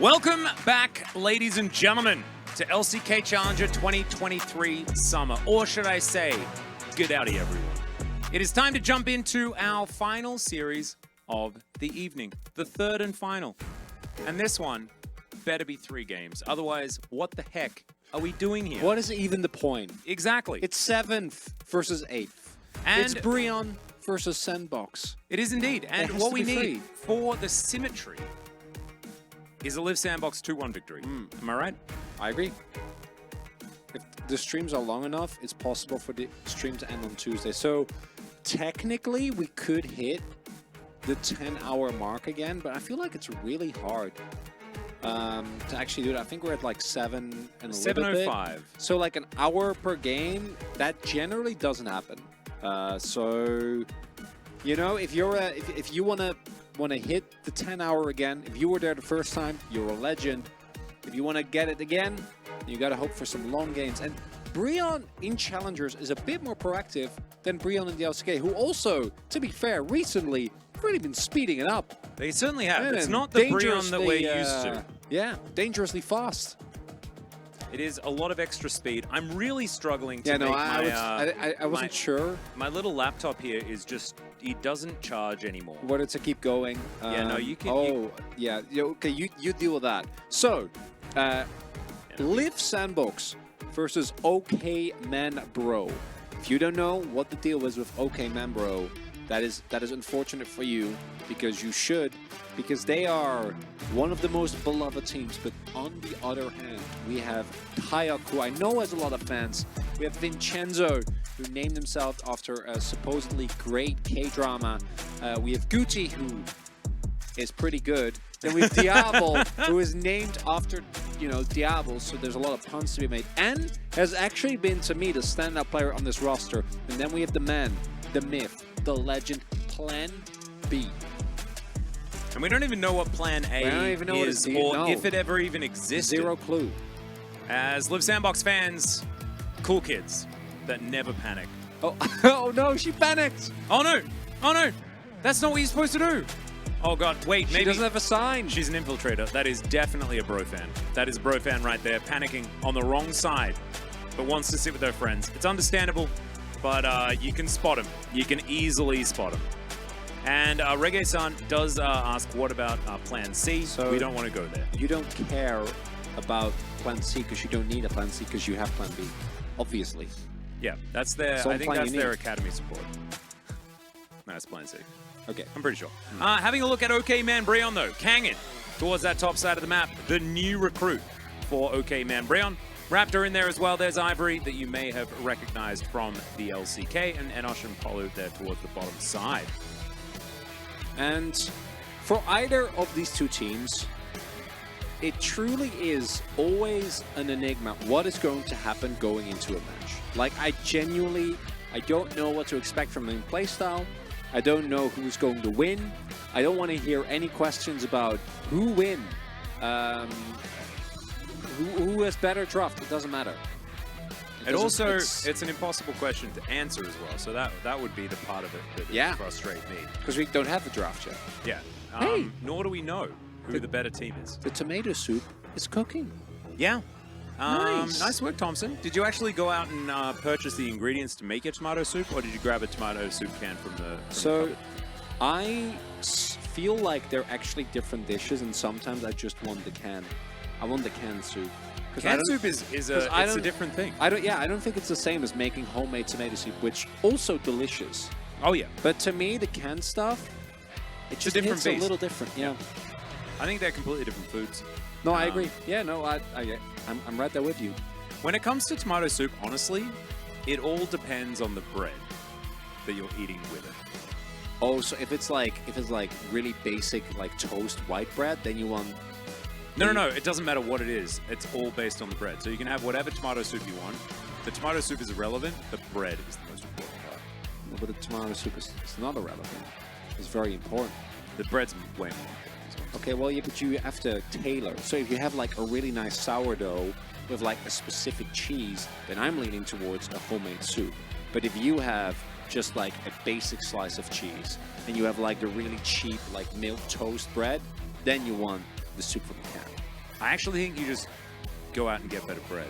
Welcome back, ladies and gentlemen, to LCK Challenger 2023 Summer, or should I say, good howdy everyone. It is time to jump into our final series of the evening, the third and final. And this one better be 3 games, otherwise, what the heck are we doing here? What is even the point? Exactly. It's 7th versus 8th. And it's Brion versus Sandbox. It is indeed. And what we need for the symmetry is a Live Sandbox 2-1 victory. Am I right? I agree. If the streams are long enough, it's possible for the stream to end on Tuesday. So technically, we could hit the 10-hour mark again, but I feel like it's really hard to actually do it. I think we're at like 7 and a little bit. 7:05. So like an hour per game, that generally doesn't happen. So, you know, if you're if you want to hit the 10-hour again, if you were there the first time, you're a legend. If you want to get it again, you got to hope for some long gains. And Brion in Challengers is a bit more proactive than Brion in the LCK, who also, to be fair, recently really been speeding it up. They certainly have. It's not the Brion that we're used to. Yeah, dangerously fast. It is a lot of extra speed. I'm really struggling to yeah, no, make I wasn't sure. My little laptop here is just, it doesn't charge anymore. Whether to keep going. Yeah, no, you can. Oh, yeah. Okay, you deal with that. So, Live Sandbox versus OK Man Bro. If you don't know what the deal is with OK Man Bro, that is unfortunate for you, because you should, because they are one of the most beloved teams. But on the other hand, we have Kayak, who I know has a lot of fans. We have Vincenzo, who named himself after a supposedly great K-drama. We have Gucci, who is pretty good. Then we have Diablo, who is named after, you know, Diablo, so there's a lot of puns to be made. And has actually been, to me, the standout player on this roster. And then we have the man, the myth, the legend, Plan B. And we don't even know what Plan A is, or if it ever even existed. Zero clue. As Live Sandbox fans, cool kids that never panic. Oh, oh no, she panicked! Oh no! Oh no! That's not what you're supposed to do! Oh god, wait, maybe... She doesn't have a sign. She's an infiltrator. That is definitely a bro fan. That is a bro fan right there, panicking on the wrong side, but wants to sit with her friends. It's understandable, but you can spot him. You can easily spot him. And Reggae-san does ask, what about Plan C? So we don't want to go there. You don't care about Plan C because you don't need a Plan C because you have Plan B, obviously. Yeah, that's their, I think that's their academy support. No, it's Plan C. Okay. I'm pretty sure. Having a look at OK Man Brion, though. Kangin towards that top side of the map. The new recruit for OK Man Brion. Raptor in there as well. There's Ivory that you may have recognized from the LCK. And Enosh and Polu there towards the bottom side. And for either of these two teams, it truly is always an enigma what is going to happen going into a match. Like, I don't know what to expect from the playstyle. I don't know who's going to win. I don't want to hear any questions about who win, who has better draft. It doesn't matter. It's an impossible question to answer as well. So that would be the part of it that would frustrate me. Because we don't have the draft yet. Yeah. Hey. Nor do we know who the better team is. The tomato soup is cooking. Yeah. Nice. Nice work, Thompson. Did you actually go out and purchase the ingredients to make your tomato soup, or did you grab a tomato soup can from the cupboard? I feel like they're actually different dishes, and sometimes I just want the can. I want the canned soup. Canned soup is a different thing. I don't think it's the same as making homemade tomato soup, which also delicious. Oh yeah. But to me, the canned stuff, it's just hits a little different. Yeah. I think they're completely different foods. No, I agree. Yeah, no, I'm right there with you. When it comes to tomato soup, honestly, it all depends on the bread that you're eating with it. Oh, so if it's like really basic like toast white bread, then you want. No, it doesn't matter what it is. It's all based on the bread. So you can have whatever tomato soup you want. The tomato soup is irrelevant. The bread is the most important part. No, but the tomato soup is not irrelevant. It's very important. The bread's way more important. Okay, well, yeah, but you have to tailor. So if you have like a really nice sourdough with like a specific cheese, then I'm leaning towards a homemade soup. But if you have just like a basic slice of cheese and you have like the really cheap like milk toast bread, then you want the soup from the can. I actually think you just go out and get better bread.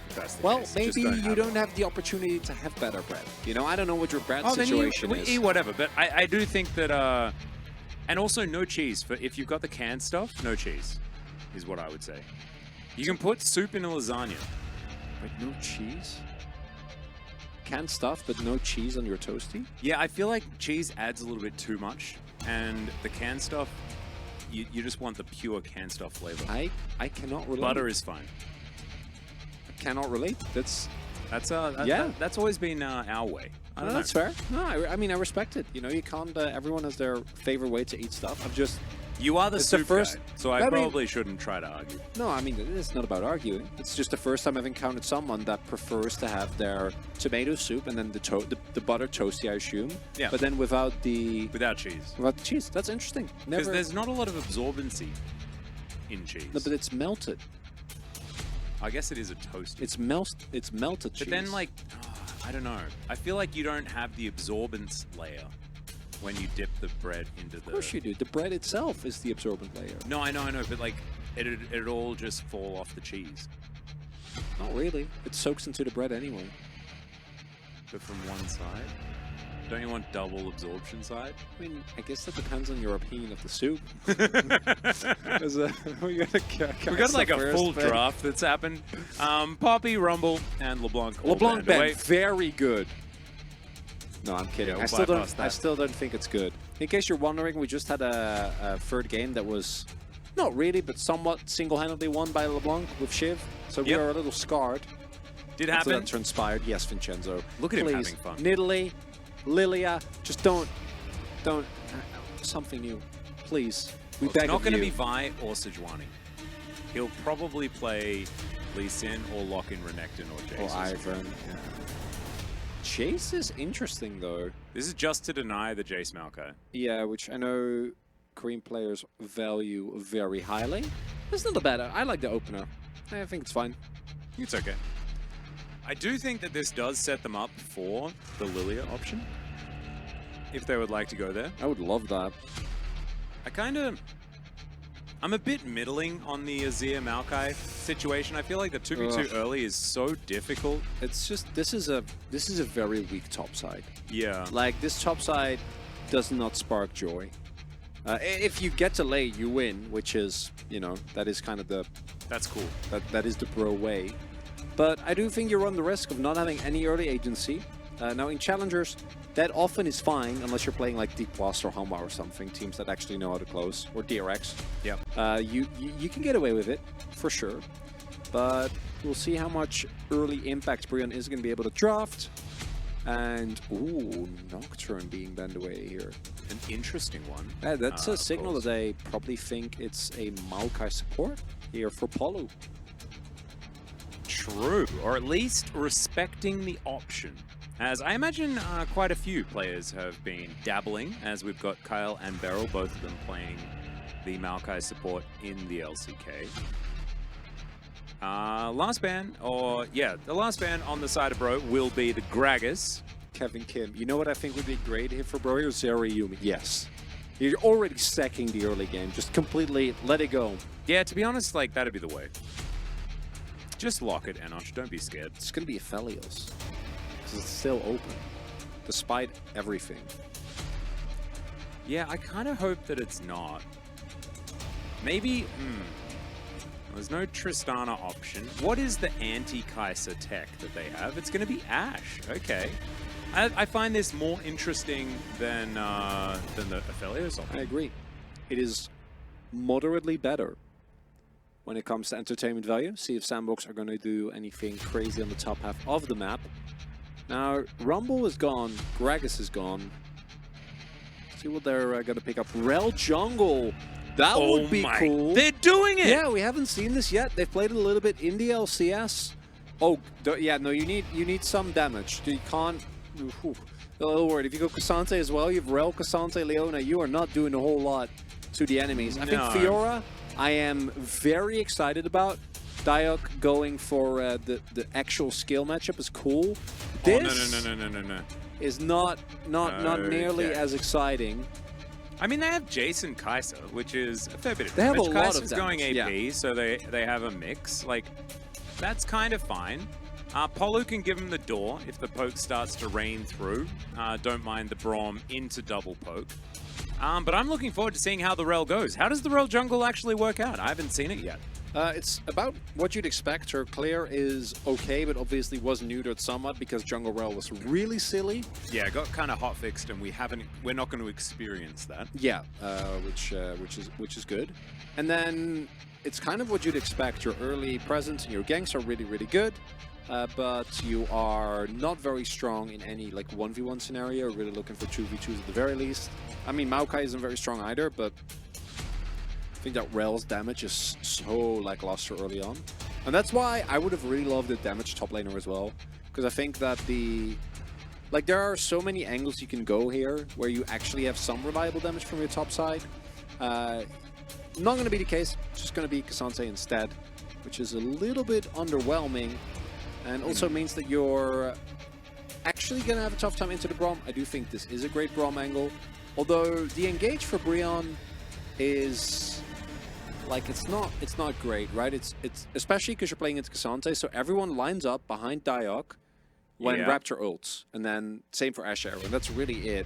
If that's the Well, case. maybe Just you have don't have the opportunity to have better bread. You know, I don't know what your bread then situation you is. eat whatever, but I do think that, and also no cheese. For if you've got the canned stuff, no cheese is what I would say. You can put soup in a lasagna. Wait, no cheese? Canned stuff, but no cheese on your toasty? Yeah, I feel like cheese adds a little bit too much, and the canned stuff, you just want the pure canned stuff flavor. I cannot relate. Butter is fine. I cannot relate. That's Yeah, that's always been our way. I don't know. That's fair. No, I mean, I respect it. You know, you can't, everyone has their favorite way to eat stuff. I'm just, You are the It's soup the first- guy, so I I mean- probably shouldn't try to argue. no, I mean, it's not about arguing. It's just the first time I've encountered someone that prefers to have their tomato soup and then the butter toasty, I assume. Yeah. But then without the Without cheese. cheese. That's interesting. Because Never. there's not a lot of absorbency in cheese. No, but it's melted. I guess it is a toast. It's melted cheese. But then, like, I don't know. I feel like you don't have the absorbance layer when you dip the bread into the... Of course you do. The bread itself is the absorbent layer. No, I know, but like, it'd all just fall off the cheese. Not really. It soaks into the bread anyway. But from one side? Don't you want double absorption side? I mean, I guess that depends on your opinion of the soup. We got like a full draft that's happened. Poppy, Rumble, and LeBlanc. all LeBlanc banned away. Ben, very good. No, I'm kidding. Yeah, I still don't think it's good. In case you're wondering, we just had a third game that was not really, but somewhat single-handedly won by LeBlanc with Shiv. So we Yep. are a little scarred. Did After happen. that transpired. Yes, Vincenzo. Look at him Please, having fun. Nidalee, Lilia, just don't, something new, please. We Well, beg it's not of going to you. be Vi or Sejuani. He'll probably play Lee Sin or lock in Renekton or Jace. Or Ivan. Yeah. Chase is interesting though. This is just to deny the Jace Maokai. Yeah, which I know Korean players value very highly. It's not a bad. I like the opener. I think it's fine. It's okay. I do think that this does set them up for the Lilia option, if they would like to go there. I would love that. I'm a bit middling on the Azir Maokai situation. I feel like the 2v2 early is so difficult. It's just this is a very weak top side. Yeah. Like this top side does not spark joy. If you get to late, you win, which is, you know, that is kind of the That's cool. that is the pro way. But I do think you run the risk of not having any early agency. Now in challengers, that often is fine unless you're playing like Deep Blast or Hanwha or something, teams that actually know how to close, or DRX. Yep. You can get away with it for sure, but we'll see how much early impact Brion is going to be able to draft. And ooh, Nocturne being banned away here. An interesting one. That's a of signal course. that they probably think it's a Maokai support here for Polu. True, or at least respecting the option. As I imagine quite a few players have been dabbling, as we've got Kyle and Beryl, both of them playing the Maokai support in the LCK. Last ban, the last ban on the side of Bro will be the Gragas. Kevin Kim. You know what I think would be great here for Bro? Zeri Yumi. Yes. You're already stacking the early game. Just completely let it go. Yeah, to be honest, like, that'd be the way. Just lock it, Enosh. Don't be scared. It's going to be Aphelios. Because it's still open. Despite everything. Yeah, I kind of hope that it's not. Maybe, there's no Tristana option. What is the anti-Kai'Sa tech that they have? It's going to be Ashe. Okay. I find this more interesting than the Aphelios option. I agree. It is moderately better when it comes to entertainment value. See if Sandbox are going to do anything crazy on the top half of the map. Now, Rumble is gone. Gragas is gone. See what they're going to pick up. Rel Jungle. That would be cool. They're doing it! Yeah, we haven't seen this yet. They've played it a little bit in the LCS. Oh, yeah, no, you need some damage. You can't... Ooh, a little worried. If you go Cassante as well, you have Rel, Cassante, Leona. You are not doing a whole lot to the enemies. I think Fiora, I am very excited about. Diok going for the actual skill matchup is cool. This no. is not nearly as exciting. I mean, they have Jason Kaiser, which is a fair bit of They have damage. a lot of Kaiser's going damage, AP, yeah. so they have a mix. Like, that's kind of fine. Polu can give him the door if the poke starts to rain through. Don't mind the Braum into double poke. But I'm looking forward to seeing how the Rel goes. How does the Rel jungle actually work out? I haven't seen it yet. It's about what you'd expect. Her clear is okay, but obviously was neutered somewhat because jungle Rel was really silly. Yeah, it got kind of hotfixed, and we're not going to experience that. Yeah, which is good. And then it's kind of what you'd expect. Your early presence and your ganks are really, really good, but you are not very strong in any like 1v1 scenario. Really looking for 2v2s at the very least. I mean, Maokai isn't very strong either, but I think that Rel's damage is so lackluster early on. And that's why I would have really loved the damage top laner as well. Because I think that there are so many angles you can go here where you actually have some reliable damage from your top side. Not going to be the case, it's just going to be Cassante instead, which is a little bit underwhelming. And also means that you're actually going to have a tough time into the Braum. I do think this is a great Braum angle. Although the engage for Brionne is like it's not great, right? It's especially because you're playing into Cassante, so everyone lines up behind Diok when Raptor ults, and then same for Ashe Arrow, and that's really it.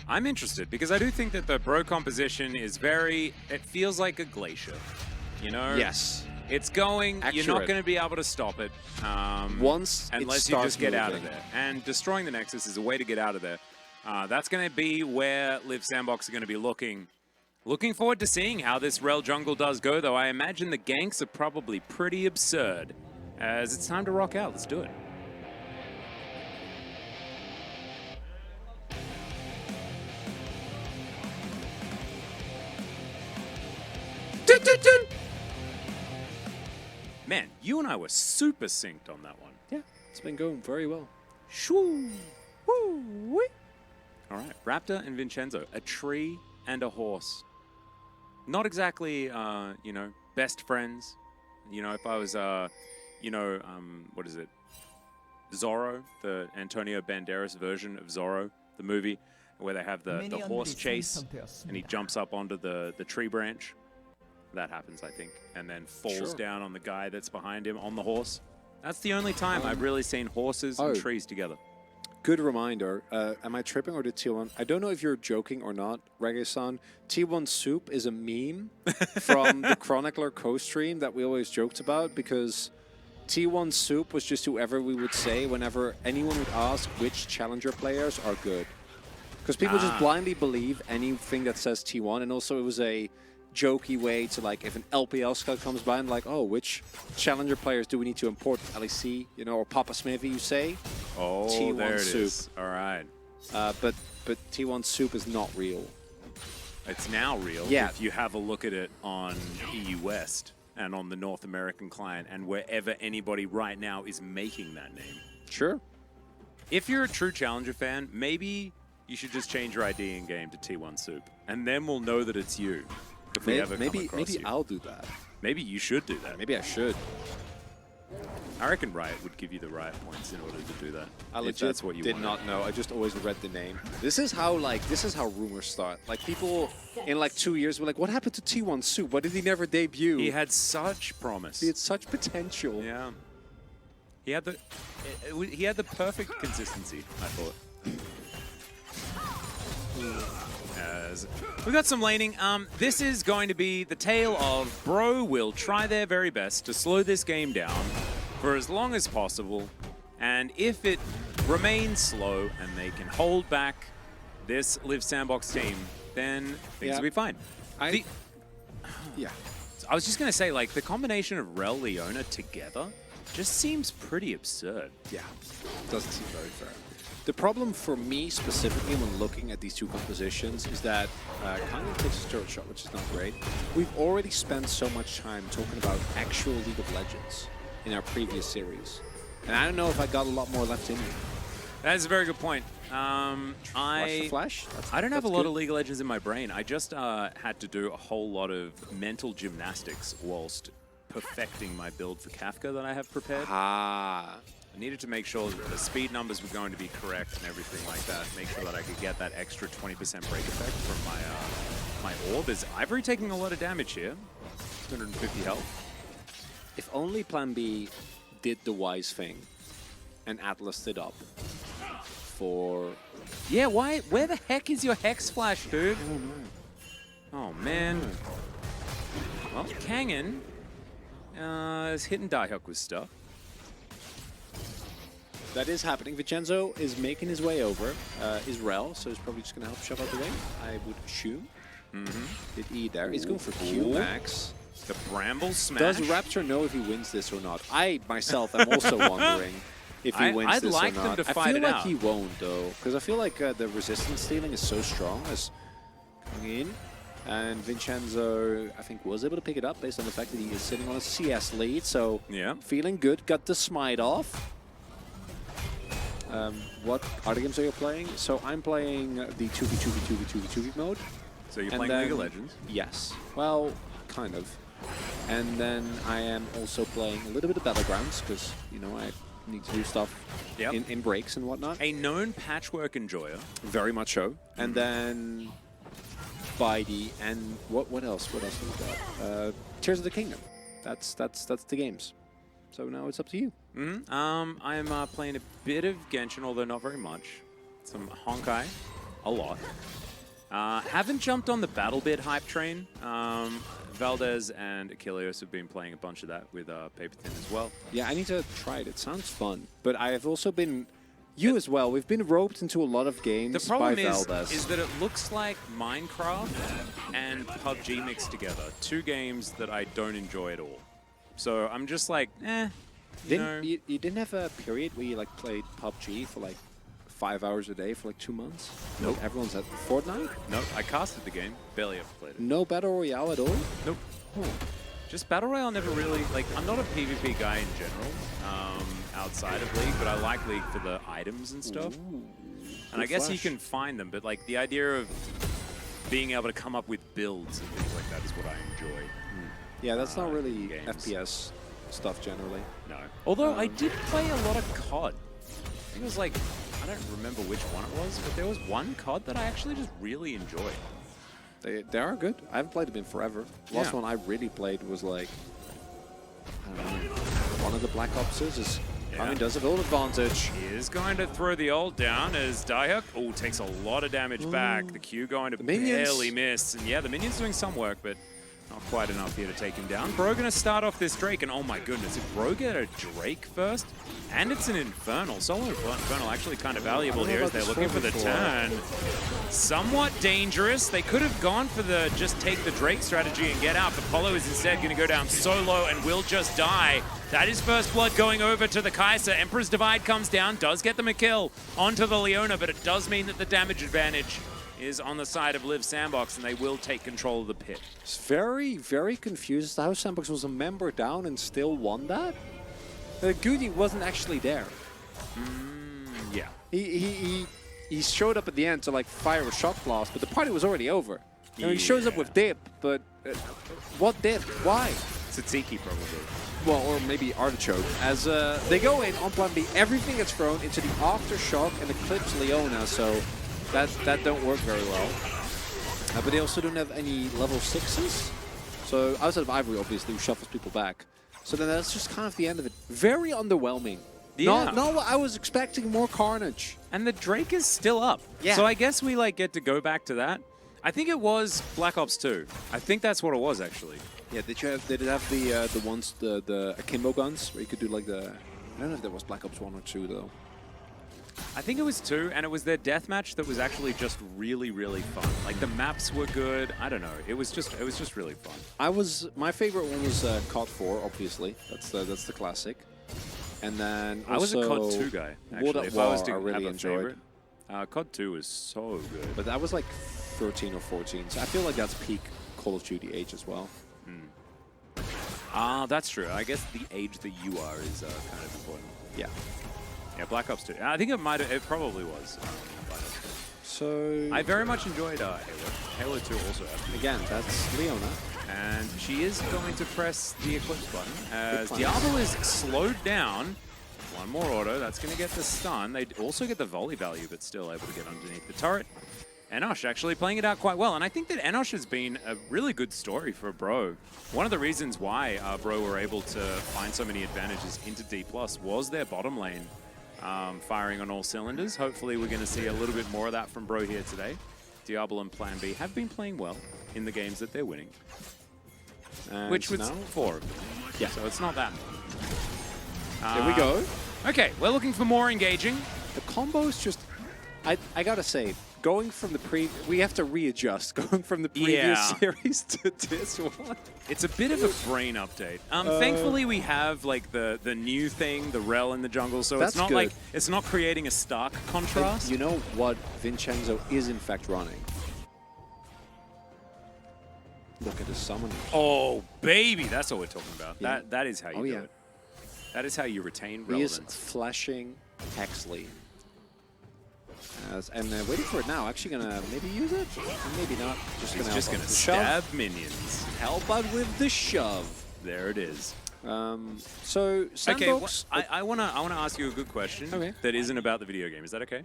I'm interested because I do think that the bro composition is it feels like a glacier, you know? Yes. It's going, Accurate. You're not going to be able to stop it unless you just get out of there. And destroying the Nexus is a way to get out of there. That's going to be where Live Sandbox are going to be looking. Looking forward to seeing how this Rel jungle does go, though. I imagine the ganks are probably pretty absurd. As it's time to rock out. Let's do it. Man, you and I were super synced on that one. Yeah, it's been going very well. Shoo! Woo! All right, Raptor and Vincenzo, a tree and a horse. Not exactly, you know, best friends. You know, if I was, you know, what is it? Zorro, the Antonio Banderas version of Zorro, the movie, where they have the horse chase and he jumps up onto the tree branch. That happens, I think, and then falls down on the guy that's behind him on the horse. That's the only time I've really seen horses and trees together. Good reminder. Am I tripping or did T1? I don't know if you're joking or not, Reggae-san. T1 Soup is a meme from the Chronicler co-stream that we always joked about because T1 Soup was just whoever we would say whenever anyone would ask which challenger players are good. Because people just blindly believe anything that says T1, and also it was a jokey way to, like, if an LPL scout comes by and like, oh, which challenger players do we need to import? LEC, you know, or Papa Smithy, you say? Oh, T1 there it Soup. is. All right. But T1 Soup is not real. It's now real if you have a look at it on EU West and on the North American client and wherever anybody right now is making that name. Sure. If you're a true challenger fan, maybe you should just change your ID in game to T1 Soup, and then we'll know that it's you. If we ever come across you. I'll do that. Maybe you should do that. Maybe I should. I reckon Riot would give you the Riot points in order to do that. I legit did not know. I just always read the name. This is how rumors start. Like, people in like 2 years were like, what happened to T1 Soup? Why did he never debut? He had such promise. He had such potential. Yeah. He had the perfect consistency, I thought. We got some laning. This is going to be the tale of Bro will try their very best to slow this game down for as long as possible. And if it remains slow and they can hold back this Live Sandbox team, then things will be fine. I was just going to say, like, the combination of Rel Leona together just seems pretty absurd. Yeah, doesn't seem very fair. The problem for me specifically when looking at these two compositions is that kind of takes a turret shot, which is not great. We've already spent so much time talking about actual League of Legends in our previous series. And I don't know if I got a lot more left in me. That is a very good point. Watch the flash? I don't have a lot of League of Legends in my brain. I just had to do a whole lot of mental gymnastics whilst perfecting my build for Kafka that I have prepared. I needed to make sure that the speed numbers were going to be correct and everything like that. Make sure that I could get that extra 20% break effect from my orb. Is Ivory taking a lot of damage here? 250 health. If only Plan B did the wise thing and Atlas it up for... Yeah, why? Where the heck is your Hex Flash, dude? I don't know. Oh, man. Well, Kangen is hitting Diehook with stuff. That is happening. Vincenzo is making his way over Israel, so he's probably just going to help shove out the way, I would assume. Did E there. He's going for Q max. The Bramble Smash. Does Raptor know if he wins this or not? I, myself, am also wondering if he wins this or not. I'd like them to fight I feel it like out. he won't, though, because I feel like the resistance stealing is so strong as coming in. And Vincenzo, I think, was able to pick it up based on the fact that he is sitting on a CS lead, so yeah, feeling good. Got the smite off. What other games are you playing? So I'm playing the 2v2v2v2v2v mode. So you're playing League of Legends? Yes. Well, kind of. And then I am also playing a little bit of Battlegrounds because, you know, I need to do stuff in breaks and whatnot. A known patchwork enjoyer. Very much so. And then Bidey and what else? What else have we got? Tears of the Kingdom. That's the games. So now it's up to you. I am playing a bit of Genshin, although not very much. Some Honkai, a lot. Haven't jumped on the BattleBit hype train. Valdez and Achilles have been playing a bunch of that with Paper Thin as well. Yeah, I need to try it. It sounds fun. But I have also been... You as well. We've been roped into a lot of games by Valdez. The problem is that it looks like Minecraft and PUBG mixed together. Two games that I don't enjoy at all. So I'm just like, You didn't have a period where you like played PUBG for like 5 hours a day for like 2 months? Nope. Like everyone's at Fortnite? Nope. I casted the game. Barely ever played it. No Battle Royale at all? Nope. Just Battle Royale never really, like, I'm not a PvP guy in general, outside of League, but I like League for the items and stuff. And I guess you can find them, but like the idea of being able to come up with builds and things like that is what I enjoy. Yeah, that's not really games. FPS stuff generally. No. Although I did play a lot of COD. I think it was like, I don't remember which one it was, but there was one COD that I actually just really enjoyed. They are good. I haven't played them in forever. The last one I really played was like, I don't know, one of the Black Opses is coming, does have all advantage. He is going to throw the ult down as Diehook, takes a lot of damage back. The Q going to barely miss. And yeah, the minion's doing some work, but not quite enough here to take him down. Bro going to start off this Drake, and oh my goodness, if Bro get a Drake first, and it's an Infernal. Solo Infernal actually kind of valuable here as they're looking for the turn. Somewhat dangerous. They could have gone for the just take the Drake strategy and get out, but Polo is instead going to go down solo and will just die. That is first blood going over to the Kai'Sa. Emperor's Divide comes down, does get them a kill onto the Leona, but it does mean that the damage advantage is on the side of Liv Sandbox, and they will take control of the pit. It's very, very confused how Sandbox was a member down and still won that. Goody wasn't actually there. Yeah. He showed up at the end to like fire a shot blast, but the party was already over. You know, he shows up with dip, but what dip? Why? Tzatziki probably. Well, or maybe Artichoke. As they go in on plan B, everything gets thrown into the Aftershock and Eclipse Leona, so that don't work very well. But they also don't have any level 6s. So outside of Ivory, obviously, who shuffles people back. So then that's just kind of the end of it. Very underwhelming. Yeah. No, I was expecting more carnage. And the Drake is still up. Yeah. So I guess we like get to go back to that. I think it was Black Ops 2. I think that's what it was actually. Yeah, did it have the ones, the akimbo guns, where you could do like the... I don't know if that was Black Ops 1 or 2 though. I think it was 2, and it was their deathmatch that was actually just really, really fun. Like the maps were good. I don't know. It was just really fun. My favorite one was COD 4, obviously. That's the classic. And then I was a COD 2 guy. Actually, World at if I was War, to I really have a enjoyed. favorite, COD 2 was so good. But that was like 13 or 14, so I feel like that's peak Call of Duty age as well. That's true. I guess the age that you are is kind of important. Yeah. Yeah, Black Ops 2. I think it probably was. So I very much enjoyed Halo. Halo 2 also. Again, that's Leona. And she is going to press the Eclipse button as Diablo is slowed down. One more auto. That's going to get the stun. They also get the volley value, but still able to get underneath the turret. Enosh actually playing it out quite well. And I think that Enosh has been a really good story for Bro. One of the reasons why Bro were able to find so many advantages into D+ was their bottom lane firing on all cylinders. Hopefully we're going to see a little bit more of that from Bro here today. Diablo and Plan B have been playing well in the games that they're winning. Which was 4 of them. Yeah. So it's not that. There we go. Okay, we're looking for more engaging. The combos just, I gotta say, going from the we have to readjust, going from the previous series to this one. It's a bit of a brain update. Thankfully, we have like the new thing, the rel in the jungle, so it's not like it's not creating a stark contrast. And you know what Vincenzo is in fact running? Look at his summon. Oh baby, that's what we're talking about. Yeah. That is how you do it. That is how you retain relevance. He is flashing Hexley. And waiting for it now. Actually gonna maybe use it? Maybe not. He's just gonna stab minions. Help out with the shove. There it is. So Sandbox. Okay, I wanna ask you a good question that isn't about the video game. Is that okay?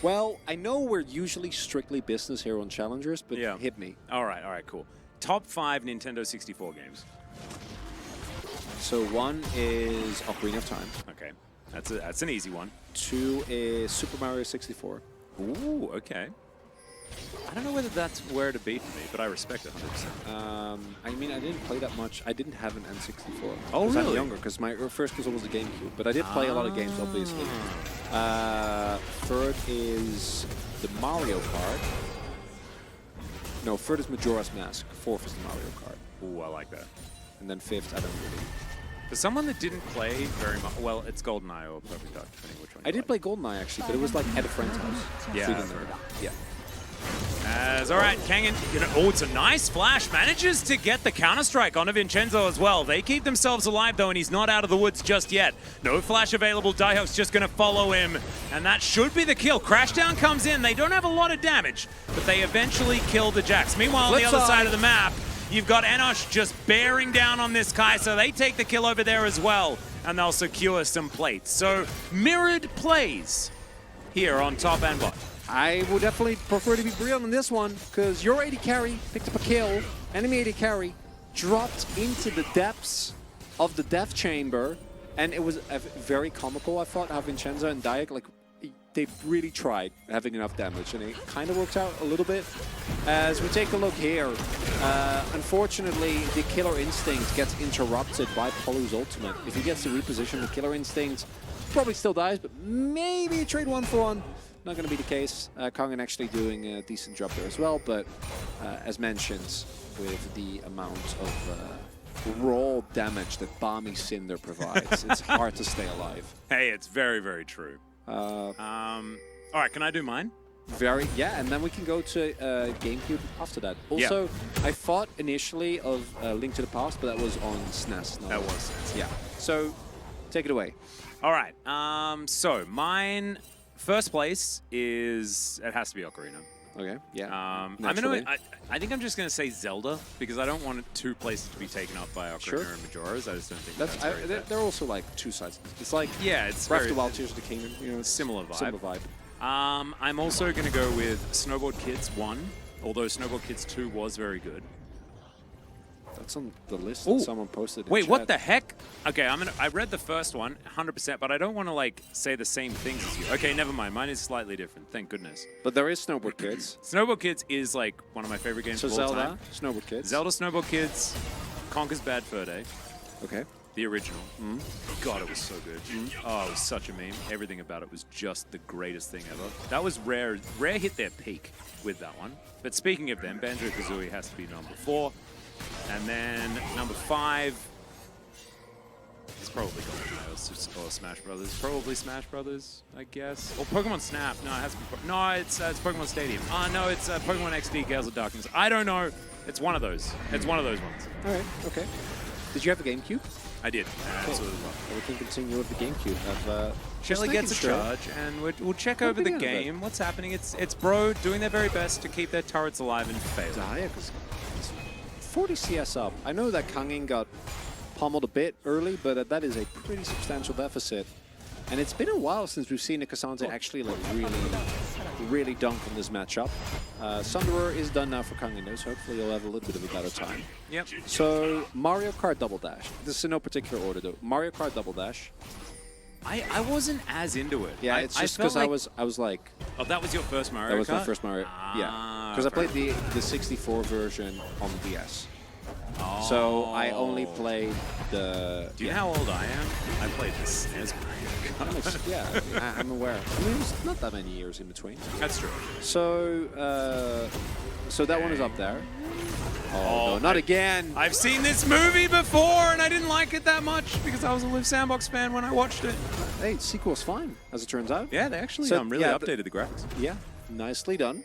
Well, I know we're usually strictly business here on Challengers, but hit me. All right, cool. Top 5 Nintendo 64 games. So 1 is Ocarina of Time. Okay, that's an easy one. 2 is Super Mario 64. Ooh, okay. I don't know whether that's where to be for me, but I respect it 100%. I mean, I didn't play that much. I didn't have an N64. Oh, really? I'm younger, because my first console was the GameCube, but I did play a lot of games, obviously. Third is the Mario Kart. No, third is Majora's Mask. Fourth is the Mario Kart. Ooh, I like that. And then fifth, I don't really. For someone that didn't play very much, well, it's GoldenEye or Perfect Dark, depending which one. I did play GoldenEye actually, but it was like at a friend's house. Yeah. Yeah. All right, Kangen, oh, it's a nice flash. Manages to get the counter-strike onto Vincenzo as well. They keep themselves alive, though, and he's not out of the woods just yet. No flash available. Dieho's just going to follow him, and that should be the kill. Crashdown comes in. They don't have a lot of damage, but they eventually kill the Jax. Meanwhile, on the other side of the map, you've got Enosh just bearing down on this Kai, so they take the kill over there as well, and they'll secure some plates. So, mirrored plays here on top and bot. I would definitely prefer to be Brion on this one, because your AD carry picked up a kill, enemy AD carry, dropped into the depths of the death chamber, and it was very comical, I thought, how Vincenzo and Diak, like, they really tried having enough damage, and it kind of worked out a little bit. As we take a look here, unfortunately, the Killer Instinct gets interrupted by Polu's ultimate. If he gets to reposition the Killer Instinct, probably still dies, but maybe a trade 1-for-1. Not going to be the case. Kangen actually doing a decent job there as well, but as mentioned, with the amount of raw damage that Balmy Cinder provides, it's hard to stay alive. Hey, it's very, very true. All right, can I do mine? And then we can go to GameCube after that. Also, I thought initially of Link to the Past, but that was on SNES. That was SNES. Yeah. So, take it away. All right. So mine. First place is, it has to be Ocarina. Okay, yeah. I think I'm just going to say Zelda, because I don't want two places to be taken up by Ocarina and Majora's. I just don't think that's very fair. They're also like two sides. It's like it's Breath of the Wild, Tears of the Kingdom. You know, similar vibe. Similar vibe. I'm also going to go with Snowboard Kids 1, although Snowboard Kids 2 was very good. That's on the list that someone posted in Wait, chat. what the heck? Okay, I read the first one, 100%, but I don't want to, like, say the same things as you. Okay, never mind. Mine is slightly different, thank goodness. But there is Snowboard Kids. Snowboard Kids is, like, one of my favorite games of all time. Zelda, Snowboard Kids. Zelda, Snowboard Kids, Conker's Bad Fur Day. Okay. The original. God, it was so good. Oh, it was such a meme. Everything about it was just the greatest thing ever. That was Rare. Rare hit their peak with that one. But speaking of them, Banjo-Kazooie has to be number 4. And then number 5 is probably GoldenEye or Smash Brothers. Probably Smash Brothers, I guess. Or Pokemon Snap. No, it has to be. No, it's Pokemon Stadium. No, it's Pokemon XD Gales of Darkness. I don't know. It's one of those. It's one of those ones. All right. Okay. Did you have a GameCube? I did. Absolutely. Well, we can continue with the GameCube. Shelly gets a charge, and we'll check over the game. What's happening? It's Bro doing their very best to keep their turrets alive and fail. 40 CS up. I know that Kangen got pummeled a bit early, but that is a pretty substantial deficit. And it's been a while since we've seen a Cassandra actually like really dunk on this matchup. Sunderer is done now for Kangin, so hopefully he'll have a little bit of a better time. Yep. So Mario Kart Double Dash. This is in no particular order though. Mario Kart Double Dash. I wasn't as into it. Yeah, it's just because I was like. Oh, that was your first Mario Kart? That was my first Mario. Yeah, because I played the 64 version on the DS. Oh. So I only played the. Do you know how old I am? I played the SNES Mario Kart. Yeah, I'm aware. I mean, it's not that many years in between. That's true. So, so that one is up there. Oh, no, not again. I've seen this movie before, and I didn't like it that much because I was a Live Sandbox fan when I watched it. Hey, sequel's fine, as it turns out. Yeah, they actually really updated the graphics. Yeah, nicely done.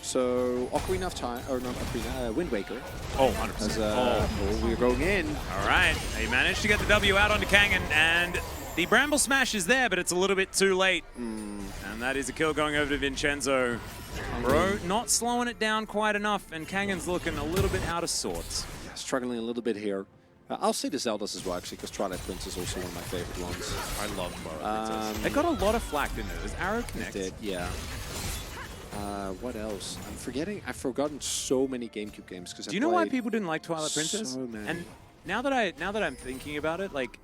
So, Ocarina of Time, or not Ocarina, Wind Waker. Oh, 100%. We're going in. All right, they managed to get the W out onto Kangen, and the Bramble Smash is there, but it's a little bit too late. And that is a kill going over to Vincenzo. Bro, not slowing it down quite enough, and Kangen's looking a little bit out of sorts. Yeah, struggling a little bit here. I'll say the Zeldas as well, actually, because Twilight Prince is also one of my favorite ones. I love Twilight Princess. They got a lot of flack, didn't it? It was Arrow Connect. It did, yeah. What else? I'm forgetting. I've forgotten so many GameCube games because. Do you know why people didn't like Twilight Princess? So many. And now that I'm thinking about it, like,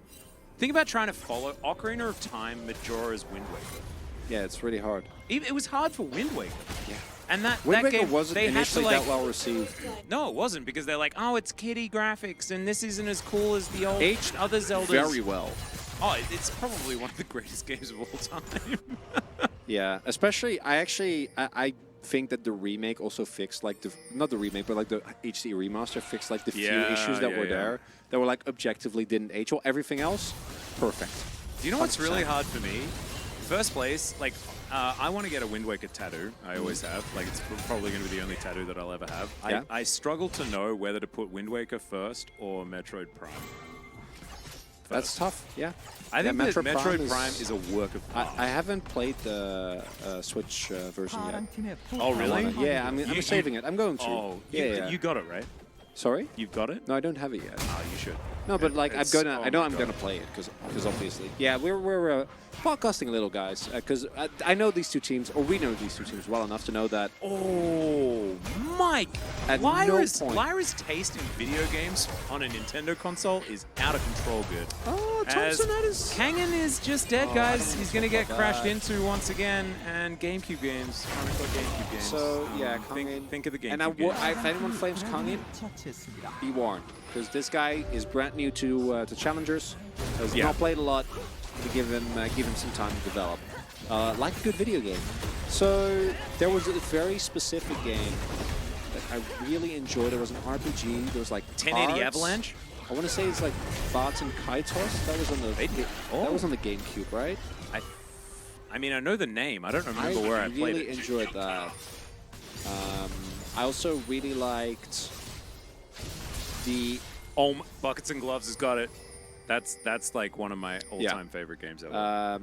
think about trying to follow Ocarina of Time, Majora's Wind Waker. Yeah, it's really hard. It was hard for Wind Waker. Yeah. And Wind Waker game wasn't initially that well received. No, it wasn't, because they're like, oh, it's kiddie graphics, and this isn't as cool as the old other Zeldas. Very well. Oh, it's probably one of the greatest games of all time. Yeah, especially I think that the remake also fixed like not the remake, but like the HD remaster fixed like the few issues that were there that were like objectively didn't age well. Everything else, perfect. Do you know what's really hard for me? First place, like, I want to get a Wind Waker tattoo. I always have. Like, it's probably going to be the only tattoo that I'll ever have. Yeah. I struggle to know whether to put Wind Waker first or Metroid Prime. That's tough, yeah. I think that Metroid Prime is a work of art. I haven't played the Switch version yet. Oh, really? Yeah, I'm saving it. I'm going to. Oh, yeah. You got it, right? Sorry? You've got it? No, I don't have it yet. Oh, you should. No, but like I know I'm gonna play it because obviously, yeah, we're podcasting a little, guys, because I know these two teams, or we know these two teams well enough to know that. Oh, Mike! At Lyra's no point. Lyra's taste in video games on a Nintendo console is out of control good. Oh, Thompson, that is. Kangen is just dead, guys. He's gonna get crashed into once again, and GameCube games. GameCube games. So yeah, Kangen. Think of the GameCube And games. if anyone flames Kangen, be warned, because this guy is brand new to challengers. Has not played a lot. To give him some time to develop, like a good video game. So there was a very specific game that I really enjoyed. There was an RPG. There was like 1080 Avalanche. I want to say it's like Bats and Kaitos. That was on the that was on the GameCube, right? I mean, I know the name. I don't remember where I played it. I really enjoyed that. I also really liked the Buckets and Gloves has got it. That's like one of my all-time favorite games ever.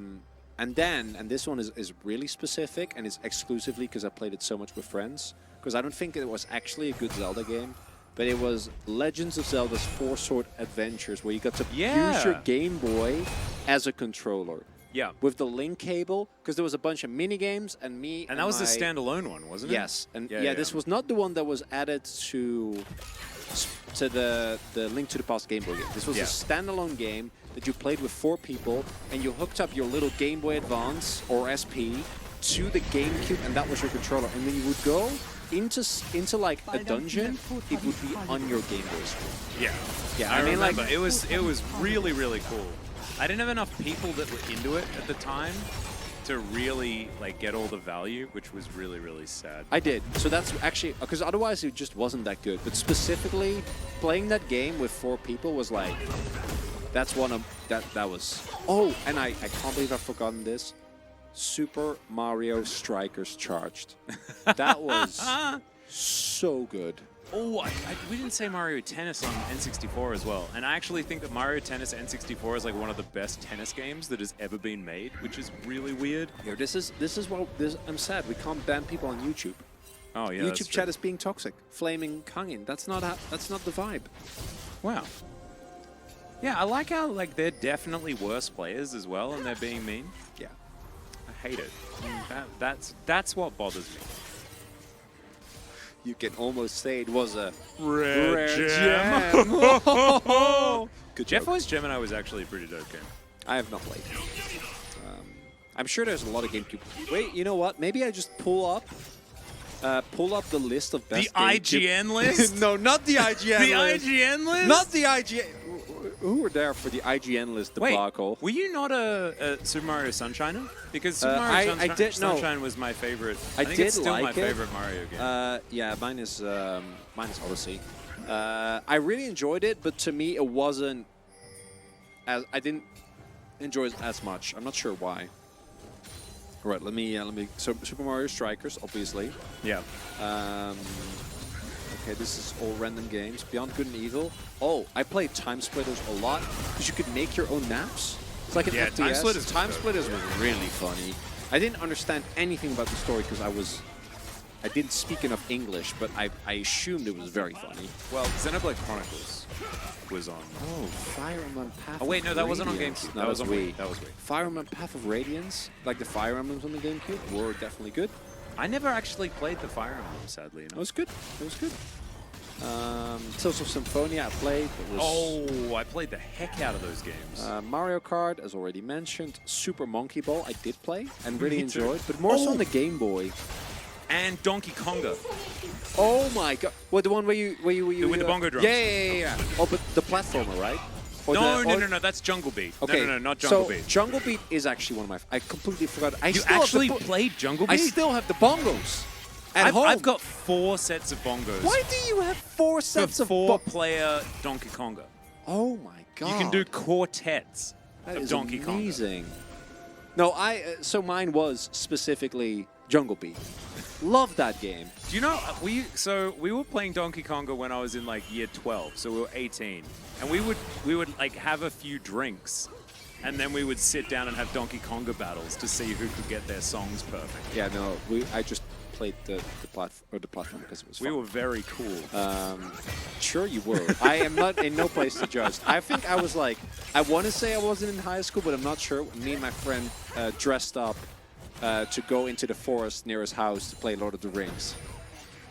And this one is really specific, and it's exclusively because I played it so much with friends. Because I don't think it was actually a good Zelda game, but it was Legends of Zelda's Four Sword Adventures, where you got to use your Game Boy as a controller. Yeah. With the link cable, because there was a bunch of mini games, and that was the standalone one, wasn't it? Yes, and this was not the one that was added to the Link to the Past Game Boy game. This was a standalone game that you played with 4 people, and you hooked up your little Game Boy Advance or SP to the GameCube, and that was your controller. And when you would go into like a dungeon, it would be on your Game Boy screen. Yeah. I mean, remember. Like, it was really, really cool. I didn't have enough people that were into it at the time to really like get all the value, which was really, really sad. I did. So that's actually, because otherwise it just wasn't that good. But specifically, playing that game with 4 people was like, that's one of, that was, oh, and I can't believe I've forgotten this. Super Mario Strikers Charged. That was so good. Oh, we didn't say Mario Tennis on N64 as well. And I actually think that Mario Tennis N64 is like one of the best tennis games that has ever been made, which is really weird. Here, this is what I'm sad. We can't ban people on YouTube. Oh yeah. YouTube chat is being toxic. Flaming Kangin. That's not the vibe. Wow. Yeah, I like how like they're definitely worse players as well, and they're being mean. Yeah. I hate it. That's what bothers me. You can almost say it was a Rare gem. Good Jeff joke. Vs Gemini was actually a pretty dope game. I have not played. I'm sure there's a lot of GameCube. Wait, you know what? Maybe I just pull up the list of best The IGN list? No, not the IGN The list. IGN list? Not the IGN. Who were there for the IGN list debacle? Wait, were you not a Super Mario Sunshiner? Because Super Mario Sunshine was my favorite. I think it's still my favorite Mario game. Yeah, mine is Odyssey. I really enjoyed it, but to me it wasn't as I didn't enjoy it as much. I'm not sure why. All right, let me. So Super Mario Strikers, obviously. Yeah. Okay, this is all random games. Beyond Good and Evil. Oh, I played Time Splitters a lot because you could make your own maps. It's like an FPS. Time Splitters was really funny. I didn't understand anything about the story because I didn't speak enough English, but I assumed it was very funny. Well, Xenoblade Chronicles was on. Oh, Fire Emblem Path. Oh wait, no, that wasn't on Radiance. GameCube. No, That was on Wii. That was Wii. Fire Emblem Path of Radiance, like the Fire Emblems on the GameCube, were definitely good. I never actually played the Fire Emblem, sadly. It was good. It was good. Tales of Symphonia I played. Oh, I played the heck out of those games. Mario Kart, as already mentioned. Super Monkey Ball I did play and really Me too. enjoyed, but more so on the Game Boy. And Donkey Konga. Oh my god! What, the one where you With the bongo drums. Yeah. Oh, but the platformer, right? Or No, that's Jungle Beat. Okay. No, not Jungle so Beat. Jungle Beat is actually one of my. I completely forgot. You actually played Jungle Beat? I still have the bongos. At home. I've got 4 sets of bongos. Why do you have 4 sets of 4-player Donkey Konga. Oh my god! You can do quartets that of is Donkey Konga. amazing. No, so mine was specifically Jungle Beat. Love that game. Do you know, we were playing Donkey Konga when I was in like year 12, so we were 18. And we would like have a few drinks, and then we would sit down and have Donkey Konga battles to see who could get their songs perfect. Yeah, no, I just played the platform because it was fun. We were very cool. Sure you were. I am not in no place to judge. I think I was like, I want to say I wasn't in high school, but I'm not sure. Me and my friend dressed up to go into the forest near his house to play Lord of the Rings.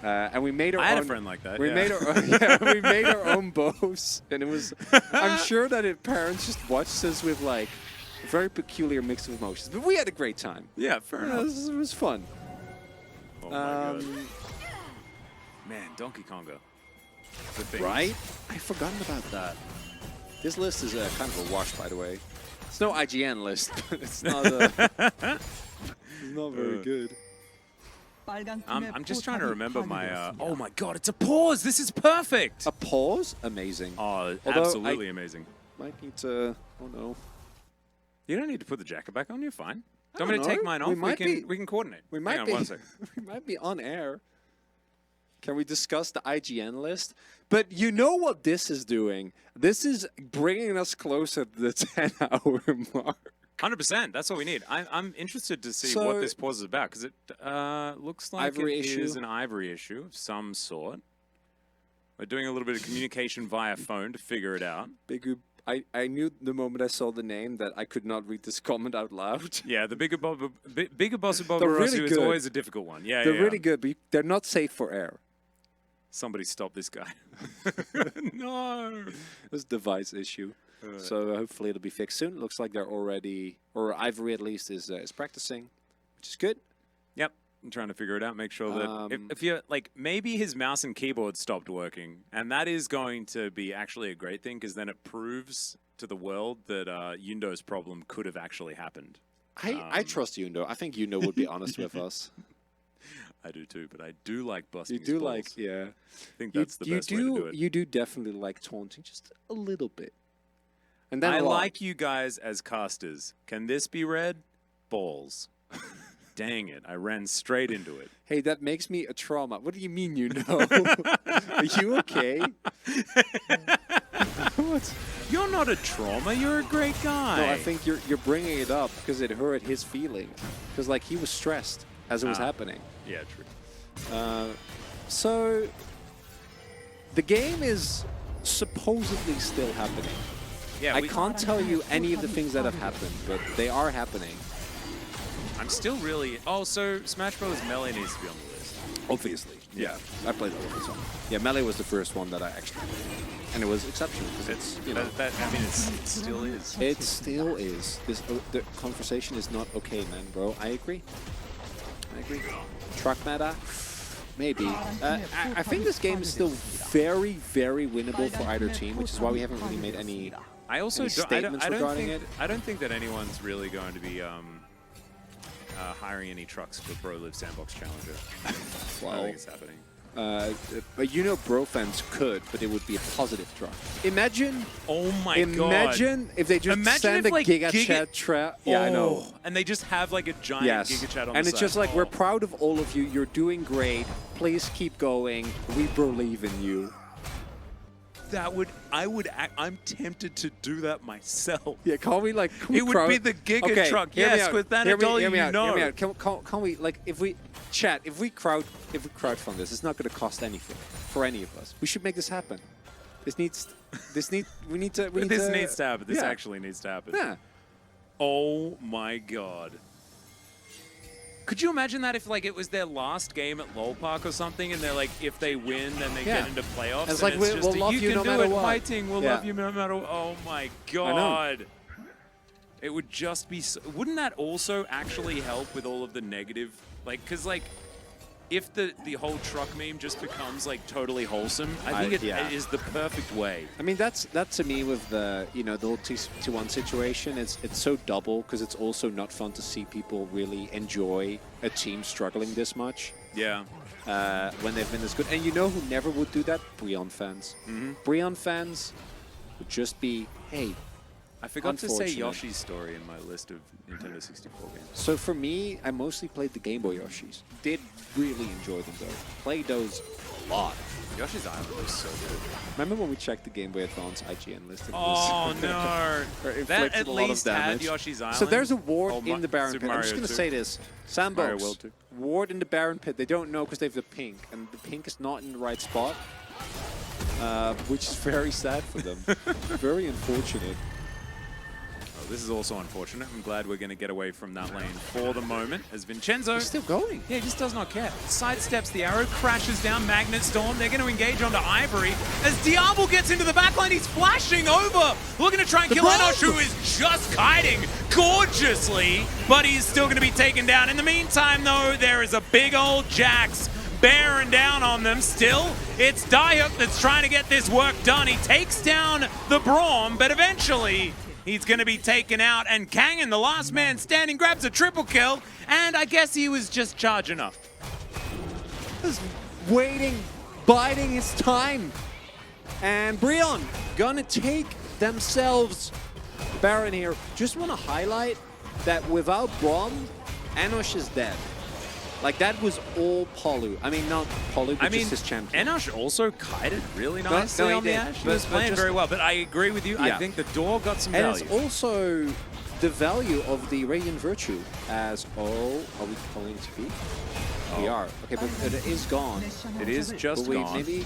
And we made our own. I had a friend like that. We made our own bows, and it was. I'm sure that parents just watched us with like a very peculiar mix of emotions, but we had a great time. Yeah, fair enough. It was fun. Oh my god. Man, Donkey Konga. The thing. Right? I've forgotten about that. This list is kind of a wash, by the way. It's no IGN list, but it's not. It's not very good. I'm just trying to remember my. Oh my god, it's a pause. This is perfect. A pause? Amazing. Oh, Although absolutely amazing. Might need to. Oh no. You don't need to put the jacket back on. You're fine. I Do you want me don't to take know. mine off? We can coordinate. We Hang might on be. 1 second. We might be on air. Can we discuss the IGN list? But you know what this is doing? This is bringing us closer to the 10-hour mark. 100%. That's what we need. I'm interested to see So- what this pause is about, because it looks like Ivory it issue. is an Ivory issue of some sort. We're doing a little bit of communication via phone to figure it out. Big I knew the moment I saw the name that I could not read this comment out loud. Yeah, the Bigger Boss of They're really is good. always a difficult one. Yeah, They're yeah. really good, but they're not safe for air. Somebody stop this guy. No. It's a device issue. So hopefully it'll be fixed soon. Looks like they're already, or Ivory at least is practicing, which is good. Yep. I'm trying to figure it out. Make sure that if you're like, maybe his mouse and keyboard stopped working, and that is going to be actually a great thing, because then it proves to the world that Yundo's problem could have actually happened. I trust Yundo. I think Yundo would be honest with us. I do too, but I do like busting. You do his balls. like, yeah. I think that's the best way to do it. You do definitely like taunting just a little bit. And then I like you guys as casters. Can this be read? Balls. Dang it, I ran straight into it. Hey, that makes me a trauma. What do you mean you know? Are you okay? What? You're not a trauma, you're a great guy. No, I think you're bringing it up because it hurt his feelings. Because like he was stressed as it was happening. Yeah, true. So the game is supposedly still happening. Yeah, I can't tell you any of the things that have happened, but they are happening. I'm still really... Oh, so Smash Bros. Melee needs to be on the list. Obviously. Yeah, I played all of the time. Yeah, Melee was the first one that I actually played. And it was exceptional because it's, you know... I mean, it still is. It still is. The conversation is not okay, man, bro. I agree. Truck meta? Maybe. I think this game is still very, very winnable for either team, which is why we haven't really made any statements regarding it. I don't think that anyone's really going to be hiring any trucks for Bro Live Sandbox Challenger. Well, I don't think it's happening. But you know, Bro fans could, but it would be a positive truck. Imagine. Oh my god. Imagine if they just send a Giga Chat trap. Yeah, I know. And they just have like a giant Giga Chat on the side. And it's just like, we're proud of all of you. You're doing great. Please keep going. We believe in you. That would, I'm tempted to do that myself. Yeah, can't we like... It would be the Giga truck, yes, with that $1, hear me out. Can we, like, if we crowdfund this, it's not going to cost anything for any of us. We should make this happen. This needs to happen. This actually needs to happen. Yeah. Oh my god. Could you imagine that if like it was their last game at LoL Park or something, and they're like, if they win, then they get into playoffs? It's like, we'll love you no matter what. Fighting, we'll love you no matter what. Oh my god. It would just be... Wouldn't that also actually help with all of the negative... Like, because like, if the whole truck meme just becomes like totally wholesome, I think it is the perfect way. I mean, that to me with the, you know, the whole 2-1 situation, it's so double because it's also not fun to see people really enjoy a team struggling this much. Yeah. When they've been this good. And you know who never would do that? Breon fans. Breon fans would just be, hey, I forgot to say Yoshi's story in my list of Nintendo 64 games. So for me, I mostly played the Game Boy Yoshis. Did really enjoy them though. Played those a lot. Yoshi's Island was so good. Remember when we checked the Game Boy Advance IGN list? Oh no! That at least had Yoshi's Island. So there's a ward in the Baron Pit. I'm just going to say this. Sandbox, ward in the Baron Pit. They don't know because they have the pink. And the pink is not in the right spot. Which is very sad for them. Very unfortunate. This is also unfortunate. I'm glad we're going to get away from that lane for the moment as Vincenzo... He's still going. Yeah, he just does not care. Sidesteps the arrow, crashes down Magnet Storm. They're going to engage onto Ivory. As Diablo gets into the backline, he's flashing over. Looking to try and kill Enosh, who is just kiting gorgeously. But he's still going to be taken down. In the meantime, though, there is a big old Jax bearing down on them. Still, it's Dihook that's trying to get this work done. He takes down the Braum, but eventually... he's going to be taken out, and Kangen, the last man standing, grabs a triple kill, and I guess he was just charging up. Just waiting, biding his time. And Breon gonna take themselves Baron here. Just want to highlight that without Braum, Enosh is dead. Like, that was all Polu. I mean, not Polu, but just his champion. Enosh also kited really nicely on the Ashe. He was playing very well, but I agree with you. Yeah. I think the door got some value. And it's also the value of the Radiant Virtue as, are we calling it to be? We are. Okay, but it is gone. It is just gone. Maybe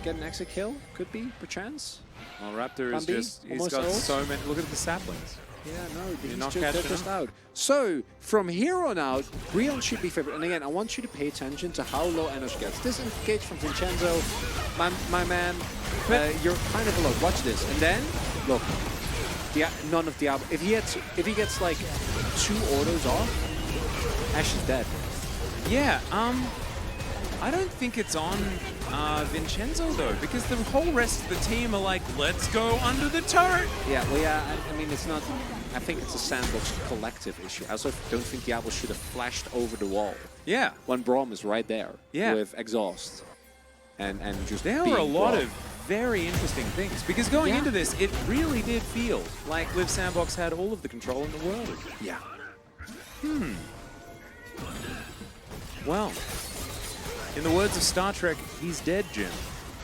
get an exit kill? Could be, perchance? Well, Raptor is just, he's got so many, look at the saplings. Yeah, no, they're just out. So, from here on out, Breon should be favored. And again, I want you to pay attention to how low Enosh gets. Disengage from Vincenzo, my man, you're kind of low. Watch this. And then, look, none of Diablo. If he gets like 2 autos off, Ashe is dead. Yeah, I don't think it's on Vincenzo though, because the whole rest of the team are like, let's go under the turret. Yeah, well, yeah, I mean, it's not, I think it's a Sandbox collective issue. I also don't think Diablo should have flashed over the wall. Yeah. When Braum is right there with exhaust. And just there were a lot of very interesting things, because going into this, it really did feel like Live Sandbox had all of the control in the world. Yeah. Well, in the words of Star Trek, he's dead, Jim.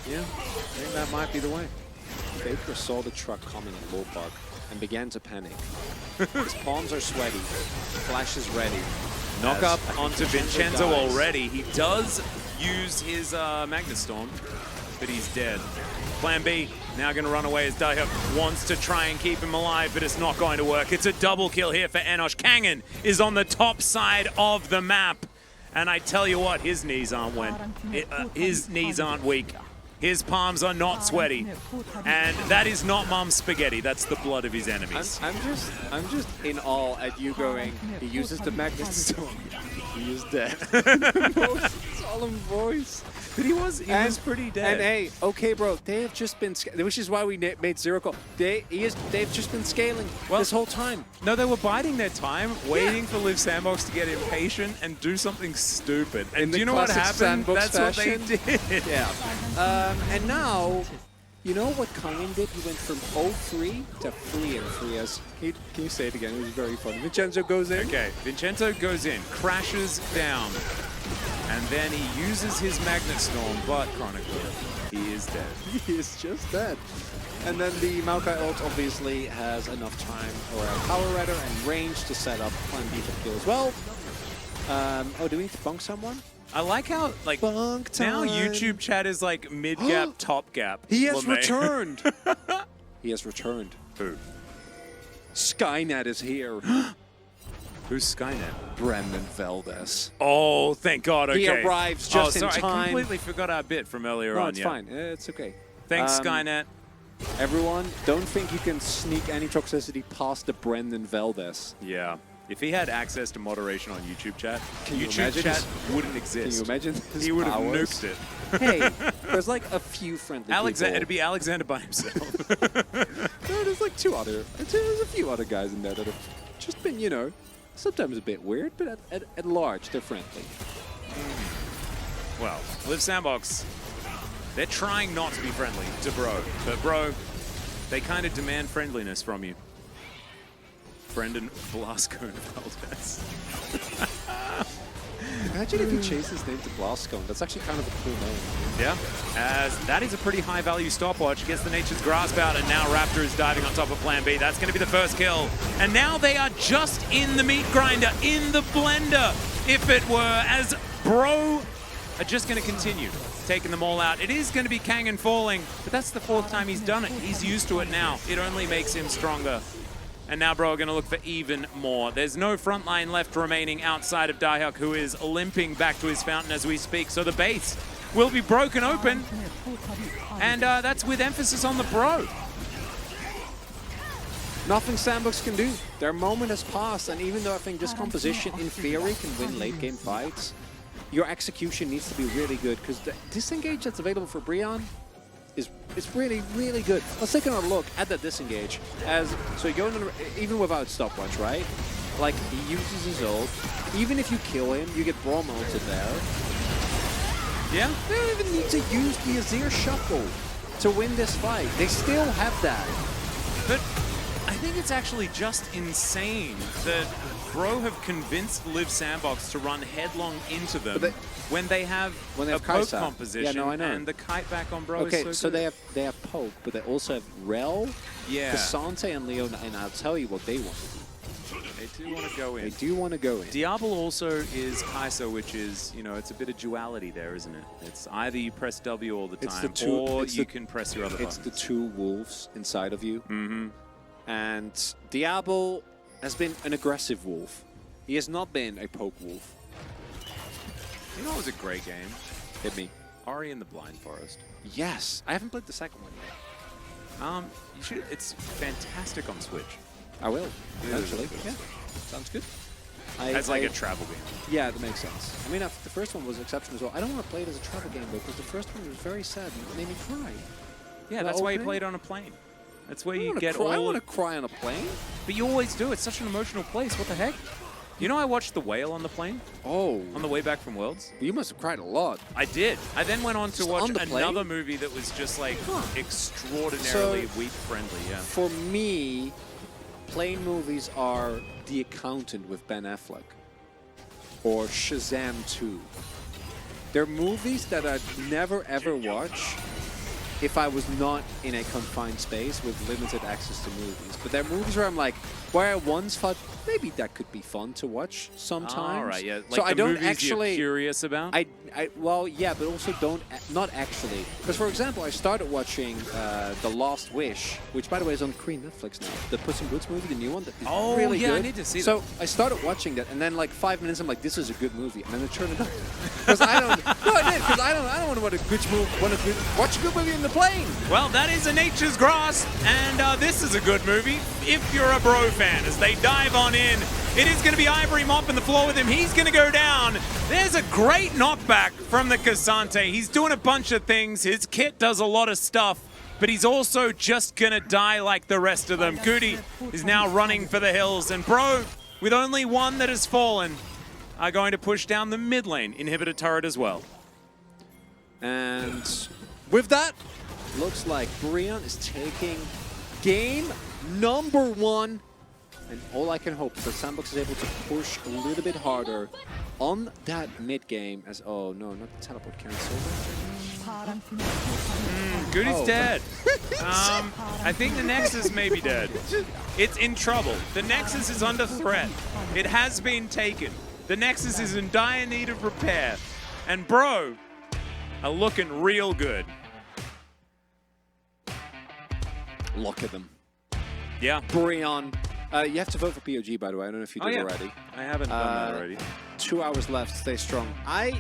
Yeah, I think that might be the way. Faker saw the truck coming at LoL Park and began to panic. His palms are sweaty, Flash is ready, Knock up onto Vincenzo already. He does use his Magnus Storm, but he's dead. Plan B, now going to run away as Daehyuk wants to try and keep him alive, but it's not going to work. It's a double kill here for Enosh. Kangen is on the top side of the map. And I tell you what, his knees aren't weak. His palms are not sweaty. And that is not Mom's spaghetti. That's the blood of his enemies. I'm just in awe at you going, he uses the Magnus Storm. He is dead. Most solemn voice. But he was pretty dead. And hey, okay, bro, they have just been, which is why we made Zero call. They've just been scaling this whole time. No, they were biding their time, waiting for Liv Sandbox to get impatient and do something stupid. And do you know what happened? That's fashion. what they did. Yeah. And now, you know what Kangen did? He went from 0-3 to 3-3. Can you say it again? It was very funny. Vincenzo goes in. Okay, Vincenzo goes in, crashes down. And then he uses his Magnet Storm, but chronically, he is dead. He is just dead. And then the Maokai ult obviously has enough time, or power rather, and range to set up Plan B for the kill as well. Oh, do we need to bunk someone? I like how, like, Bunk time. now YouTube chat is like mid-gap, top gap. He has returned. He has returned. Who? Skynet is here. Who's Skynet? Brendan Valdez. Oh, thank God. Okay. He arrives just in I time. completely forgot our bit from earlier on. It's fine. It's okay. Thanks, Skynet. Everyone, don't think you can sneak any toxicity past the Brendan Valdez. Yeah. If he had access to moderation on YouTube chat, YouTube chat wouldn't exist. Can you imagine his He would have powers? nuked it. Hey, there's like a few friendly people. It'd be Alexander by himself. No, there's like there's a few other guys in there that have just been, you know, sometimes a bit weird, but at large, they're friendly. Well, Liv Sandbox, they're trying not to be friendly to Bro. But Bro, they kind of demand friendliness from you. Brendan Blasco Valdez. Imagine if he changed his name to Blascone. That's actually kind of a cool name. Yeah, as that is a pretty high value stopwatch. Gets the Nature's Grasp out, and now Raptor is diving on top of Plan B. That's going to be the first kill. And now they are just in the meat grinder, in the blender, if it were, as Bro are just going to continue taking them all out. It is going to be Kangen falling, but that's the 4th time he's done it. He's used to it now. It only makes him stronger. And now Bro are going to look for even more. There's no front line left remaining outside of Daehyuk, who is limping back to his fountain as we speak. So the base will be broken open. And that's with emphasis on the Bro. Nothing Sandbox can do. Their moment has passed, and even though I think this composition in theory can win late game fights, your execution needs to be really good, because the disengage that's available for Brion is really, really good. Let's take another look at that disengage. So you go into, even without stopwatch, right? Like, he uses his ult. Even if you kill him, you get Braum ulted there. Yeah? They don't even need to use the Azir Shuffle to win this fight. They still have that. But I think it's actually just insane that Bro have convinced Liv Sandbox to run headlong into them when they have a poke composition. Yeah, no, I know. And the kite back on Bro okay, is so good. they have poke, but they also have Rel, Cassante, and Leona, and I'll tell you what they want to do. They do want to go in. They do want to go in. Diablo also is Kai'Sa, which is, you know, it's a bit of duality there, isn't it? It's either you press W all the time, or you can press your other buttons. It's the two wolves inside of you. Mm-hmm. And Diablo has been an aggressive wolf. He has not been a poke wolf. You know it was a great game? Hit me. Ori in the Blind Forest. Yes. I haven't played the second one yet. You should. It's fantastic on Switch. I will, eventually. Yeah. Sounds good. As like a travel game. Yeah, that makes sense. I mean, the first one was exceptional as well. I don't want to play it as a travel game, though, because the first one was very sad and it made me cry. Yeah, that's why you play it on a plane. That's where you get all... I want to cry on a plane. But you always do. It's such an emotional place. What the heck? You know I watched The Whale on the plane? Oh. On the way back from Worlds? You must have cried a lot. I did. I then went on to watch another movie that was just like extraordinarily weep-friendly, yeah. For me, plane movies are The Accountant with Ben Affleck. Or Shazam 2. They're movies that I'd never ever watch if I was not in a confined space with limited access to movies. But they're movies where I'm like, where I once thought maybe that could be fun to watch sometimes. All right, yeah. Like so I the don't movies actually. you're curious about. Well, yeah, but also not actually. Because for example, I started watching The Last Wish, which by the way is on Korean Netflix now. The Puss in Boots movie, the new one, that is really yeah, good. I need to see that. So I started watching that, and then like 5 minutes, I'm like, this is a good movie, and then I turned it off. Because I don't. No, I did. Because I don't want to watch a good movie in the plane. Well, that is A Nature's Grasp, and this is a good movie if you're a Bro fan. As they dive on in, it is going to be Ivory mopping the floor with him. He's going to go down. There's a great knockback from the Cassante. He's doing a bunch of things. His kit does a lot of stuff, but he's also just going to die like the rest of them. Goody is now running for the hills, and Bro, with only one that has fallen, are going to push down the mid lane inhibitor turret as well. And with that, looks like Brian is taking game number 1. And all I can hope is that Sandbox is able to push a little bit harder on that mid game as, oh no, not the teleport cancel. Goody's dead. I think the Nexus may be dead. It's in trouble. The Nexus is under threat. It has been taken. The Nexus is in dire need of repair. And Bro are looking real good. Look at them. Yeah. Brian. You have to vote for POG, by the way. I don't know if you did already. I haven't done that already. 2 hours left. Stay strong. I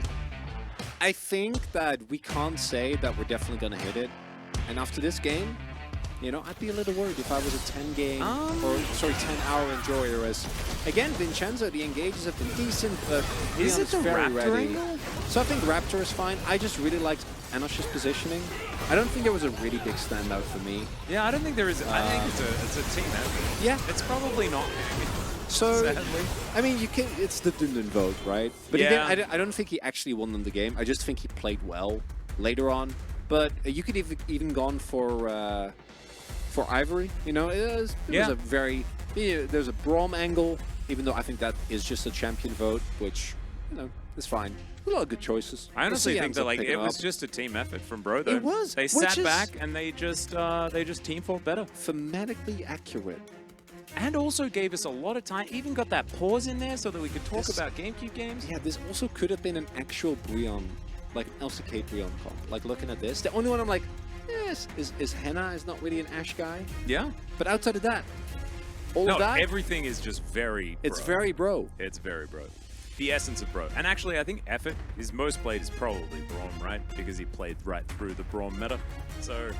think that we can't say that we're definitely going to hit it. And after this game, you know, I'd be a little worried if I was a 10-hour enjoyer. As again, Vincenzo, the engages have been decent, but is it the very Raptor ready. angle? So I think Raptor is fine. I just really liked Anosh's positioning. I don't think there was a really big standout for me. Yeah, I don't think there is. I think it's a team effort. Yeah. It's probably not. So, sadly. I mean, you can. It's the Dundun vote, right? But Yeah. again, I don't think he actually won them the game. I just think he played well later on. But you could even gone for Ivory. You know, it was a very there's a Braum angle. Even though I think that is just a champion vote, which is fine. A lot of good choices. I honestly think that like it was just a team effort from Bro. Though. It was. They sat back and they just team fought better. Thematically accurate. And also gave us a lot of time. Even got that pause in there so that we could talk about GameCube games. Yeah, this also could have been an actual Brion, like an LCK Brion comp. Like looking at this, the only one I'm like, yes, is Henna is not really an Ashe guy. Yeah. But outside of that, all of that, everything is just very Bro. It's very Bro. It's very Bro. The essence of Bro. And actually, I think effort, his most played is probably Braum, right? Because he played right through the Braum meta. So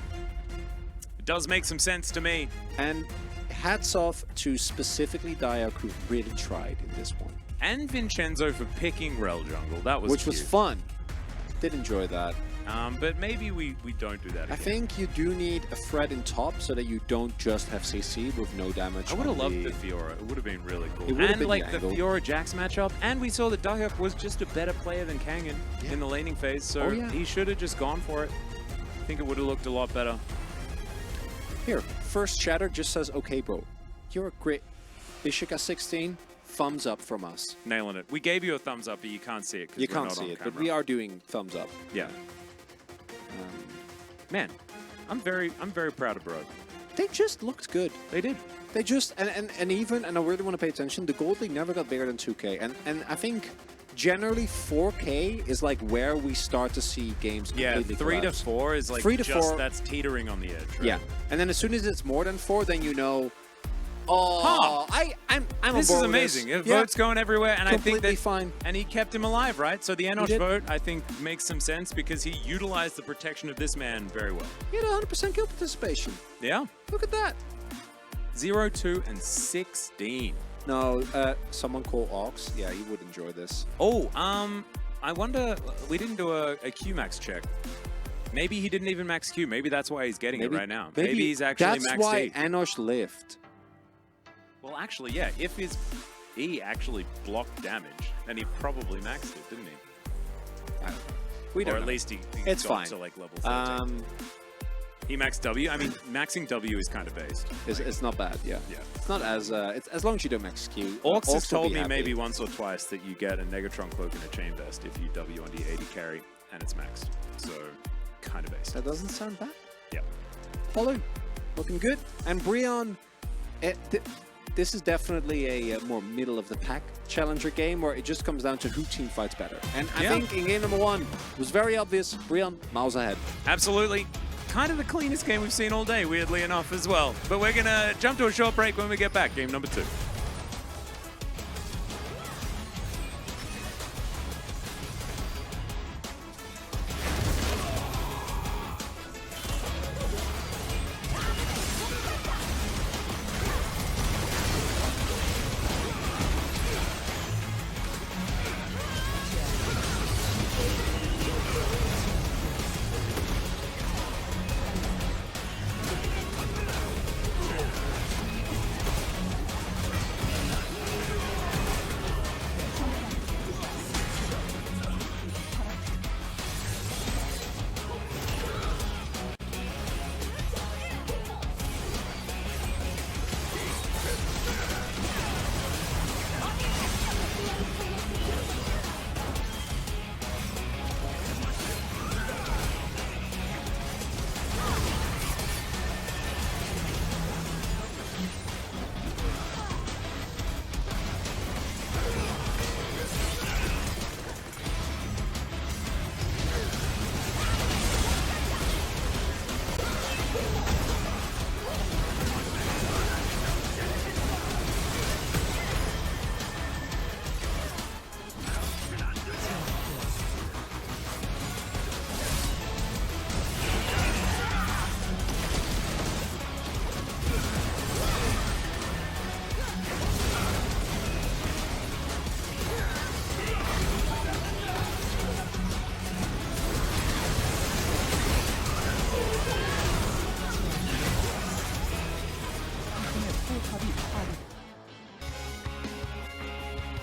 it does make some sense to me. And hats off to specifically Diak, who really tried in this one. And Vincenzo for picking Rel Jungle. That was Which cute. was fun. Did enjoy that. But maybe we don't do that again. I think you do need a threat in top so that you don't just have CC with no damage. I would have loved the Fiora. It would have been really cool. And like the Fiora Jax matchup. And we saw that Diak was just a better player than Kangen in the laning phase. So he should have just gone for it. I think it would have looked a lot better. Here, first chatter just says, okay, bro. You're a great Ishika 16. Thumbs up from us. Nailing it. We gave you a thumbs up, but you can't see it. You can't see it, but we are doing thumbs up. Yeah. Man, I'm very proud of Bro. They just looked good. They did. They just and even I really want to pay attention. The gold league never got bigger than 2K, and I think generally 4K is like where we start to see games completely 3 collapse. to 4 is like 3 to 4. That's teetering on the edge. Right? Yeah, and then as soon as it's more than 4, then you know. Oh, I'm this is amazing. Votes going everywhere, and completely I think that fine. And he kept him alive, right? So the Enosh vote, I think, makes some sense because he utilized the protection of this man very well. He had 100% kill participation. Yeah. Look at that. 0, 2, and 16. No, someone call Ox. Yeah, he would enjoy this. Oh, I wonder. We didn't do a Q-max check. Maybe he didn't even max Q. Maybe that's why he's getting it right now. Maybe he's actually maxed That's why E. Enosh lived. Well, actually, yeah. If his E actually blocked damage, then he probably maxed it, didn't he? I don't know. We don't or know. at least he it's got fine. to like level 13. He maxed W. I mean, maxing W is kind of based. It's not bad, yeah. It's not as it's as long as you don't max Q. Orcs has told me maybe once or twice that you get a Negatron cloak and a chain vest if you W on the 80 carry and it's maxed. So kind of based. That doesn't sound bad. Yeah. Follow, looking good. And Brion, this is definitely a more middle of the pack challenger game where it just comes down to who team fights better. And I think in game number 1, it was very obvious, Rion, miles ahead. Absolutely. Kind of the cleanest game we've seen all day, weirdly enough, as well. But we're going to jump to a short break when we get back. Game number 2.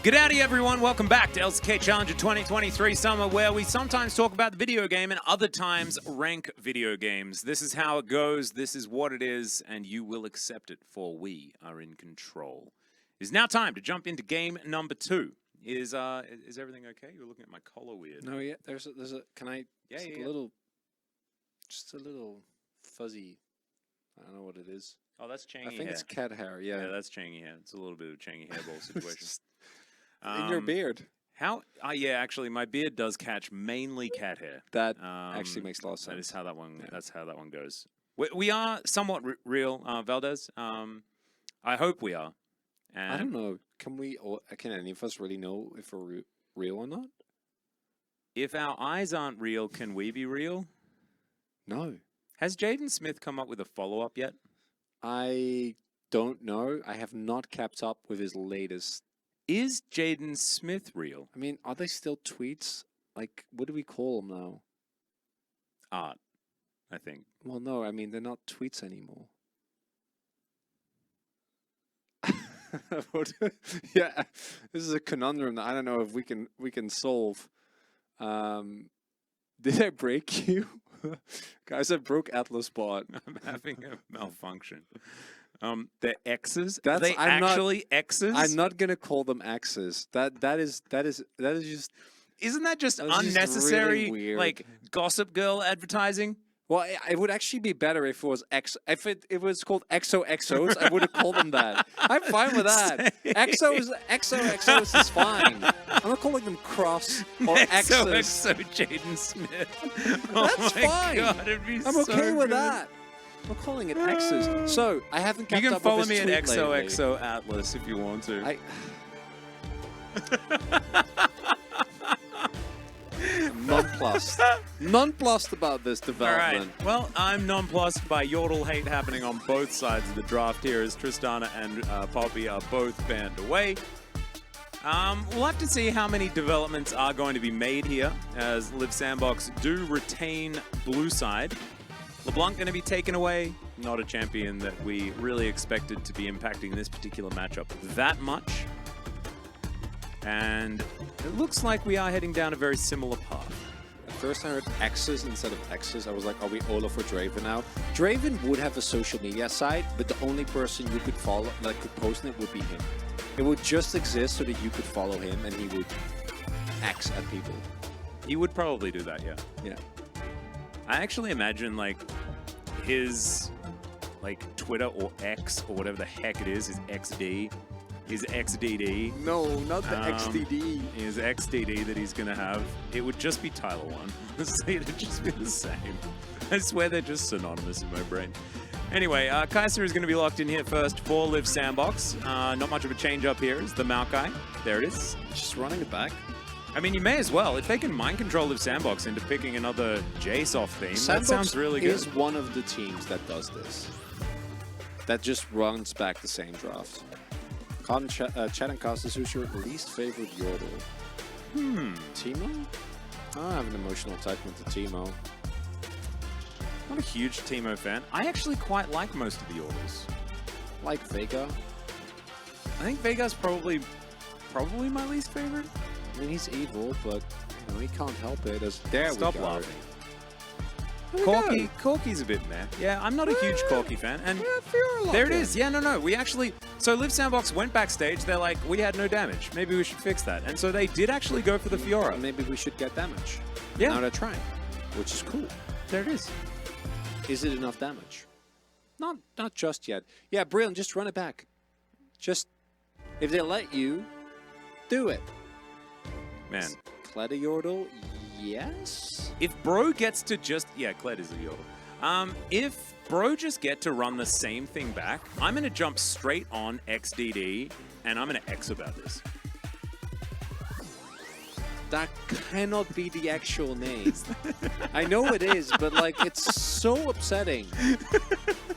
G'dowdy everyone, welcome back to LCK Challenger 2023 Summer, where we sometimes talk about the video game and other times rank video games. This is how it goes, this is what it is, and you will accept it, for we are in control. It is now time to jump into game number 2. Is everything okay? You're looking at my collar weird. No, yeah, there's a, can I, yeah, just a little fuzzy, I don't know what it is. Oh, that's Changy hair. I think it's cat hair, yeah. Yeah, that's Changy hair. It's a little bit of a Changy hairball situation. In your beard. Yeah, actually, my beard does catch mainly cat hair. That actually makes a lot of sense. That is how that one. Yeah. That's how that one goes. We are somewhat real, Valdez. I hope we are. And I don't know. Can any of us really know if we're real or not? If our eyes aren't real, can we be real? No. Has Jaden Smith come up with a follow-up yet? I don't know. I have not kept up with his latest. Is Jaden Smith real? I mean, are they still tweets? Like, what do we call them now? Art, I think. Well, no, I mean, they're not tweets anymore. Yeah, this is a conundrum that I don't know if we can solve. Did I break you? Guys, I broke Atlas bot. I'm having a malfunction. They're X's. That's, Are they actually X's? I'm not gonna call them X's. That is just. Isn't that just unnecessary, really weird. like Gossip Girl advertising? Well, it would actually be better if it was if it was called XOXOs. I would have called them that. I'm fine with that. XOXOs is fine. I'm not calling them cross or X's. XOXO Jaden Smith. That's fine. God, it'd be I'm okay with good. that. I'm calling it X's. So I haven't kept You can up follow with me his at tweet lately. XOXO Atlas if you want to. Nonplussed about this development. All right. Well, I'm nonplussed by Yordle hate happening on both sides of the draft here, as Tristana and Poppy are both banned away. We'll have to see how many developments are going to be made here, as Live Sandbox do retain blue side. LeBlanc going to be taken away. Not a champion that we really expected to be impacting this particular matchup that much. And it looks like we are heading down a very similar path. At first I heard X's instead of X's. I was like, are we Olaf or Draven now? Draven would have a social media site, but the only person you could follow, like could post in it, would be him. It would just exist so that you could follow him and he would X at people. He would probably do that, yeah. Yeah. I actually imagine, like, his like Twitter or X or whatever the heck it is XD, his XDD. No, not the XDD. His XDD that he's going to have. It would just be Tyler 1. So it'd just be the same. I swear they're just synonymous in my brain. Anyway, Kaiser is going to be locked in here first for Live Sandbox. Not much of a change up here is the Maokai. There it is. Just running it back. I mean, you may as well. If they can mind control Live Sandbox into picking another Jace off theme, that sounds really good. Is one of the teams that does this. That just runs back the same draft. Cotton Chat and Costas, who's your least favorite Yordle? Teemo? I have an emotional attachment to Teemo. Not a huge Teemo fan. I actually quite like most of the Yordles. Like Vega. I think Vega's probably my least favorite. I mean, he's evil, but you know, he can't help it. Stop laughing. Corki's a bit meh. Yeah, I'm not a huge Corki fan. And there it is. Yeah, no. We actually... So Live Sandbox went backstage. They're like, we had no damage. Maybe we should fix that. And so they did actually go for the Fiora. Maybe we should get damage. Yeah. Now they're trying, which is cool. There it is. Is it enough damage? Not just yet. Yeah, brilliant. Just run it back. Just... If they let you, do it. Man. Kled a Yordle? Yes? If Bro gets to just... Yeah, Kled is a Yordle. If Bro just get to run the same thing back, I'm going to jump straight on XDD, and I'm going to X about this. That cannot be the actual name. I know it is, but like, it's so upsetting.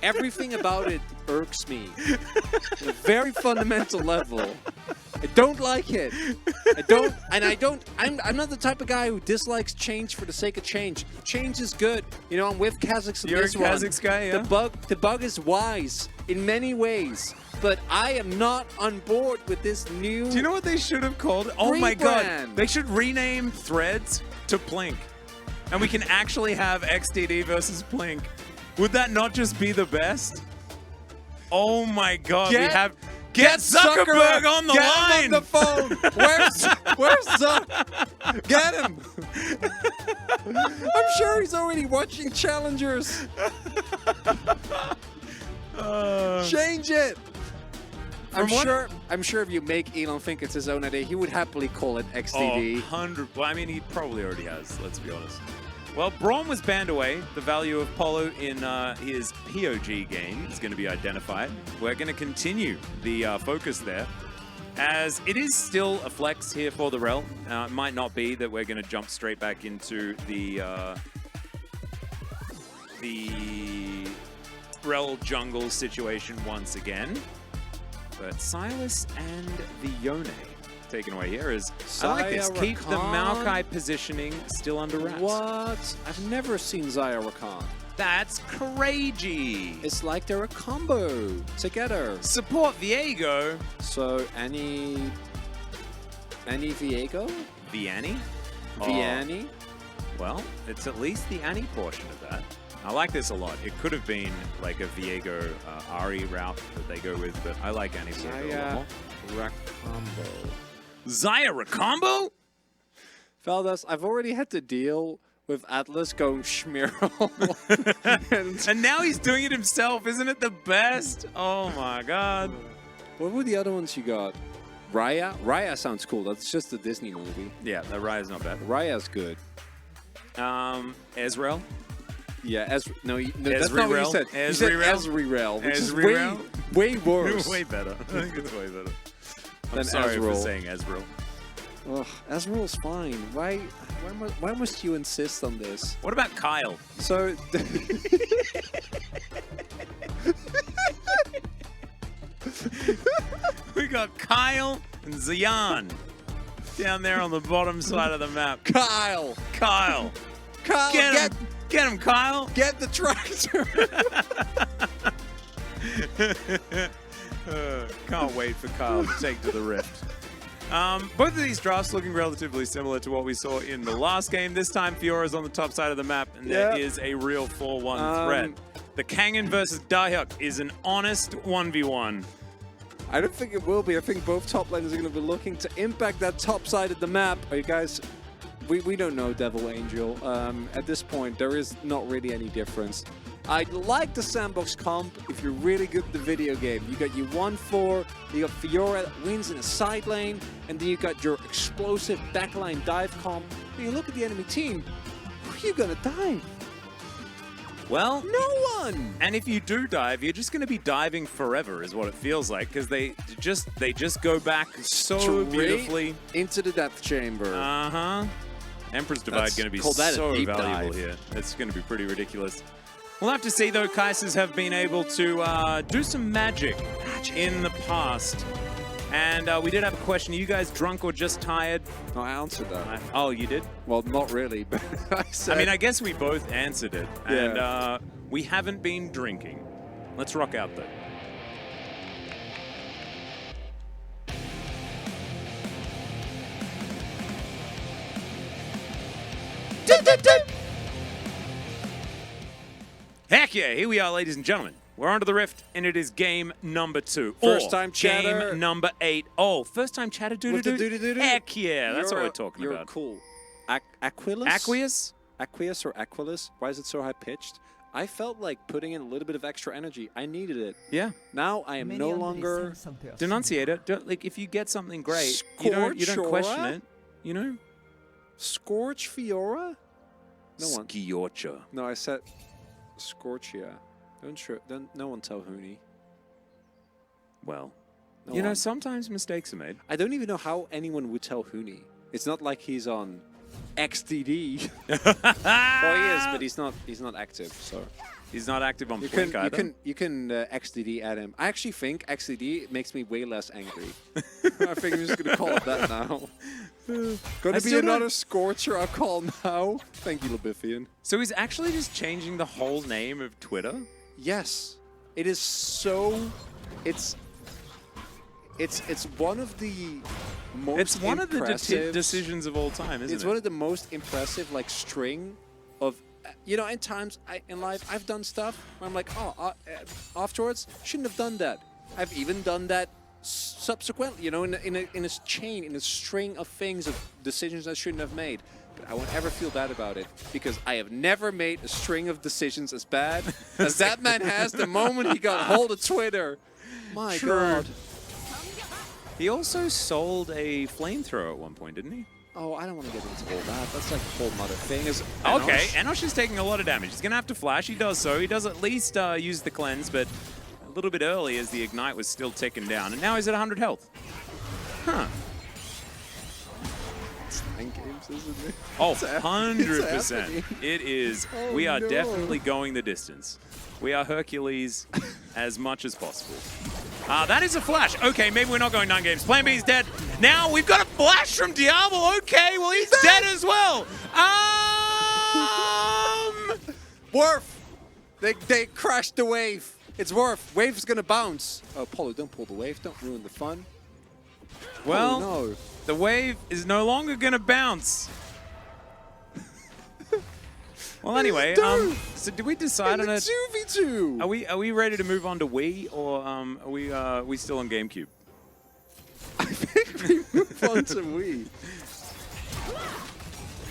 Everything about it irks me. On a very fundamental level. I don't like it. I'm not the type of guy who dislikes change for the sake of change. Change is good. You know, I'm with Kazakhs in this one. You're a Kazakhs guy, yeah? The bug is wise in many ways, but I am not on board with this new... Do you know what they should have called it? Oh my god. They should rename Threads to Plink. And we can actually have XDD versus Plink. Would that not just be the best? Oh my god. Get Zuckerberg on the line! Get him on the phone! Where's Zuck? Get him! I'm sure he's already watching Challengers. Change it! I'm sure if you make Elon think it's his own idea, he would happily call it XDD. 100. Well, I mean, he probably already has, let's be honest. Well, Braum was banned away. The value of Polo in his POG game is going to be identified. We're going to continue the focus there, as it is still a flex here for the Rel. It might not be that we're going to jump straight back into the Rel jungle situation once again. But Silas and the Yone taken away here is, I like this. Keep the Maokai positioning still under wraps. What? I've never seen Zaya Rakan. That's crazy. It's like they're a combo together. Support Viego. So any Viego? Vianney? Vianney? Well, it's at least the Annie portion of that. I like this a lot. It could have been like a Viego Ari route that they go with, but I like Annie Viego a lot more. Rakambo. Zaya Rakambo? Fellas, I've already had to deal with Atlas going Schmearl. and now he's doing it himself. Isn't it the best? Oh my god. What were the other ones you got? Raya? Raya sounds cool. That's just a Disney movie. Yeah, that Raya's not bad. Raya's good. Ezreal? Yeah, that's not what you said. You said Ezreal, which is way worse. Way better. I think it's way better. I'm sorry for saying Ezreal. Ugh, Ezreal's fine. Why must you insist on this? What about Kyle? So... we got Kyle and Zion down there on the bottom side of the map. Kyle! Get him, Kyle! Get the tractor! Can't wait for Kyle to take to the Rift. Both of these drafts looking relatively similar to what we saw in the last game. This time, Fiora's on the top side of the map, and there is a real 4-1 threat. The Kangen versus Dahyuk is an honest 1v1. I don't think it will be. I think both top laners are going to be looking to impact that top side of the map. Are you guys... We don't know Devil Angel. At this point, there is not really any difference. I like the sandbox comp if you're really good at the video game. You got your 1-4, you got Fiora that wins in a side lane, and then you got your explosive backline dive comp. When you look at the enemy team, who are you gonna dive? Well, no one! And if you do dive, you're just going to be diving forever, is what it feels like, because they just go back so Straight beautifully into the depth chamber. Emperor's Divide going to be so valuable here. It's going to be pretty ridiculous. We'll have to see, though. Kaisers have been able to do some magic in the past. And we did have a question. Are you guys drunk or just tired? No, I answered that. Oh, you did? Well, not really, but I said... I mean, I guess we both answered it. Yeah. And we haven't been drinking. Let's rock out, though. Heck yeah, here we are, ladies and gentlemen. We're onto the Rift, and it is game number 2. First time chatter. Game number 8. Oh, first time chatter, doo-doo-doo. Heck yeah, that's what we're talking about. You're cool. Aquilus? Aqueous or Aquilus? Why is it so high-pitched? I felt like putting in a little bit of extra energy. I needed it. Yeah. Now I am no longer... Denunciator. Like, if you get something great, you don't question it, you know? Scorch Fiora? No one. Sciorcha. No, I said Scorchia. Don't no one tell Huni. Well, no you know, one. sometimes mistakes are made. I don't even know how anyone would tell Huni. It's not like he's on XDD. Well, he is, but he's not active, so he's not active on Blink either. You can XDD at him. I actually think XDD makes me way less angry. I think I'm just gonna call it that now. Gonna be another Scorcher I'll call now. Thank you, Labithian. So he's actually just changing the whole name of Twitter? Yes. It is so... It's one of the most It's one of the decisions of all time, isn't it? It's one of the most impressive, like, string of... You know, in times in life, I've done stuff where I'm like, oh, afterwards, shouldn't have done that. I've even done that subsequently, you know, in a chain, in a string of things, of decisions I shouldn't have made. But I won't ever feel bad about it, because I have never made a string of decisions as bad as that man has the moment he got hold of Twitter. My God. He also sold a flamethrower at one point, didn't he? Oh, I don't want to get into all that. That's like a whole other thing. Okay, Enosh is taking a lot of damage. He's going to have to flash. He does so. He does at least use the cleanse, but a little bit early as the Ignite was still ticking down. And now he's at 100 health. Huh. It's 9 games, isn't it? Oh, 100%. It is. Oh, we are definitely going the distance. We are Hercules as much as possible. That is a flash. Okay, maybe we're not going 9 games. Plan B is dead. Now we've got a flash from Diablo. Okay, well, he's dead as well. Worf! They crashed the wave. It's Worf. Wave is going to bounce. Oh, Polo, don't pull the wave. Don't ruin the fun. Well, oh, no. The wave is no longer going to bounce. Well, anyway, so did we decide on a 2v2? Are we ready to move on to Wii, or are we still on GameCube? I think we move on to Wii.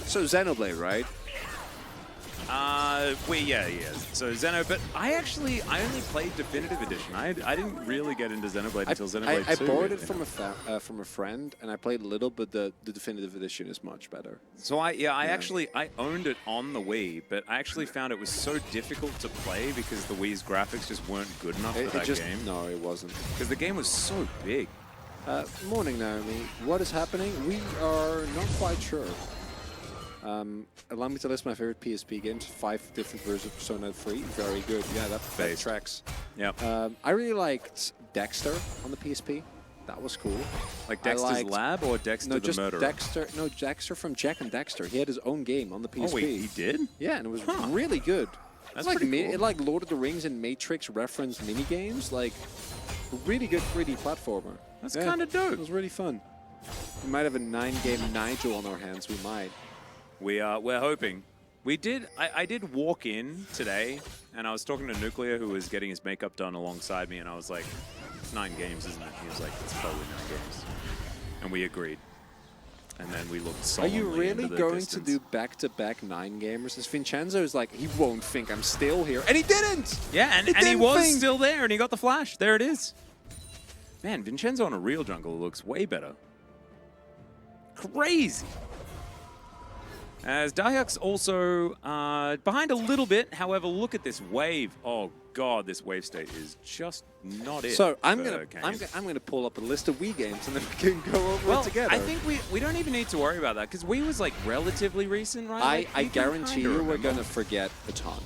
So Xenoblade, right? Wii, yeah. So Xeno, but I only played Definitive Edition. I didn't really get into Xenoblade until Xenoblade 2. I borrowed it from a friend, and I played a little, but the Definitive Edition is much better. So I owned it on the Wii, but I actually found it was so difficult to play because the Wii's graphics just weren't good enough for that game. No, it wasn't. Because the game was so big. Morning, Naomi. What is happening? We are not quite sure. Allow me to list my favorite PSP games. 5 different versions of Persona 3. Very good. Yeah, that tracks. Yep. I really liked Dexter on the PSP. That was cool. Like Dexter's Lab or Dexter the Murderer? Dexter from Jack and Dexter. He had his own game on the PSP. Oh, wait, he did? Yeah, and it was really good. That's like pretty cool. It like Lord of the Rings and Matrix reference minigames. Like, a really good 3D platformer. That's kind of dope. It was really fun. We might have a 9-game Nigel on our hands. We might. We're hoping. I did walk in today, and I was talking to Nuclear, who was getting his makeup done alongside me, and I was like, it's 9 games, isn't it? He was like, it's probably 9 games. And we agreed. and then we looked Are solemnly you really into the going distance. to do back-to-back 9-gamers? This Vincenzo is like, he won't think I'm still here. And he didn't! Yeah, and he didn't was think. still there, and he got the flash. There it is. Man, Vincenzo on a real jungle looks way better. Crazy. As Dayak's also behind a little bit. However, look at this wave. Oh god, this wave state is just not it. So I'm for gonna pull up a list of Wii games and then we can go over it together. I think we don't even need to worry about that because Wii was like relatively recent, right? Like, I you can guarantee kinda you we're remember. gonna forget a ton.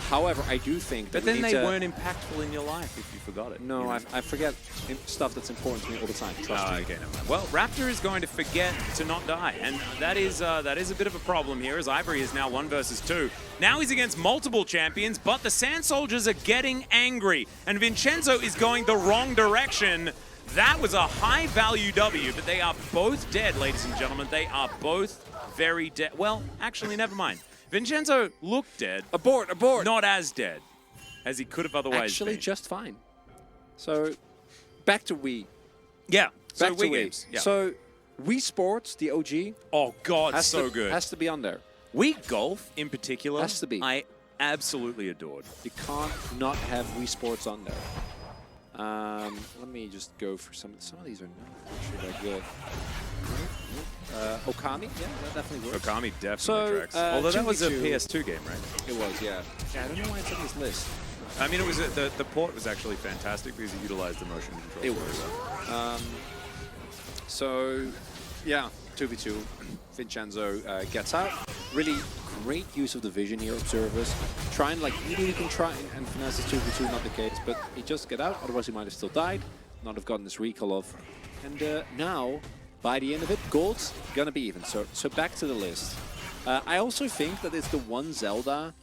However, I do think that But then we need they to... weren't impactful in your life if you forgot it. No, you know? I forget stuff that's important to me all the time. Trust me. Okay, never mind. Well, Raptor is going to forget to not die, and that is a bit of a problem here, as Ivory is now 1 versus 2. Now he's against multiple champions, but the Sand Soldiers are getting angry, and Vincenzo is going the wrong direction. That was a high-value W, but they are both dead, ladies and gentlemen. They are both very dead. Well, actually, never mind. Vincenzo looked dead. Abort, abort! Not as dead as he could have otherwise Actually, been. just fine. So, back to Wii. Yeah, so Back to Wii Wii. games. Yeah. So, Wii Sports, the OG, oh, God, has so to, good. has to be on there. Wii Golf, in particular, Has to be. I absolutely adored. You can't not have Wii Sports on there. Let me just go for some of these are not actually that good. Okami, yeah, that definitely works. Okami definitely So, tracks. Although that was a 2v2. PS2 game, right? It was, yeah. Yeah, I don't know why it's on this list. I mean, it was the port was actually fantastic because it utilized the motion control. It was. So, yeah, 2v2. Vincenzo gets out. Really great use of the vision here, observers. Trying, like, maybe he can try and finesse this 2v2, not the case, but he just get out, otherwise he might have still died, not have gotten this recall off. And now, by the end of it, gold's gonna be even. So back to the list. I also think that it's the one Zelda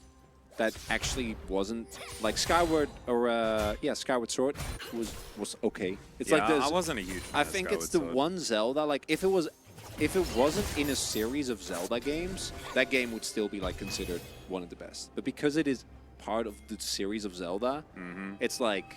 that actually wasn't like Skyward or Skyward Sword was okay. It's like this. I wasn't a huge fan I of think Skyward it's the Sword. one Zelda. Like if it wasn't in a series of Zelda games, that game would still be like considered one of the best. But because it is part of the series of Zelda, it's like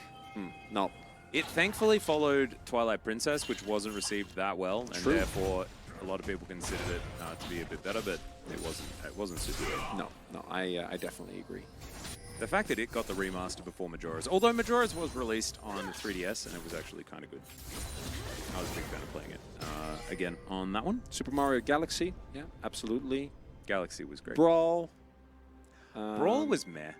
no. It thankfully followed Twilight Princess, which wasn't received that well, and True. therefore a lot of people considered it to be a bit better, but it wasn't super good. No, I definitely agree. The fact that it got the remaster before Majora's, although Majora's was released on 3DS and it was actually kind of good. I was a big fan of playing it. Again, on that one, Super Mario Galaxy, yeah, absolutely. Galaxy was great. Brawl. Brawl was meh.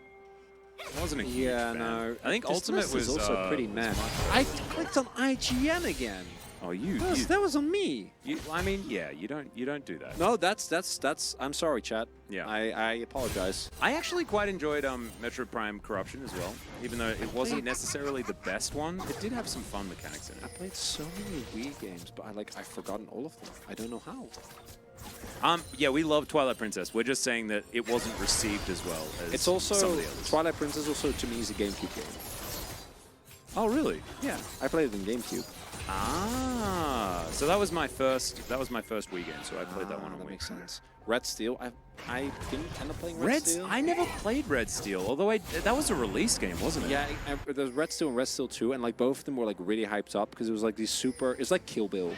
I wasn't a huge fan. No. I think This Ultimate list was is also pretty was meh. my favorite. I clicked on IGN again. Oh, you That was on me. I mean, yeah, you don't do that. No, that's. I'm sorry, chat. Yeah. I apologize. I actually quite enjoyed Metro Prime Corruption as well, even though it wasn't necessarily the best one. It did have some fun mechanics in I it. played so many Wii games, but I've forgotten all of them. I don't know how. Yeah, we love Twilight Princess. We're just saying that it wasn't received as well as It's also some of the others. Twilight Princess. Also, to me, is a GameCube game. Oh, really? Yeah, I played it in GameCube. Ah, so that was my first Wii game. So I played that one on That Wii. makes sense. Red Steel. I didn't end up playing Red Red Steel. I never played Red Steel, although that was a release game, wasn't it? Yeah, there's Red Steel and Red Steel 2, and like both of them were like really hyped up because it was like these super. It's like Kill Bill.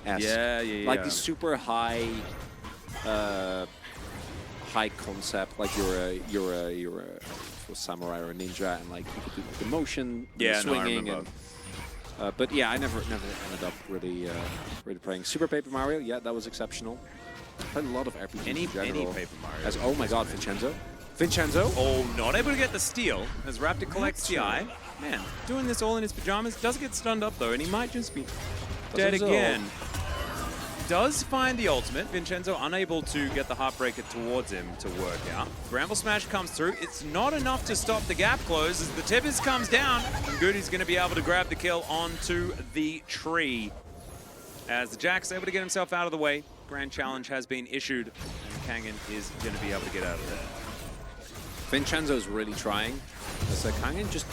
Yeah. Like these super high, high concept. Like you're a samurai or a ninja, and like you could do like, the motion, Yeah, the no, I swinging, remember. and but yeah, I never ended up really playing Super Paper Mario. Yeah, that was exceptional. I played a lot of RPGs Any in general. Paper Mario. As, oh my God, Vincenzo. Oh, not able to get the steal as Raptor collects the eye. Man, doing this all in his pajamas. Does get stunned up though, and he might just be dead so. again. Does find the ultimate. Vincenzo unable to get the Heartbreaker towards him to work out. Bramble Smash comes through. It's not enough to stop the gap close as the Tibbers comes down. And Goody's going to be able to grab the kill onto the tree. As the Jack's able to get himself out of the way. Grand Challenge has been issued, and Kangen is going to be able to get out of there. Vincenzo's really trying. As Kangen just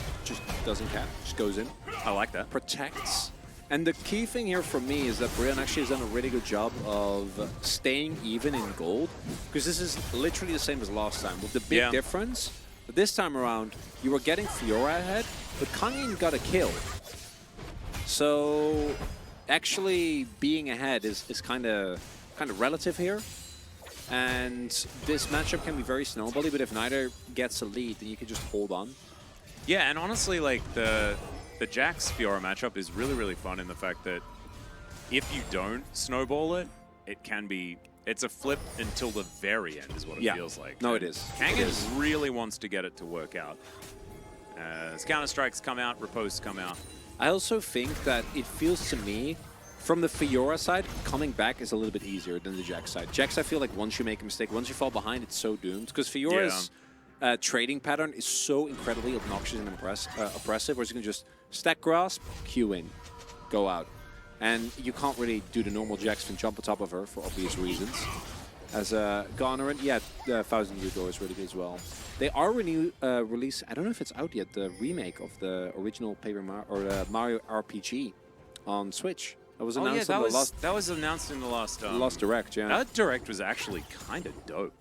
doesn't cap, just goes in. I like that. Protects. And the key thing here for me is that Brian actually has done a really good job of staying even in gold, because this is literally the same as last time, with the big difference. But this time around, you were getting Fiora ahead, but Kangen got a kill. So, actually being ahead is kind of relative here. And this matchup can be very snowbally, but if neither gets a lead, then you can just hold on. Yeah, and honestly, like the Jax Fiora matchup is really, really fun in the fact that if you don't snowball it, it can be, it's a flip until the very end is what it feels like. No, it is. Kangen really wants to get it to work out. As Counter-Strikes come out, riposts come out. I also think that it feels to me, from the Fiora side, coming back is a little bit easier than the Jax side. Jax, I feel like once you make a mistake, once you fall behind, it's so doomed. Because Fiora's trading pattern is so incredibly obnoxious and oppressive, where you can just stack grasp, Q in, go out. And you can't really do the normal Jax and jump on top of her for obvious reasons. As Goner, yeah, the 1000 Year Door is really good as well. They are releasing, I don't know if it's out yet, the remake of the original Mario RPG on Switch. That was announced that was announced in the last Direct, yeah. That Direct was actually kind of dope.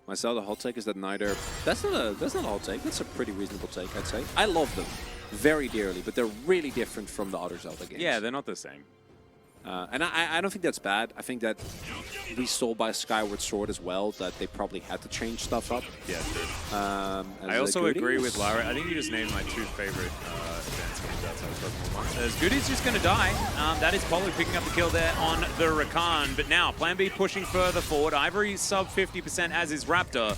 Myself, the hot take is that neither. That's not a hot take. That's a pretty reasonable take, I'd say. I love them very dearly, but they're really different from the other Zelda games. Yeah, they're not the same. And I don't think that's bad. I think that we saw by Skyward Sword as well that they probably had to change stuff up. Yeah, true. I also agree with Lara. I think you just named my two favorite advanced games outside of Pokemon. As Goody's just going to die. That is Polu picking up the kill there on the Rakan. But now, Plan B pushing further forward. Ivory sub 50% as is Raptor.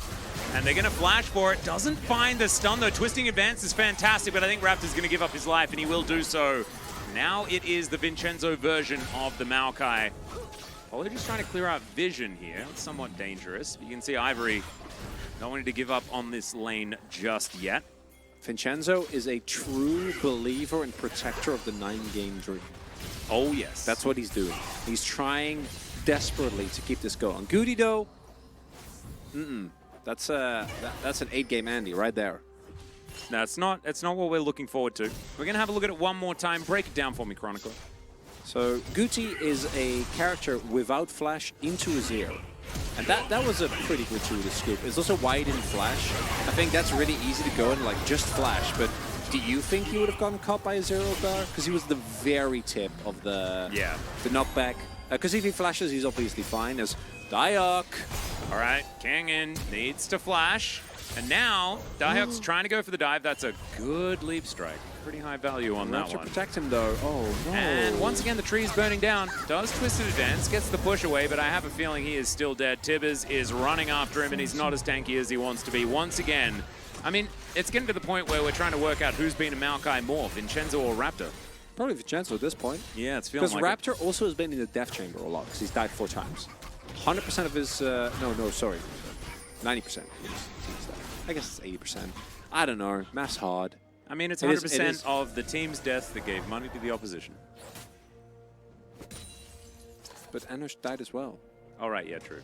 And they're going to flash for it. Doesn't find the stun, though. Twisting advance is fantastic, but I think Raptor's going to give up his life, and he will do so. Now it is the Vincenzo version of the Maokai. Polu just trying to clear out vision here. It's somewhat dangerous. You can see Ivory not wanting to give up on this lane just yet. Vincenzo is a true believer and protector of the 9-game dream. Oh, yes. That's what he's doing. He's trying desperately to keep this going. Goody, though, that's an 8-game Andy right there. No, it's not what we're looking forward to. We're going to have a look at it one more time. Break it down for me, Chronicle. So Guti is a character without flash into his ear. And that was a pretty gratuitous scoop. It's also why he didn't flash. I think that's really easy to go and like just flash, but do you think he would have gotten caught by a zero there? Because he was the very tip of the knockback. Because if he flashes, he's obviously fine. As Diok. All right, Kangen needs to flash. And now, Diok's trying to go for the dive. That's a good leap strike. Pretty high value on that one. To protect him, though. Oh, no. And once again, the tree is burning down. Does Twisted Advance, gets the push away, but I have a feeling he is still dead. Tibbers is running after him, and he's not as tanky as he wants to be. Once again, I mean, it's getting to the point where we're trying to work out who's been a Maokai more, Vincenzo or Raptor. Probably Vincenzo at this point. Yeah, it's feeling like Raptor also has been in the death chamber a lot, because he's died 4 times. 100% of his... no, sorry. 90%. I guess it's 80%. I don't know. Math's hard. I mean, it's 100% of the team's death that gave money to the opposition. But Anush died as well. Oh, right. Yeah, true.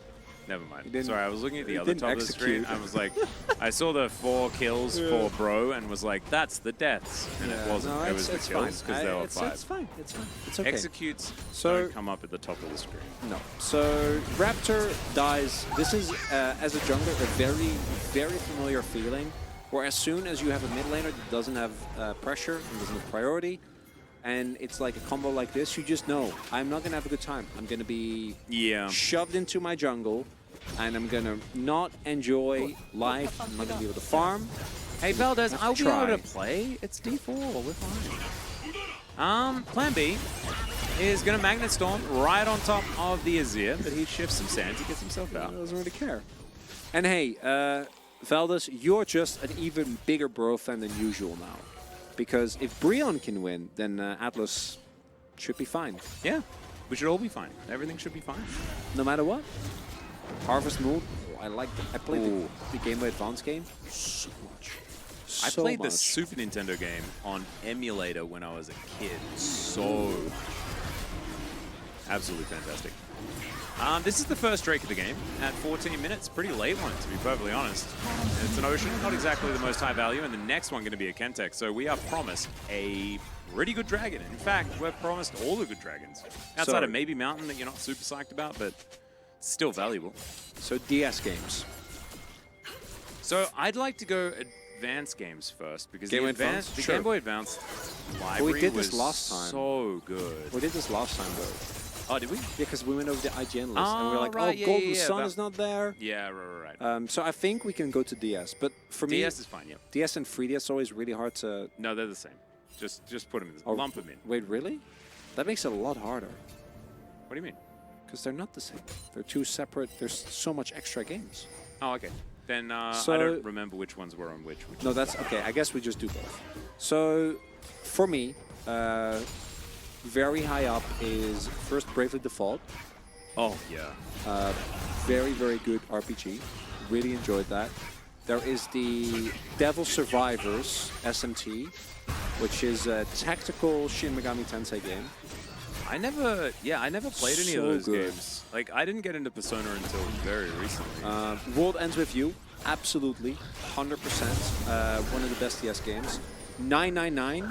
Never mind. Sorry, I was looking at the other top of the screen. I was like, I saw the 4 kills for Bro and was like, that's the deaths. And it wasn't. No, it was the kills because there were 5. It's fine. It's fine. It's okay. Executes don't come up at the top of the screen. No. So Raptor dies. This is, as a jungler, a very, very familiar feeling. Where as soon as you have a mid laner that doesn't have pressure and doesn't have priority, and it's like a combo like this, you just know, I'm not going to have a good time. I'm going to be shoved into my jungle, and I'm going to not enjoy life. I'm not going to be able to farm. Hey, Valdez, I'll be able to play. It's D4. We're fine. Plan B is going to Magnet Storm right on top of the Azir, but he shifts some sands. He gets himself out. He doesn't really care. And hey, Valdez, you're just an even bigger Bro fan than usual now. Because if Brion can win, then Atlas should be fine. Yeah, we should all be fine. Everything should be fine. No matter what. Harvest Moon, I like that. I played the Game Boy Advance game so much. I played the Super Nintendo game on emulator when I was a kid. So absolutely fantastic. This is the first Drake of the game at 14 minutes. Pretty late one, to be perfectly honest. It's an Ocean, not exactly the most high value, and the next one going to be a Kentex. So we are promised a pretty good dragon. In fact, we're promised all the good dragons. Outside of maybe Mountain that you're not super psyched about, but still valuable. So DS games. So I'd like to go Advance games first because Game the Boy Advance? the Sure. Game Boy Advance library Well, we did this was last time. so good. We did this last time, though. Oh, did we? Yeah, because we went over the IGN list, and we were like, right, oh, yeah, Golden yeah, Sun that- is not there. Yeah, right. So I think we can go to DS, but for me, DS is fine, yeah. DS and 3DS are always really hard to... No, they're the same. Just put them in, Oh, lump them in. Wait, really? That makes it a lot harder. What do you mean? Because they're not the same. They're two separate... There's so much extra games. Oh, okay. Then So- I don't remember which ones were on which. No, that's... Okay, I guess we just do both. So, for me, very high up is first Bravely Default. Oh, yeah. Very, very good RPG. Really enjoyed that. There is the Devil Survivors SMT, which is a tactical Shin Megami Tensei game. I never played any of So those good. games. Like, I didn't get into Persona until very recently. World Ends With You, absolutely, 100%. One of the best DS games. 999,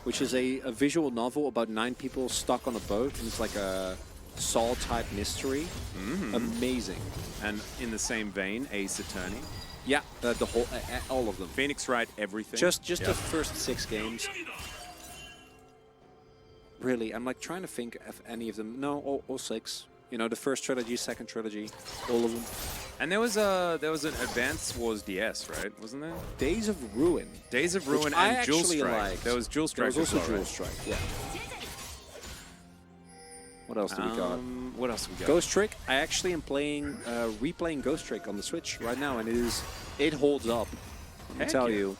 which is a visual novel about 9 people stuck on a boat, and it's like a Saw-type mystery. Amazing. And in the same vein, Ace Attorney. Yeah, the whole, all of them. Phoenix Wright, everything. Just Yeah. the first 6 games. Really, I'm like trying to think of any of them. No, all 6. You know, the first trilogy, second trilogy, all of them. And there was an Advance Wars DS, right? Wasn't there? Days of Ruin. Days of Which Ruin I and Jewel actually Strike. liked. There was Jewel Strike. There was also as well, Jewel right? Strike, yeah. What else do we got? What else we got? Ghost Trick. I actually am playing, replaying Ghost Trick on the Switch right now, and it holds up. I Heck tell yeah. you.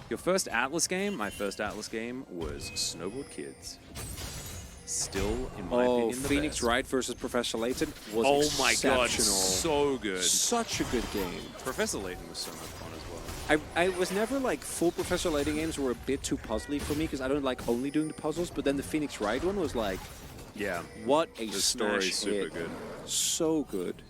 Your first Atlas game? My first Atlas game was Snowboard Kids. Still, in my opinion, the Phoenix best. Wright versus Professor Layton was Oh my god, exceptional. so good. Such a good game. Professor Layton was so much fun as well. I was never like full Professor Layton games were a bit too puzzly for me because I don't like only doing the puzzles, but then the Phoenix Wright one was like, Yeah, what a the smash story's super hit. good. So good.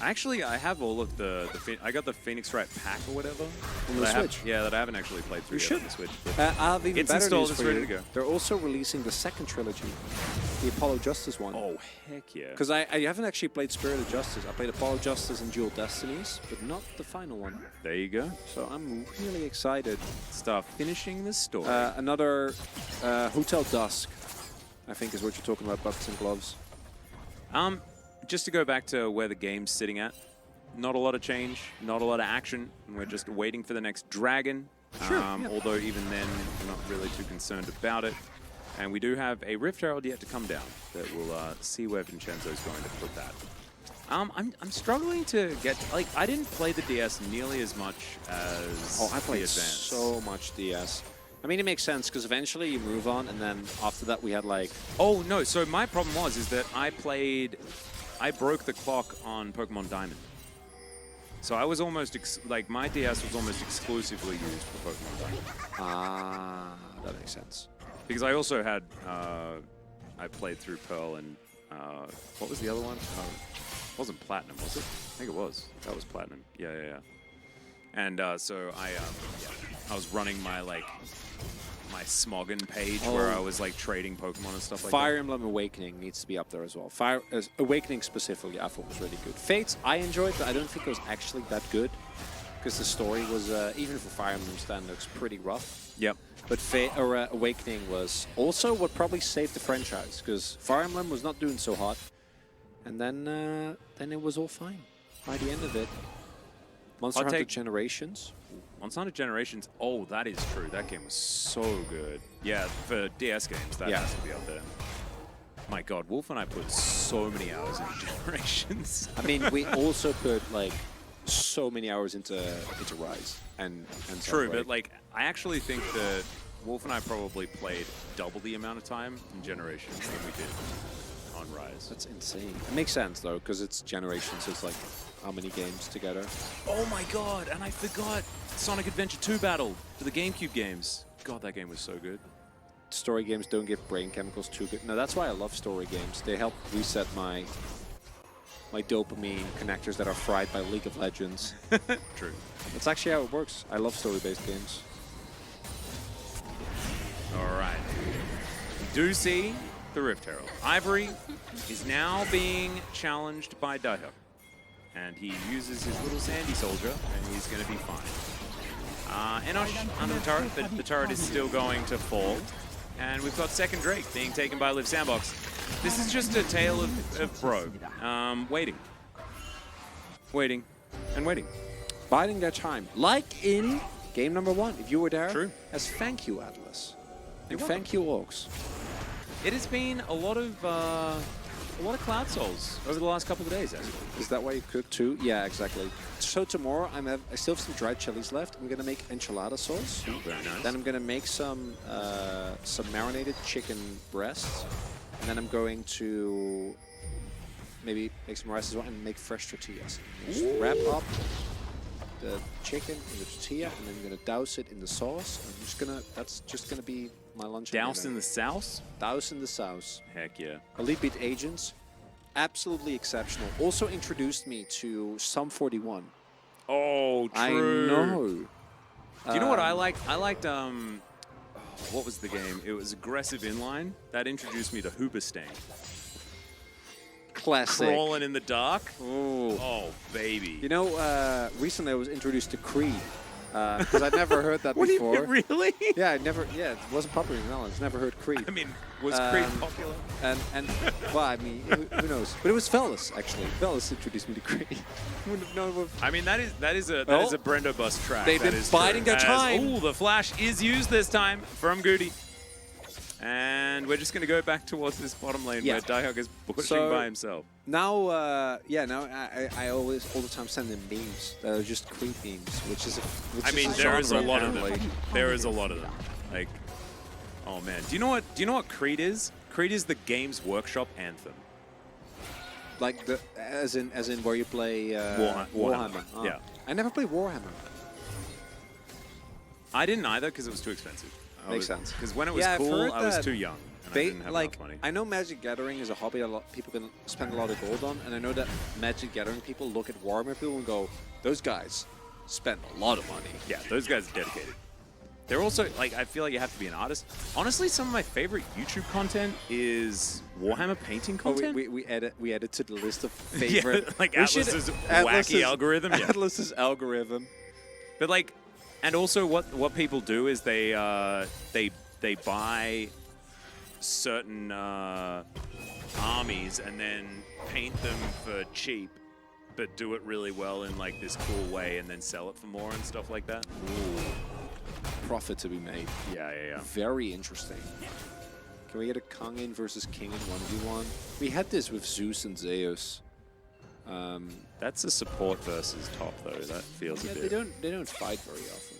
Actually, I have all of I got the Phoenix Wright pack or whatever. On the that I Switch? yeah, that I haven't actually played through You yet should. on the Switch. But I have even It's better installed, news it's for ready you. to go. They're also releasing the second trilogy, the Apollo Justice one. oh, heck yeah. Because I haven't actually played Spirit of Justice. I played Apollo Justice and Dual Destinies, but not the final one. There you go. So I'm really excited. Start finishing the story. Another Hotel Dusk, I think is what you're talking about, Buckets and Gloves. Just to go back to where the game's sitting at, not a lot of change, not a lot of action, and we're just waiting for the next dragon. Sure, yeah. Although even then, we're not really too concerned about it. And we do have a Rift Herald yet to come down that we'll see where Vincenzo's going to put that. I'm struggling to get, like, I didn't play the DS nearly as much as Oh, I the played Advance. so much DS. I mean, it makes sense because eventually you move on, and then after that we had like... Oh, no, so my problem is that I broke the clock on Pokemon Diamond. So I was almost, my DS was almost exclusively used for Pokemon Diamond. Ah, that makes sense. Because I also had, I played through Pearl and, what was the other one? It wasn't Platinum, was it? I think it was. That was Platinum. Yeah. And so I was running my, my Smoggin page where I was, trading Pokemon and stuff like that. Fire Emblem Awakening needs to be up there as well. Awakening specifically, I thought was really good. Fates, I enjoyed, but I don't think it was actually that good. Because the story was, even for Fire Emblem standards, pretty rough. Yep. But Awakening was also what probably saved the franchise, because Fire Emblem was not doing so hot, and then it was all fine by the end of it. Monster Hunter Generations. Monster Hunter Generations, oh, that is true. That game was so good. Yeah, for DS games, that has to be up there. My god, Wolf and I put so many hours into Generations. I mean, we also put, so many hours into Rise and True, Sunbreak. but I actually think that Wolf and I probably played double the amount of time in Generations than we did on Rise. That's insane. It makes sense though, because it's Generations. It's like how many games together? Oh my god, and I forgot Sonic Adventure 2 Battle for the GameCube games. God, that game was so good. Story games don't give brain chemicals too good. No, that's why I love story games. They help reset my dopamine connectors that are fried by League of Legends. True. That's actually how it works. I love story-based games. All right. We do see the Rift Herald. Ivory is now being challenged by Daiho. And he uses his little Sandy Soldier, and he's going to be fine. Enosh under the turret, but the turret is still going to fall. And we've got second Drake being taken by Liv Sandbox. This is just a tale of Bro. Waiting. Waiting. And waiting. Biding their time. Like in game number 1, if you were there. True. As thank you, Atlas. And You're thank you, Orcs. It has been a lot of Cloud Souls over the last couple of days, actually. Is that why you cook too? Yeah, exactly. So tomorrow I still have some dried chilies left. I'm gonna make enchilada sauce. Very nice. Then I'm gonna make some marinated chicken breasts, and then I'm going to maybe make some rice as well and make fresh tortillas. Just wrap up the chicken in the tortilla, and then I'm gonna douse it in the sauce. That's just gonna be my lunch. Douse in the sauce? Douse in the sauce. Heck yeah. Elite Beat Agents, absolutely exceptional. Also introduced me to Sum 41. Oh, true. I know. Do you know what I liked? I liked, what was the game? It was Aggressive Inline. That introduced me to Hoobastank. Classic. Crawling in the dark. Ooh. Oh, baby. You know, recently I was introduced to Creed. Because I'd never heard that What do you before. mean, really? Yeah, it wasn't popular in the Netherlands. Never heard Creed. I mean, was Creed popular? And well, I mean, who knows? But it was Fellas, actually. Fellas introduced me to Creed. Wouldn't have known. I mean, that is a Brendo Bus track. They've been biding their time. Oh, the flash is used this time from Goody. And we're just going to go back towards this bottom lane where Diehug is pushing by himself. Now, I always, all the time send them memes that are just Creed memes, which is I mean, there is a lot of them. There is a lot of them. Like, oh man, do you know what Creed is? Creed is the Games Workshop anthem. Like as in where you play Warhammer. Oh. Yeah. I never played Warhammer. I didn't either because it was too expensive. Makes sense. Because when it was cool, I was too young. And I didn't have enough money. I know Magic Gathering is a hobby that people can spend a lot of gold on, and I know that Magic Gathering people look at Warhammer people and go, those guys spend a lot of money. Yeah, those guys are dedicated. They're also, like, I feel like you have to be an artist. Honestly, some of my favorite YouTube content is Warhammer painting content. Oh, we added to the list of favorite. Yeah, like Atlas's wacky algorithm. Yeah. Atlas's algorithm. But like, and also what people do is they buy certain armies and then paint them for cheap, but do it really well in like this cool way and then sell it for more and stuff like that. Ooh. Profit to be made. Yeah. Very interesting. Can we get a Kangin versus King in 1v1? We had this with Zeus and Zeus. That's a support versus top though. That feels a bit. They don't fight very often.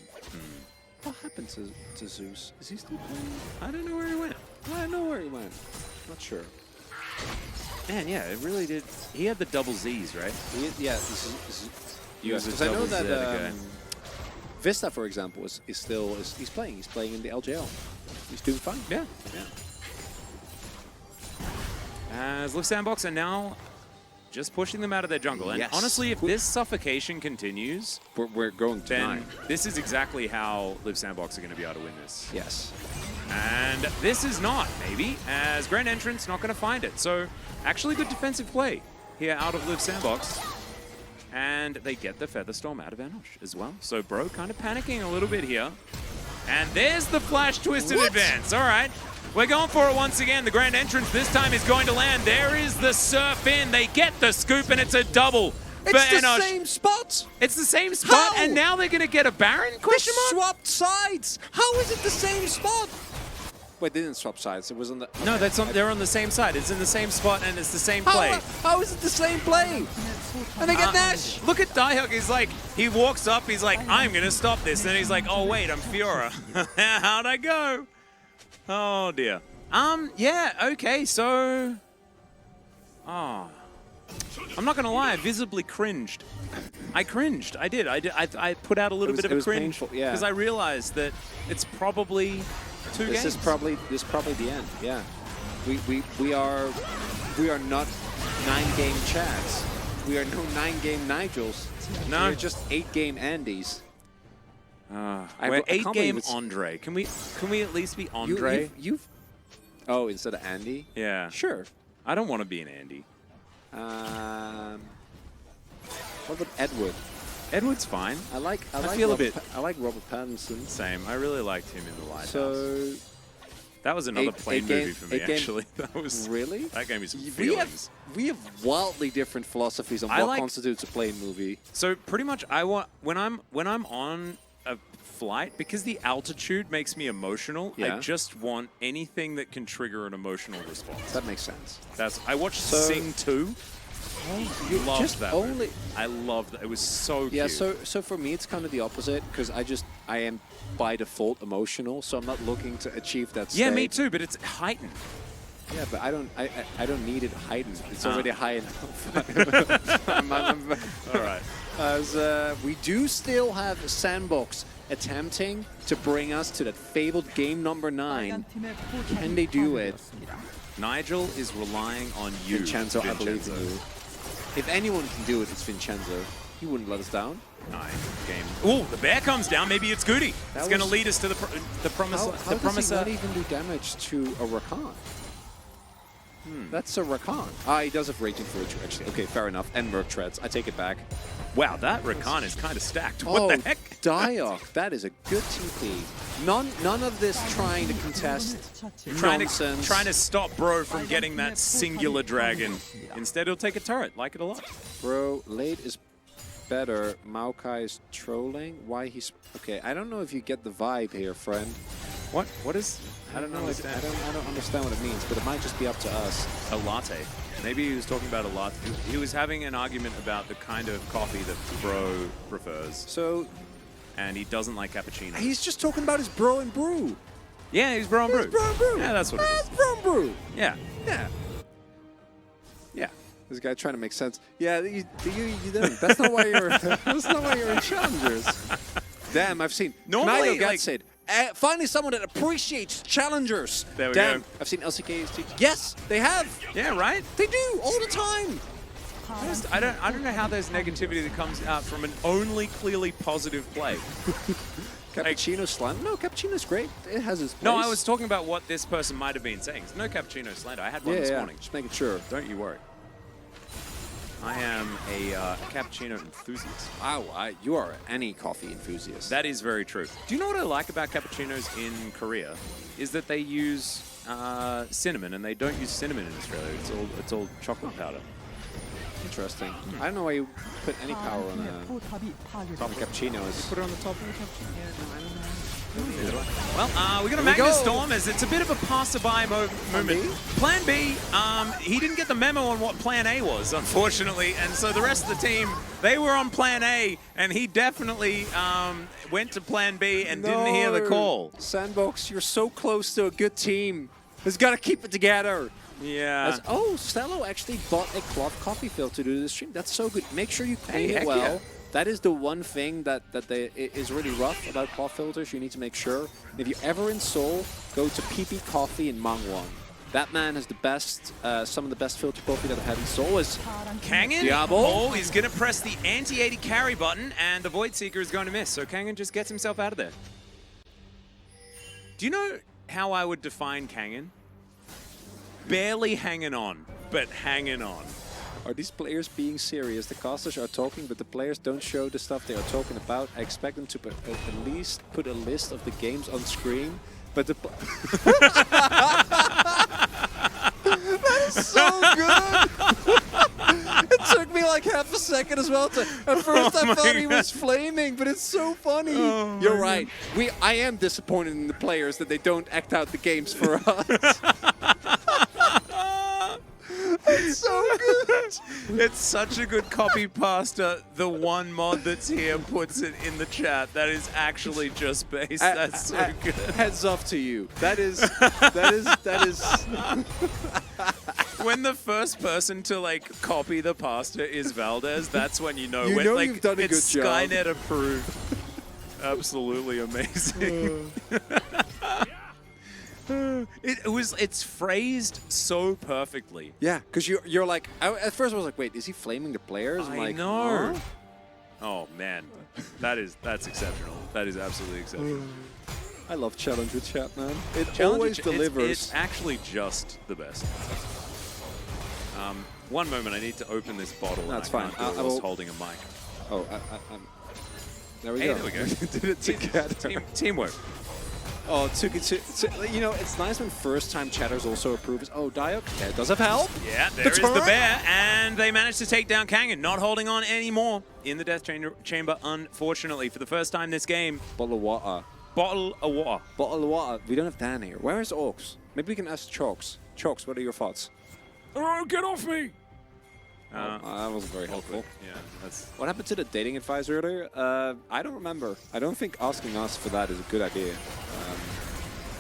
What happened to Zeus? Is he still playing? I don't know where he went. I don't know where he went. Not sure. Man, yeah, it really did. He had the double Z's, right? Because I know that Vista, for example, is still playing. He's playing in the LJL. He's doing fine. Yeah. As Liv Sandbox are now just pushing them out of their jungle. And honestly, if this suffocation continues, we're going to then this is exactly how Liv Sandbox are going to be able to win this. Yes. And this is not, maybe, as Grand Entrance not going to find it. So actually good defensive play here out of Liv Sandbox. And they get the Featherstorm out of Enosh as well. So Bro kind of panicking a little bit here. And there's the Flash Twisted Advance. All right. We're going for it once again. The Grand Entrance this time is going to land. There is the Surf in. They get the scoop, and it's a double for Enosh. It's the same spot. It's the same spot, How? and now they're going to get a Baron? Question mark? Swapped sides. How is it the same spot? Wait, they didn't swap sides. It was on the. Okay. No, they're on the same side. It's in the same spot, and it's the same play. How is it the same play? And they get Nash. Look at Diehug. He's like, he walks up. He's like, I'm going to stop this. And he's like, oh, wait, I'm Fiora. How'd I go? Oh, dear. Yeah, okay, so... Oh. I'm not going to lie, I visibly cringed. I cringed. I did. I put out a little bit of a cringe. Because I realized that it's probably two games. This is probably the end, yeah. We are not 9-game Chads. We are no 9-game Nigels. No. We're just 8-game Andys. We're 8-game Andre. Can we at least be Andre? Oh, instead of Andy? Yeah. Sure. I don't want to be an Andy. What about Edward? Edward's fine. I like Robert Pattinson. Same. I really liked him in The Lighthouse. So that was another plane movie for me, actually. That was really. That gave me some feelings. We have wildly different philosophies on what constitutes a plane movie. So pretty much, I want when I'm on a flight, because the altitude makes me emotional. Yeah. I just want anything that can trigger an emotional response. That makes sense. I watched Sing 2. You loved just that only. movie. I loved that. It was so Yeah. cute. So for me, it's kind of the opposite because I am by default emotional, so I'm not looking to achieve that state. Yeah, me too. But it's heightened. Yeah, but I don't need it heightened. It's already high enough. All right. As we do still have Sandbox attempting to bring us to that fabled game number 9. Can they do it? Nigel is relying on you, Vincenzo, I believe in you. If anyone can do it, it's Vincenzo. He wouldn't let us down. 9 game. Oh, the bear comes down. Maybe it's Goody. It's going to lead us to the promise. How does he not even do damage to a Rakan? That's a Rakan. He does have Raging Forge, actually. Okay, fair enough. And Merc Treads. I take it back. Wow, that Rakan is kind of stacked. What the heck? Diok. That is a good TP. None of this trying to contest nonsense. Trying to stop Bro from getting that singular dragon. Instead, he'll take a turret. Like it a lot. Bro, late is better. Maokai is trolling. Why he's... Okay, I don't know if you get the vibe here, friend. What? What is... I don't understand. I don't understand what it means, but it might just be up to us. A latte. Maybe he was talking about a latte. He was having an argument about the kind of coffee that Bro prefers. So... And he doesn't like cappuccino. He's just talking about his Bro and Brew. Yeah, he's Bro and Brew. He's Bro and Brew. Yeah, that's what it is. Bro and Brew. Yeah. Yeah. Yeah. This guy trying to make sense. Yeah, you didn't. That's not why you're. That's not why you're in Challengers. Damn, I've seen. Normally, gets it. Finally, someone that appreciates Challengers. There we Damn, go. I've seen LCK. Yes, they have. Yeah, right. They do all the time. I don't know how there's negativity that comes out from an only clearly positive play. Cappuccino slander? No, cappuccino's great. It has its place. No, I was talking about what this person might have been saying. No cappuccino slander. I had one this morning. Just making sure. Don't you worry. I am a cappuccino enthusiast. Wow, you are any coffee enthusiast. That is very true. Do you know what I like about cappuccinos in Korea? Is that they use cinnamon, and they don't use cinnamon in Australia. It's all chocolate powder. Interesting. I don't know why you put any power on a top of cappuccinos. Put it on the top of the cappuccino. Yeah, no, I don't know. Well, we're going to Magnus Storm as it's a bit of a passerby movement. Plan B, he didn't get the memo on what Plan A was, unfortunately, and so the rest of the team, they were on Plan A, and he definitely went to Plan B and didn't hear the call. Sandbox, you're so close to a good team. He's got to keep it together. Yeah. Stello actually bought a cloth coffee filter to do the stream. That's so good. Make sure you clean it well. Yeah. That is the one thing that is really rough about cloth filters. You need to make sure. If you're ever in Seoul, go to PP Coffee in Mangwon. That man has the best, some of the best filter coffee that I've had in Seoul. Is Kangen. Diabo. Oh, he's going to press the anti-80 carry button, and the Void Seeker is going to miss. So Kangen just gets himself out of there. Do you know how I would define Kangen? Barely hanging on, but hanging on. Are these players being serious? The casters are talking, but the players don't show the stuff they are talking about. I expect them to at least put a list of the games on screen. But the that is so good! It took me like half a second as well. At first I thought he was flaming, but it's so funny. Oh You're right. I am disappointed in the players that they don't act out the games for us. It's so good. It's such a good copy pasta. The one mod that's here puts it in the chat. That is actually just based. That's so good. Heads off to you. That is. When the first person to like copy the pasta is Valdez, that's when you know like, you've done a it's good job. Skynet approved. Absolutely amazing. It's phrased so perfectly. Yeah, because you're like, at first I was like, wait, is he flaming the players? I like, know. Huh? Oh man, that's exceptional. That is absolutely exceptional. I love Challenger chat, man. It always delivers. It's actually just the best. One moment, I need to open this bottle. That's and I fine. can't do it whilst holding a mic. Oh, there we Hey, go. there we go. Did it together. Teamwork. Oh, you know, it's nice when first-time chatters also approve. Oh, Diok, yeah, does have help. Yeah, there is the bear, and they managed to take down Kangen, not holding on anymore in the Death Chamber, unfortunately, for the first time this game. Bottle of water. Bottle of water. Bottle of water. We don't have Dan here. Where is Orcs? Maybe we can ask Chokes. Chokes, what are your thoughts? Oh, get off me! That wasn't very helpful. Yeah, that's... What happened to the dating advice earlier? I don't remember. I don't think asking us for that is a good idea.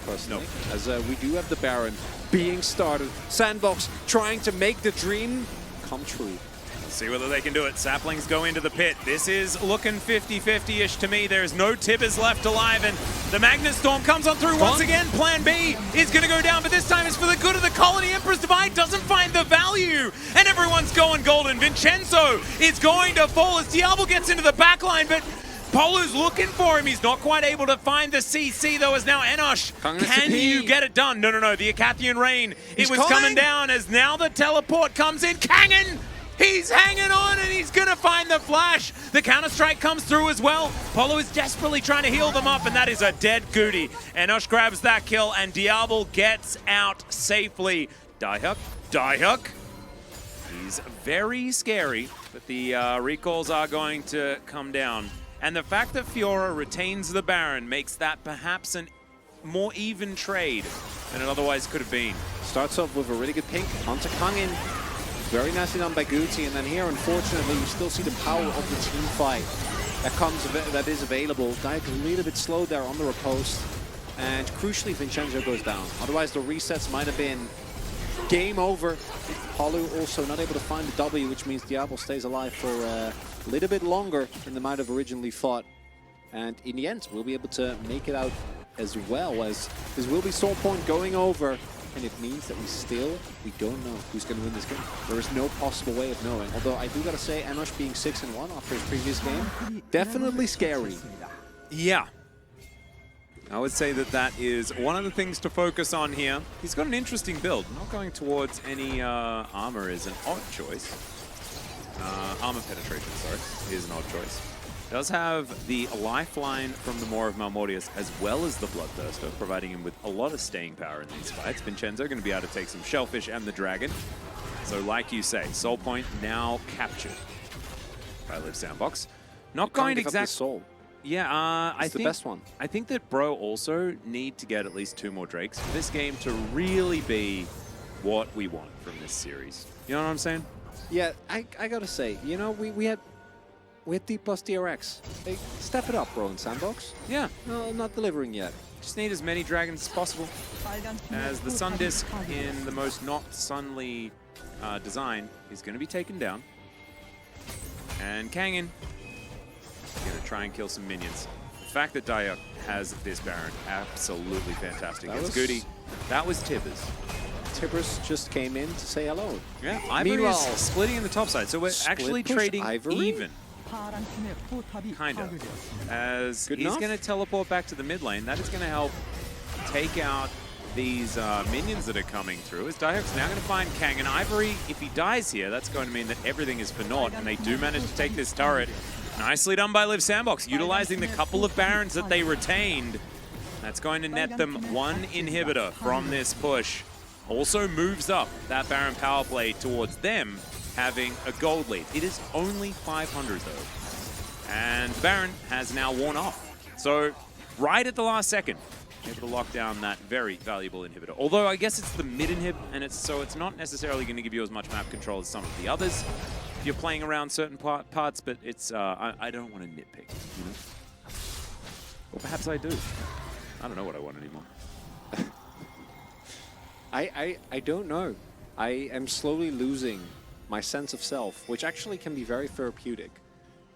Personally. No. As we do have the Baron being started. Sandbox trying to make the dream come true. See whether they can do it. Saplings go into the pit. This is looking 50-50-ish to me. There's no Tibbers left alive, and the Magnet Storm comes on through once again. Plan B is going to go down, but this time it's for the good of the colony. Emperor's Divide doesn't find the value, and everyone's going golden. Vincenzo is going to fall as Diablo gets into the backline, but Polu's looking for him. He's not quite able to find the CC, though, as now Enosh. Can you get it done? No. The Acathian Rain. It was coming down as now the teleport comes in. Kangen! He's hanging on, and he's going to find the flash. The Counter-Strike comes through as well. Polo is desperately trying to heal them up, and that is a dead Goody. Enosh grabs that kill, and Diablo gets out safely. Diehook. He's very scary, but the recalls are going to come down. And the fact that Fiora retains the Baron makes that perhaps a more even trade than it otherwise could have been. Starts off with a really good pink onto Kangin. Very nicely done by Guti, and then here, unfortunately, you still see the power of the team fight that is available. Diak a little bit slow there on the riposte, and crucially, Vincenzo goes down. Otherwise, the resets might have been game over. Palu also not able to find the W, which means Diablo stays alive for a little bit longer than they might have originally thought. And in the end, we'll be able to make it out as well, as this will be Soul Point going over. And it means that we don't know who's going to win this game. There is no possible way of knowing. Although I do got to say, Enosh being 6-1 after his previous game, definitely scary. Yeah. I would say that is one of the things to focus on here. He's got an interesting build. Not going towards any armor is an odd choice. Armor penetration, sorry, is an odd choice. Does have the lifeline from the Maw of Malmortius as well as the Bloodthirster, providing him with a lot of staying power in these fights. Vincenzo going to be able to take some Shellfish and the Dragon. So like you say, Soul Point now captured by Live Sandbox. Not going exact soul. Yeah, I think the best one. I think that Bro also need to get at least 2 more Drakes for this game to really be what we want from this series. You know what I'm saying? Yeah, I gotta say, you know, we had D plus DRX. Hey, step it up, bro, in Sandbox. Yeah. No, not delivering yet. Just need as many dragons as possible. As the Sun Disc in the most not sunly design is going to be taken down. And Kangen is going to try and kill some minions. The fact that Diak has this Baron, absolutely fantastic. It's Goody. That was Tibbers. Tibbers just came in to say hello. Yeah, Ivory is splitting in the top side, so we're actually trading even. Kind of. As he's going to teleport back to the mid lane, that is going to help take out these minions that are coming through. As Diak's now going to find Kang and Ivory. If he dies here, that's going to mean that everything is for naught, and they do manage to take this turret. Nicely done by Live Sandbox, utilizing the couple of Barons that they retained. That's going to net them 1 inhibitor from this push. Also moves up that Baron power play towards them having a gold lead. It is only 500 though. And Baron has now worn off. So right at the last second, able to lock down that very valuable inhibitor. Although I guess it's the mid inhib, and it's not necessarily going to give you as much map control as some of the others. If you're playing around certain parts, but it's I don't want to nitpick, you know? Or perhaps I do. I don't know what I want anymore. I don't know. I am slowly losing my sense of self, which actually can be very therapeutic.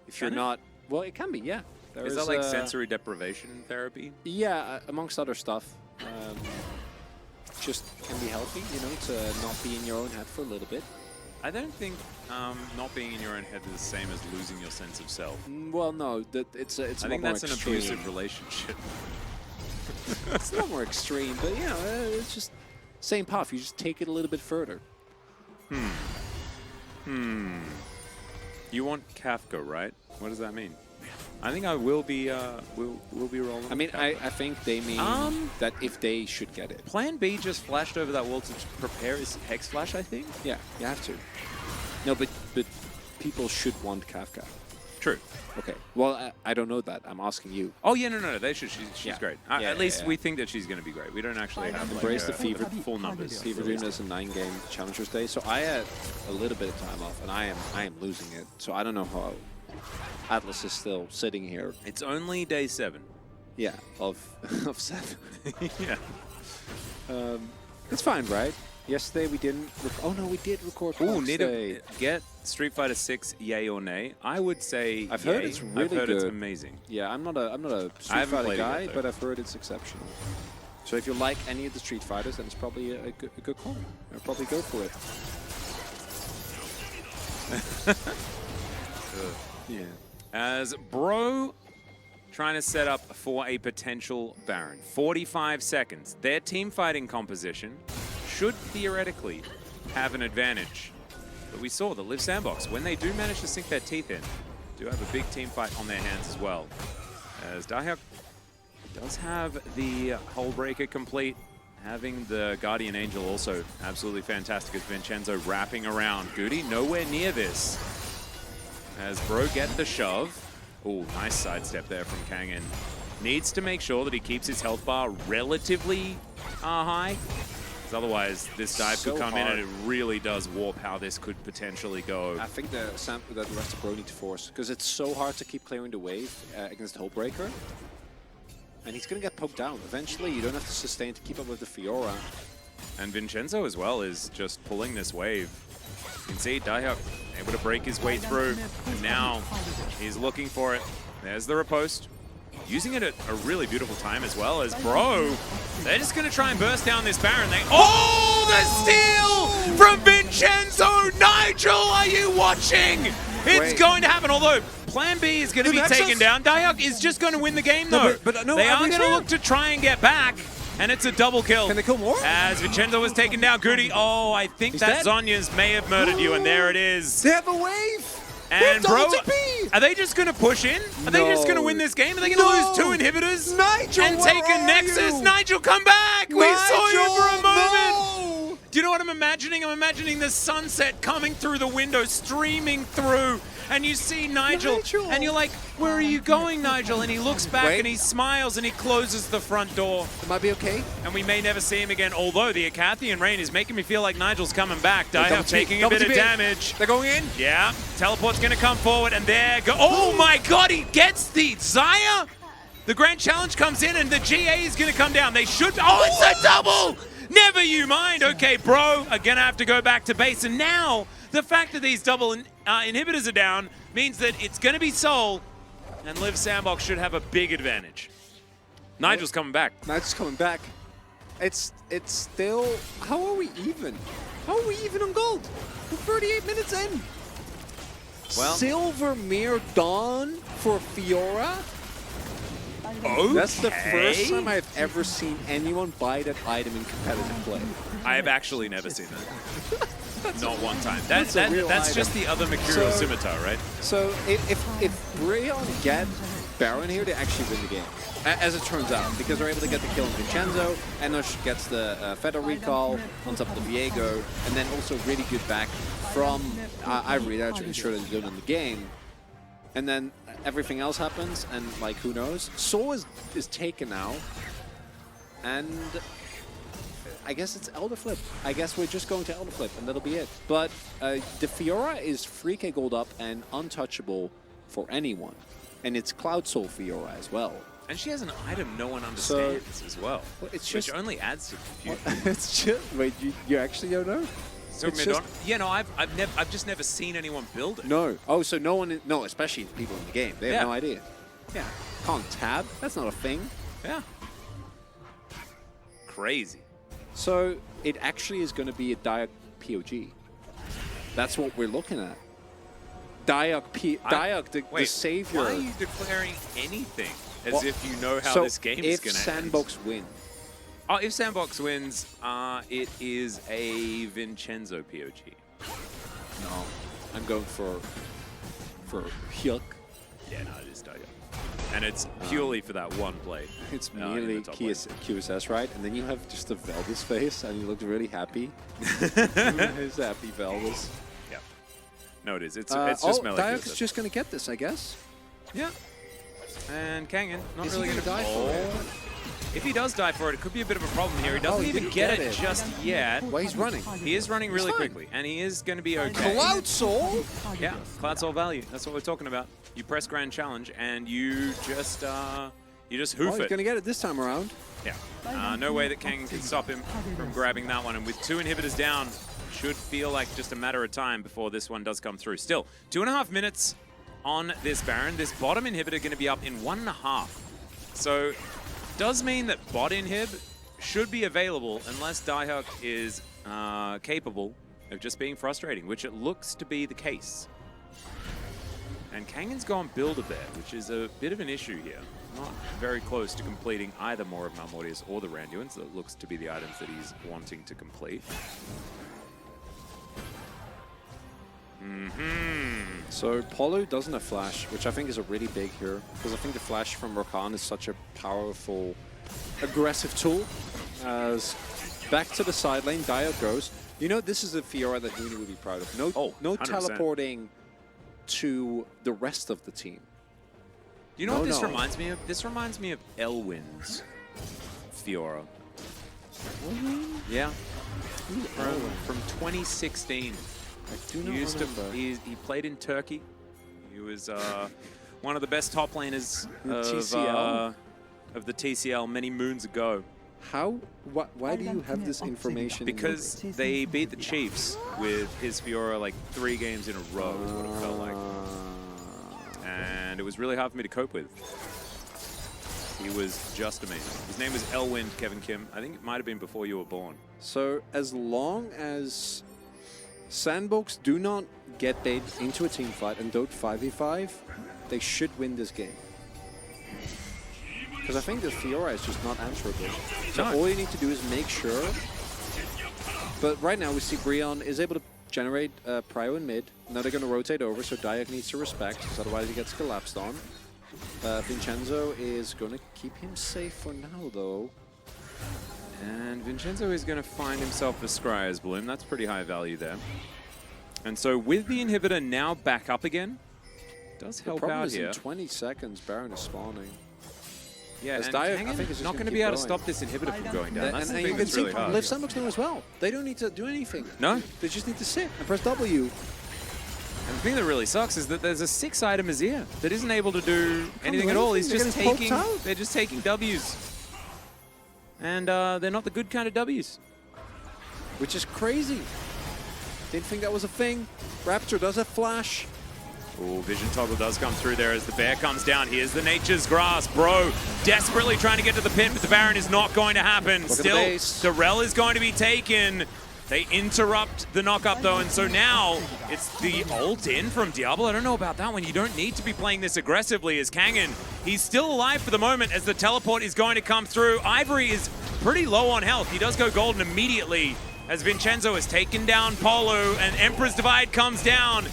If you're not, well, it can be, yeah. Is that like sensory deprivation therapy? Yeah, amongst other stuff. Just can be healthy, you know, to not be in your own head for a little bit. I don't think not being in your own head is the same as losing your sense of self. Well, no, it's I think that's an abusive relationship. It's a lot more extreme, but you know, it's just same path. You just take it a little bit further. You want Kafka, right? What does that mean? I think I will be will be rolling. I mean, Kafka. I think they mean that if they should get it. Plan B just flashed over that wall to prepare his Hex Flash, I think? Yeah, you have to. No, but people should want Kafka. True. Okay. Well, I don't know that. I'm asking you. Oh, yeah, no. They should. She's great. At least we think that she's going to be great. We don't actually have Embrace the fever. full numbers. Fever Dream is a 9-game Challengers Day, so I had a little bit of time off, and I am losing it. So I don't know how Atlas is still sitting here. It's only day 7. Yeah, of 7. Yeah. It's fine, right? Yesterday we didn't. Oh no, we did record. Ooh, need today. to get Street Fighter 6, yay or nay? I would say I've yay. heard it's really I've heard good. it's amazing. Yeah, I'm not a Street haven't Fighter played it guy, yet, though. but I've heard it's exceptional. So if you like any of the Street Fighters, then it's probably a good call. I'll probably go for it. Yeah. As Bro trying to set up for a potential Baron. 45 seconds. Their team fighting composition should theoretically have an advantage. But we saw the Live Sandbox, when they do manage to sink their teeth in, do have a big team fight on their hands as well. As Dahyuk does have the Hull Breaker complete, having the Guardian Angel also absolutely fantastic as Vincenzo wrapping around. Goody nowhere near this. As Bro get the shove. Ooh, nice sidestep there from Kangin. Needs to make sure that he keeps his health bar relatively high. Because otherwise, this dive could come in and it really does warp how this could potentially go. I think that the rest of Bro need to force, because it's so hard to keep clearing the wave against the Hull Breaker. And he's going to get poked down. Eventually, you don't have to sustain to keep up with the Fiora. And Vincenzo as well is just pulling this wave. You can see Dahyuk able to break his way through. And now he's looking for it. There's the riposte. Using it at a really beautiful time as well as Bro. They're just going to try and burst down this Baron. Oh, the steal from Vincenzo! Nigel, are you watching? It's going to happen, although Plan B is going to be taken down. Dahyuk is just going to win the game, though. They are going to look to try and get back, and it's a double kill. Can they kill more? As Vincenzo was taken down. Goody, oh, I think that Zonya's may have murdered you, and there it is. They have a wave! And Bro, are they just going to push in? Are they just going to win this game? Are they going to lose 2 inhibitors Nigel, and take a Nexus? Nigel, come back! We saw you for a moment! Do you know what I'm imagining? I'm imagining the sunset coming through the window, streaming through, and you see Nigel, and you're like, where are you going, Nigel? And he looks back and he smiles and he closes the front door. It might be okay. And we may never see him again, although the Acathian rain is making me feel like Nigel's coming back. Dahyuk taking a bit of damage. They're going in. Yeah, teleport's going to come forward, and there go. Oh my god, he gets the Xayah! The Grand Challenge comes in, and the GA is going to come down. They should. Oh, it's a double! Never you mind. Okay, Bro are going to have to go back to base, and now the fact that these double inhibitors are down means that it's going to be Soul, and Liv Sandbox should have a big advantage. Nigel's coming back. Nigel's coming back. It's still. How are we even? How are we even on gold? We're 38 minutes in. Well, Silver Mirror Dawn for Fiora? Okay. That's the first time I've ever seen anyone buy that item in competitive play. I have actually never seen that. Not one time. That's just the other Mercurial Scimitar, right? So if Rayon get Baron here, they actually win the game. As it turns out, because they're able to get the kill on Vincenzo, Enosh gets the Feather Recall on top of the Viego, and then also really good back from Ivory there to ensure that they don't win the game. And then everything else happens, and like, who knows? Soul is taken now, and I guess it's Elder Flip. I guess we're just going to Elder Flip, and that'll be it. But the Fiora is 3k gold up and untouchable for anyone. And it's Cloud Soul Fiora as well. And she has an item no one understands as well, it's which just, only adds to confusion. it's just, wait, you actually don't know? So I've just never seen anyone build it. No. Oh, so no one, no, especially the people in the game. They have no idea. Yeah. Can't tab. That's not a thing. Yeah. Crazy. So it actually is going to be a Dahyuk POG. That's what we're looking at. Dahyuk, the savior. Why are you declaring anything as if you know how this game is going to end? If Sandbox win. Oh, if Sandbox wins, it is a Vincenzo POG. No. I'm going for Hyuk. Yeah, no, it is Daya. And it's purely for that one play. It's merely QSS, right? And then you have just a Veldis face, and he looks really happy. He's happy Veldis. Yeah. No, it is. It's just melee. Diok is just going to get this, I guess. Yeah. And Kangen, not Is really he going to die for it? If he does die for it, it could be a bit of a problem here. He doesn't he even didn't get get it it. just yet. Well, he's running. He is running really fine. quickly, and he is going to be okay. Cloud Soul? Yeah, Cloud Soul value. That's what we're talking about. You press Grand Challenge, and you just hoof Oh, he's it. going to get it this time around. Yeah. No way that Kangen can stop him from grabbing that one. And with 2 inhibitors down, should feel like just a matter of time before this one does come through. Still, 2.5 minutes on this Baron. This bottom inhibitor going to be up in 1.5. So, does mean that bot inhib should be available unless Daihyuk is capable of just being frustrating, which it looks to be the case. And Kangen's gone Build-A-Bear, which is a bit of an issue here. Not very close to completing either more of Malmortius or the Randuins. That looks to be the items that he's wanting to complete. So Polo doesn't have Flash, which I think is a really big here, because I think the Flash from Rakan is such a powerful, aggressive tool. As back to the side lane, Diok goes. You know, this is a Fiora that Huni would be proud of. No 100%. teleporting to the rest of the team. You know what this reminds me of? This reminds me of Elwyn's Fiora. Yeah. From 2016. I do not remember. He played in Turkey. He was one of the best top laners of the TCL many moons ago. Why do you have this information? Because they beat the Chiefs with his Fiora like 3 games in a row is what it felt like. And it was really hard for me to cope with. He was just amazing. His name was Elwyn Kevin Kim. I think it might have been before you were born. So as long as Sandbox do not get bait into a team fight and don't 5v5, they should win this game. Because I think the Fiora is just not answerable. So all you need to do is make sure. But right now we see Brion is able to generate Prio in mid. Now they're going to rotate over, so Diok needs to respect, because otherwise he gets collapsed on. Vincenzo is going to keep him safe for now, though. And Vincenzo is going to find himself a Scryer's Bloom. That's pretty high value there. And so with the inhibitor now back up again, does help out here. In 20 seconds, Baron is spawning. Yeah, and Kangen is not going to be able to stop this inhibitor from going down. That's the thing that's really hard. Live Sandbox know as well. They don't need to do anything. No. They just need to sit and press W. And the thing that really sucks is that there's a 6-item Azir that isn't able to do anything at all. He's just taking, they're just taking Ws. And they're not the good kind of Ws. Which is crazy. Didn't think that was a thing. Raptor does have Flash. Oh, Vision Toggle does come through there as the bear comes down. Here's the Nature's Grasp. Bro, desperately trying to get to the pit, but the Baron is not going to happen. Still, Darrell is going to be taken. They interrupt the knock-up, though, and so now it's the ult in from Diablo. I don't know about that one. You don't need to be playing this aggressively as Kangen. He's still alive for the moment as the teleport is going to come through. Ivory is pretty low on health. He does go golden immediately as Vincenzo has taken down Polo, and Emperor's Divide comes down.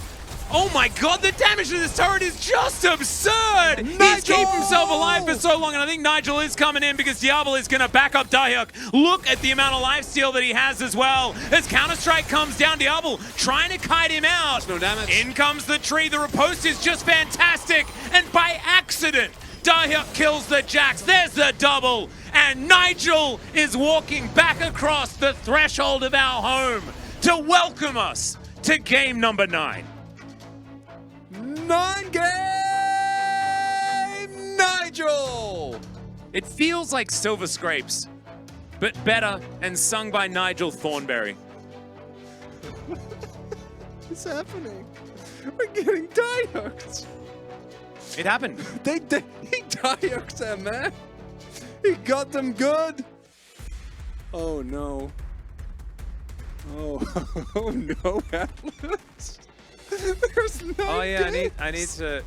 Oh my god, the damage to this turret is just absurd! He's kept himself alive for so long, and I think Nigel is coming in because Diablo is going to back up Daihyuk. Look at the amount of lifesteal that he has as well. As Counter-Strike comes down, Diablo trying to kite him out. No damage. In comes the tree. The riposte is just fantastic, and by accident, Daihyuk kills the Jax. There's the double, and Nigel is walking back across the threshold of our home to welcome us to game number 9. 9-game Nigel! It feels like Silver Scrapes, but better and sung by Nigel Thornberry. What's happening? We're getting Daihyuked. It happened. He Daihyuked them, man. He got them good. Oh no. Oh no, Atlas. There's 9 Oh yeah, games. I need to.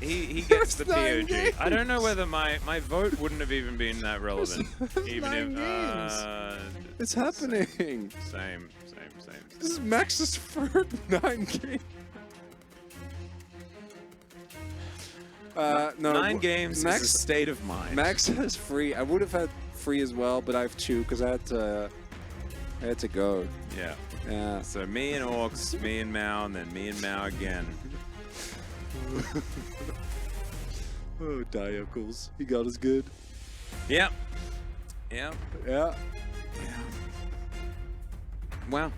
He gets the There's 9 POG. games. I don't know whether my vote wouldn't have even been that relevant. There's Even 9 if It's happening. Same. This is Max's third 9 game. No, 9 games Max, is a state of mind. Max has free. I would have had free as well, but I have 2 because I had to go. Yeah. Yeah. So me and Orcs, me and Mao, and then me and Mao again. Oh, Diocles. He got us good. Yep. Yep. Yeah. Wow.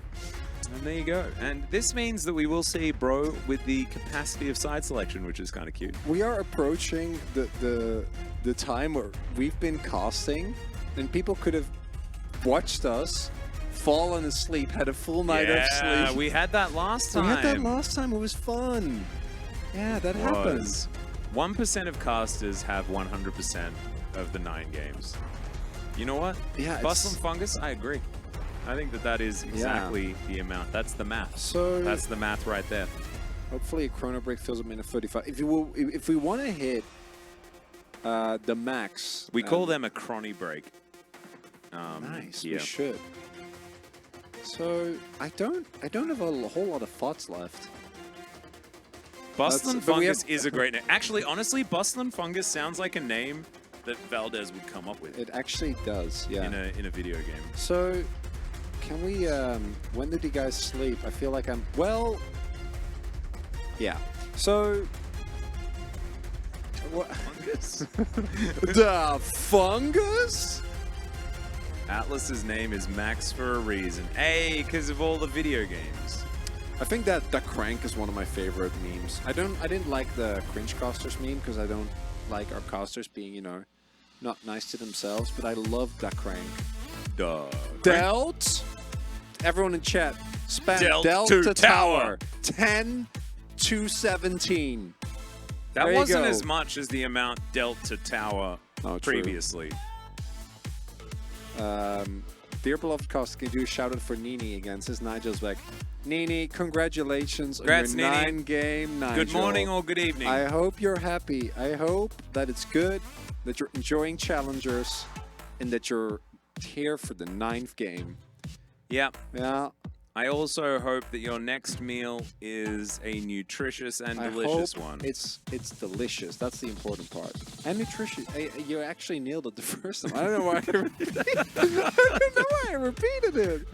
And there you go. And this means that we will see Bro with the capacity of side selection, which is kind of cute. We are approaching the time where we've been casting, and people could have watched us, fallen asleep, had a full night of sleep. We had that last time. We had that last time. It was fun. Yeah, that happens. 1% of casters have 100% of the 9 games. You know what? Yeah. Bustle and Fungus, I agree. I think that is exactly the amount. That's the math. So that's the math right there. Hopefully a chrono break fills a minute 35. If we want to hit the max, we call them a chrony break. Nice. Yeah. We should. So I don't have a whole lot of thoughts left. Bustle and Fungus is a great name. Actually, honestly, Bustle and Fungus sounds like a name that Valdez would come up with. It actually does, yeah. In a video game. So, can we, when did you guys sleep? I feel like well, yeah. So, what? Fungus? The Fungus? Atlas's name is Max for a reason. Hey, because of all the video games. I think that the Crank is one of my favorite memes. I didn't like the Cringe Casters meme because I don't like our casters being, you know, not nice to themselves, but I love the Crank. Duh. Dealt? Everyone in chat, spam Dealt to tower. 10 to 17. That There you wasn't go. as much as the amount dealt to tower previously. Dear beloved cast, can you do a shout out for Nini again? Says Nigel's back. Nini, congratulations Congrats, on your Nini. 9-game Nigel. Good morning or good evening. I hope you're happy. I hope that it's good, that you're enjoying challengers, and that you're here for the 9th game. Yep. Yeah. I also hope that your next meal is a nutritious and delicious one. It's delicious. That's the important part. And nutritious. You actually nailed it the first time. I don't know why I repeated it.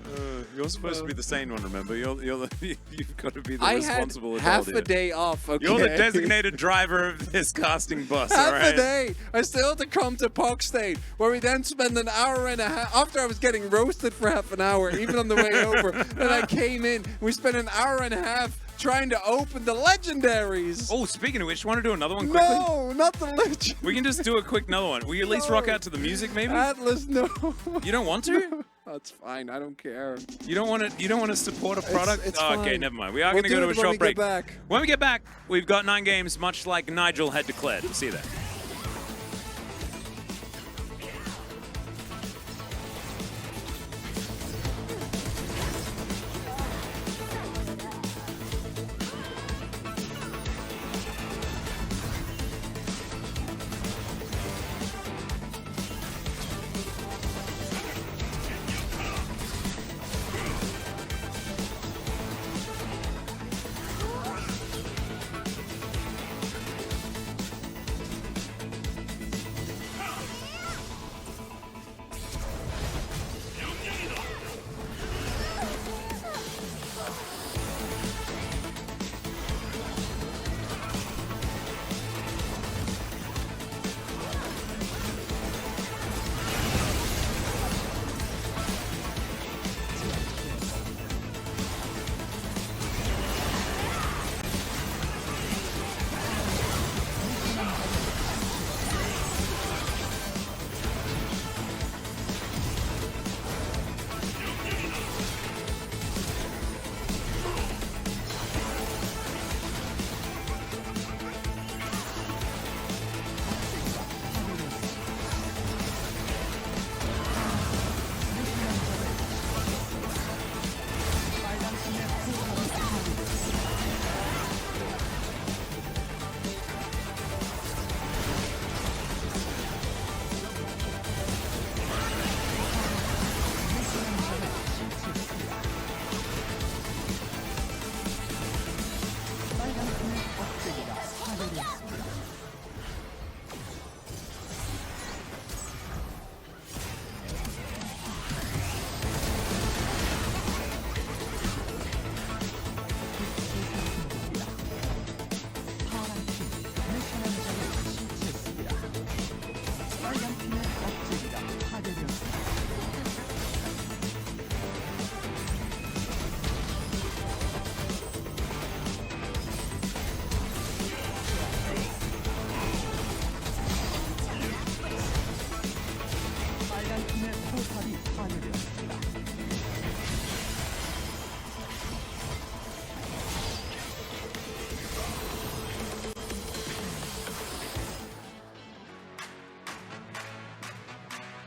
You're supposed to be the sane one, remember? You've got to be the I responsible had adult half a here. day off, okay? You're the designated driver of this casting bus, half all right? a day. I still had to come to Pog State, where we then spend an hour and a half, after I was getting roasted for half an hour, even on the way over. Then I came in, we spent an hour and a half trying to open the legendaries. Oh, speaking of which, you want to do another one quickly? No, not the legend. We can just do a quick another one. Will you at least rock out to the music, maybe? Atlas, no. You don't want to? That's fine. I don't care. You don't want to support a product? It's okay, fine. never mind. We are We'll going to go to a do it when short we break. get back. When we get back, we've got 9 games, much like Nigel had declared. We'll see you there.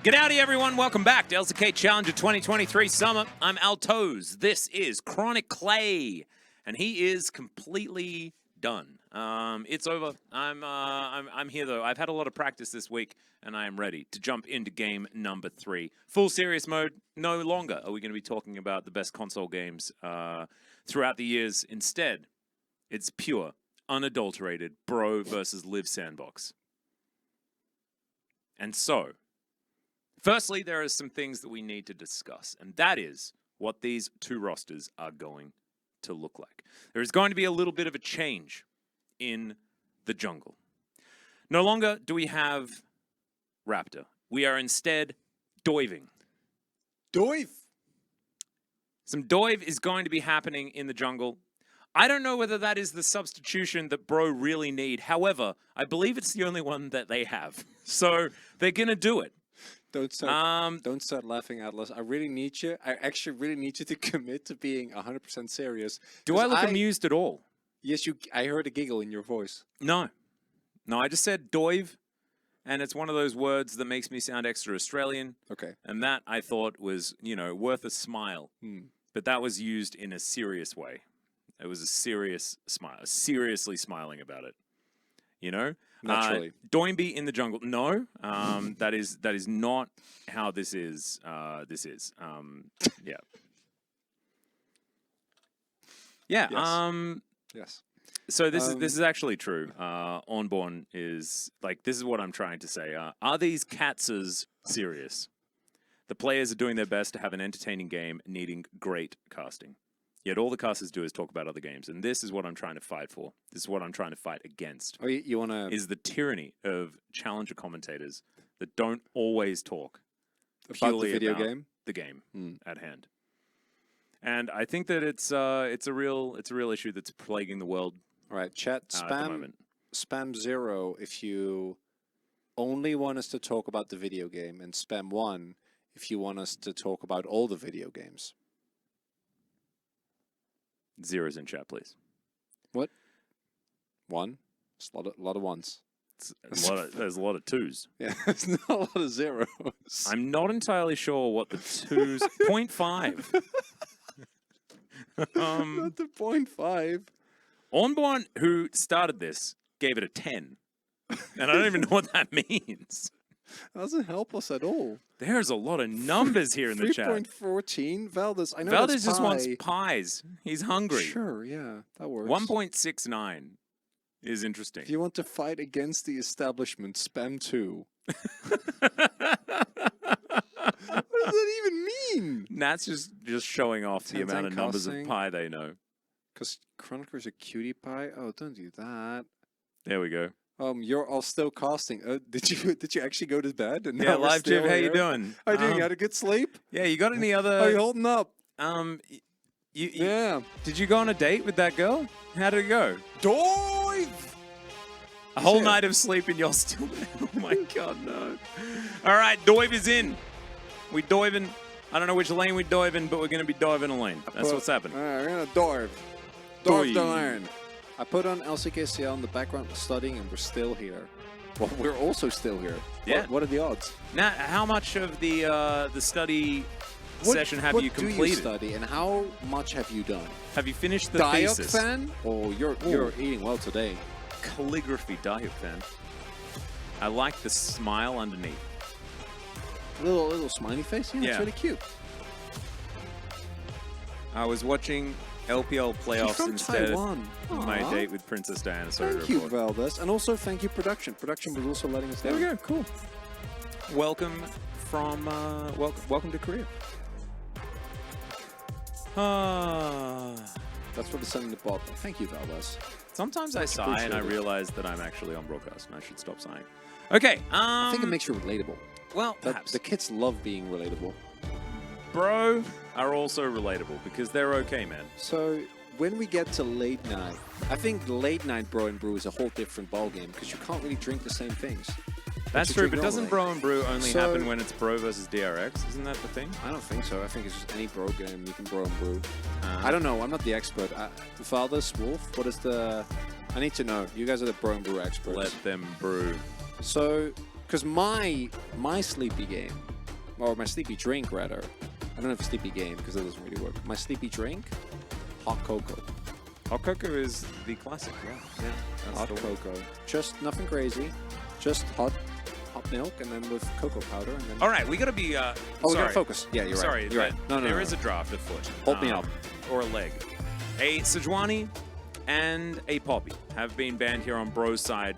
G'dowdy everyone, welcome back to LCK Challenger 2023 Summer. I'm Altoz. This is Chronic Clay, and he is completely done. It's over. I'm here though. I've had a lot of practice this week, and I am ready to jump into game number 3. Full serious mode. No longer are we going to be talking about the best console games throughout the years. Instead, it's pure, unadulterated Bro versus Live sandbox. And so, firstly, there are some things that we need to discuss, and that is what these two rosters are going to look like. There is going to be a little bit of a change in the jungle. No longer do we have Raptor. We are instead doiving. Doive! Some doive is going to be happening in the jungle. I don't know whether that is the substitution that Bro really need. However, I believe it's the only one that they have. So they're going to do it. Don't start laughing, Atlas. I really need you. I actually really need you to commit to being 100% serious. Do I look amused at all? Yes, I heard a giggle in your voice. No. No, I just said doive, and it's one of those words that makes me sound extra Australian. Okay. And that, I thought, was, you know, worth a smile. But that was used in a serious way. It was a serious smile, seriously smiling about it. You know? Naturally. Doimby in the jungle. No, that is not how this is. Yeah. Yeah. Yes. Yes. So this is actually true. Onborn is like, this is what I'm trying to say. Are these Katzers serious? The players are doing their best to have an entertaining game, needing great casting. Yet all the casters do is talk about other games, and this is what I'm trying to fight for. This is what I'm trying to fight against. Oh, you want to... Is the tyranny of challenger commentators that don't always talk about the video game? The game at hand. And I think that it's a real issue that's plaguing the world. All right, chat, spam 0 if you only want us to talk about the video game, and spam 1 if you want us to talk about all the video games. 0's in chat, please. What? 1? It's a lot of 1s. There's a lot of 2's. Yeah, there's not a lot of 0's. I'm not entirely sure what the 2's... 0.5. Not the 0.5. Onborn, who started this, gave it a 10. And I don't even know what that means. That doesn't help us at all. There's a lot of numbers here in the chat. 3.14. Valdez, I know Valdez that's just wants pies. He's hungry. Sure, yeah, that works. 1.69 is interesting. If you want to fight against the establishment, spam 2. What does that even mean? That's just showing off the amount of numbers of pie they know. Because Chronicler's a cutie pie? Oh, don't do that. There we go. You're all still casting. Did you actually go to bed? And yeah, live Jib, how you doing? How you doing? You had a good sleep? Yeah, you got any other... Are you holding up? Yeah. Did you go on a date with that girl? How did it go? Doive! A whole night of sleep and you're still... Oh my god, no. All right, Doive is in. We doiving. I don't know which lane we doiving, but we're going to be diving a lane. That's what's happening. All right, we're going to doive. Doive the lane. I put on LCK CL in the background studying, and we're still here. Well, we're also still here. Yeah. What are the odds? Now, how much of the study session have you completed? What do you study, and how much have you done? Have you finished the thesis? Fan? Oh, you're eating well today. Calligraphy Diet fan. I like the smile underneath. Little smiley face. Yeah, it's really cute. I was watching LPL playoffs instead of my date with Princess Diana. Thank you, Valdez. And also thank you, Production. Production was also letting us down. There we go. Cool. Welcome from, welcome to Korea. That's what it's sending the bot. Thank you, Valdez. Sometimes I sigh and I realize that I'm actually on broadcast and I should stop sighing. Okay. I think it makes you relatable. Well, perhaps. The kids love being relatable. Bro are also relatable because they're okay, man. So when we get to late night, I think late night Bro and Brew is a whole different ballgame because you can't really drink the same things. That's true, but doesn't Bro and Brew only happen when it's Bro versus DRX? Isn't that the thing? I don't think so. I think it's just any Bro game you can Bro and Brew. I don't know. I'm not the expert. Valdez, Wolf, what is the... I need to know. You guys are the Bro and Brew experts. Let them brew. So Because my sleepy game, or my sleepy drink rather, I don't know if it's sleepy game because that doesn't really work. My sleepy drink, hot cocoa. Hot cocoa is the classic, yeah. Hot cocoa. Just nothing crazy. Just hot milk and then with cocoa powder. And then... All right, we got to be... we got to focus. Yeah, you're right. Sorry, you're right. No, there is a draft afoot. Hold me up. Or a leg. A Sejuani and a Poppy have been banned here on Bro's side.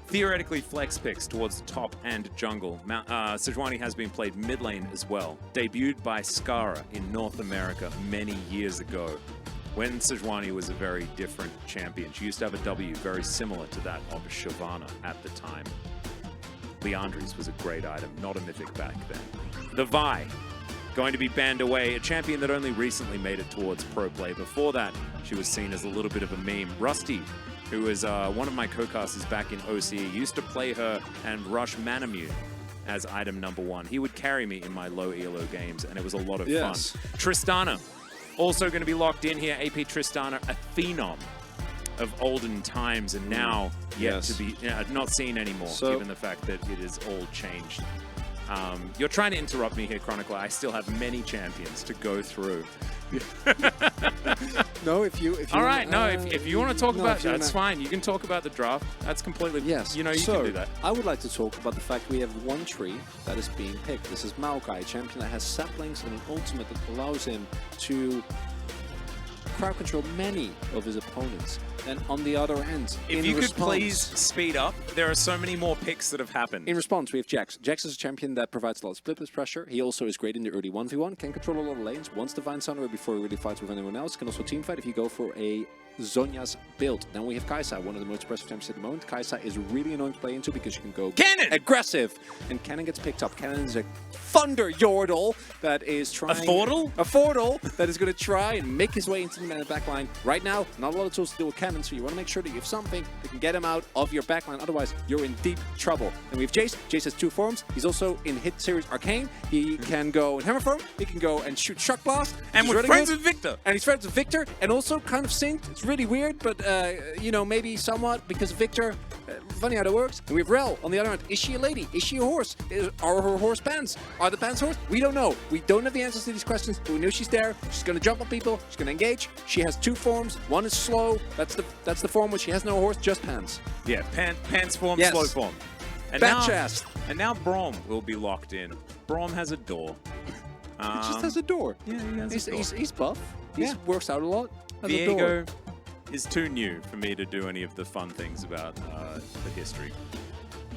Theoretically, flex picks towards the top and jungle. Sejuani has been played mid lane as well. Debuted by Skara in North America many years ago, when Sejuani was a very different champion. She used to have a W very similar to that of Shyvana at the time. Leandri's was a great item, not a mythic back then. The Vi, going to be banned away, a champion that only recently made it towards pro play. Before that, she was seen as a little bit of a meme. Rusty, who is one of my co-casters back in OCE, used to play her and rush Manamune as item number 1. He would carry me in my low elo games, and it was a lot of fun. Tristana, also going to be locked in here. AP Tristana, a phenom of olden times, and now yet to be not seen anymore, given the fact that it is all changed. You're trying to interrupt me here, Chronicler. I still have many champions to go through. No, if you all right, if you want to talk about that's fine. You can talk about the draft. That's completely you know, you can do that. I would like to talk about the fact we have one tree that is being picked. This is Maokai, a champion that has saplings and an ultimate that allows him to crowd control many of his opponents. And on the other end, if you could please speed up, there are so many more picks that have happened. In response, we have Jax. Jax is a champion that provides a lot of splitless pressure. He also is great in the early 1v1, can control a lot of lanes, wants Divine Sunray before he really fights with anyone else, can also teamfight if you go for a Zhonya's build. Then we have Kai'Sa, one of the most impressive champions at the moment. Kai'Sa is really annoying to play into because you can go aggressive, and Cannon gets picked up. Cannon is a thunder yordle that is trying... A Fordle? A Fordle that is going to try and make his way into the backline. Right now, not a lot of tools to deal with Cannon, so you want to make sure that you have something that can get him out of your backline. Otherwise, you're in deep trouble. Then we have Jace. Jace has 2 forms. He's also in hit series Arcane. He can go in Hammer form. He can go and shoot Shock Blast. And we're friends with Victor. And he's friends with Victor, and also kind of synced. It's really weird, but you know, maybe somewhat because Victor. Funny how that works. And we have Rel on the other hand. Is she a lady? Is she a horse? Are her horse pants? Are the pants horse? We don't know. We don't have the answers to these questions, but we know she's there. She's going to jump on people. She's going to engage. She has 2 forms. One is slow. That's the form where she has no horse, just pants. Yeah, pants form, slow form. And chest. And now Braum will be locked in. Braum has a door. He just has a door. Yeah, he has a door. He's buff. He works out a lot. Viego is too new for me to do any of the fun things about the history.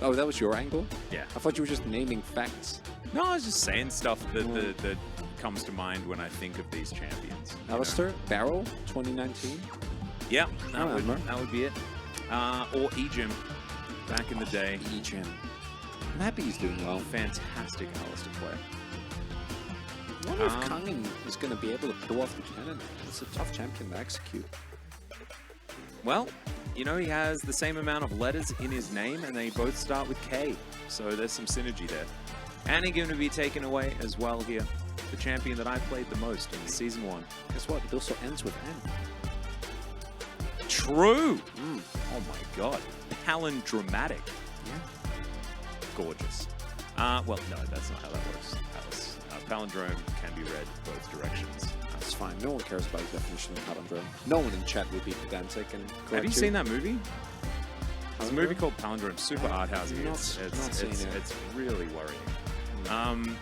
Oh, that was your angle? Yeah. I thought you were just naming facts. No, I was just saying stuff that comes to mind when I think of these champions. Alistair, Barrel, 2019? Yeah, that would be it. Or Ejim, back in the day. Ejim. I'm happy he's doing well. Fantastic Alistair player. I wonder if Kangen is going to be able to pull off the cannon. It's a tough champion to execute. Well, you know, he has the same amount of letters in his name, and they both start with K. So there's some synergy there. And he's going to be taken away as well here. The champion that I played the most in Season 1. Guess what? It also ends with N. True! Oh my god. Palindromatic. Yeah. Gorgeous. Well, no, that's not how that works, Alice. Palindrome can be read both directions. That's fine. No one cares about the definition of palindrome. No one in chat would be pedantic and correct. Have you seen that movie? There's a movie called Palindrome, super art housey. It's really worrying.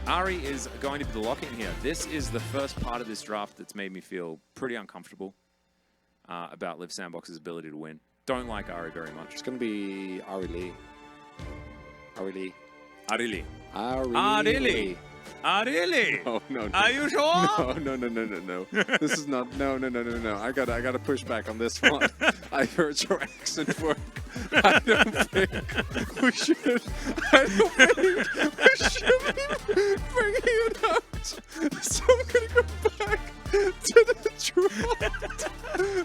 Ari is going to be the lock-in here. This is the first part of this draft that's made me feel pretty uncomfortable about Liv Sandbox's ability to win. Don't like Ari very much. It's going to be Ari Lee. Ari Lee. Ari Lee. Ari Lee. Really? Oh no! Are you sure? No! This is not. No! I gotta push back on this one. I heard your accent work. I don't think we should. I don't think we should be bringing it out. So I'm gonna go back to the draft.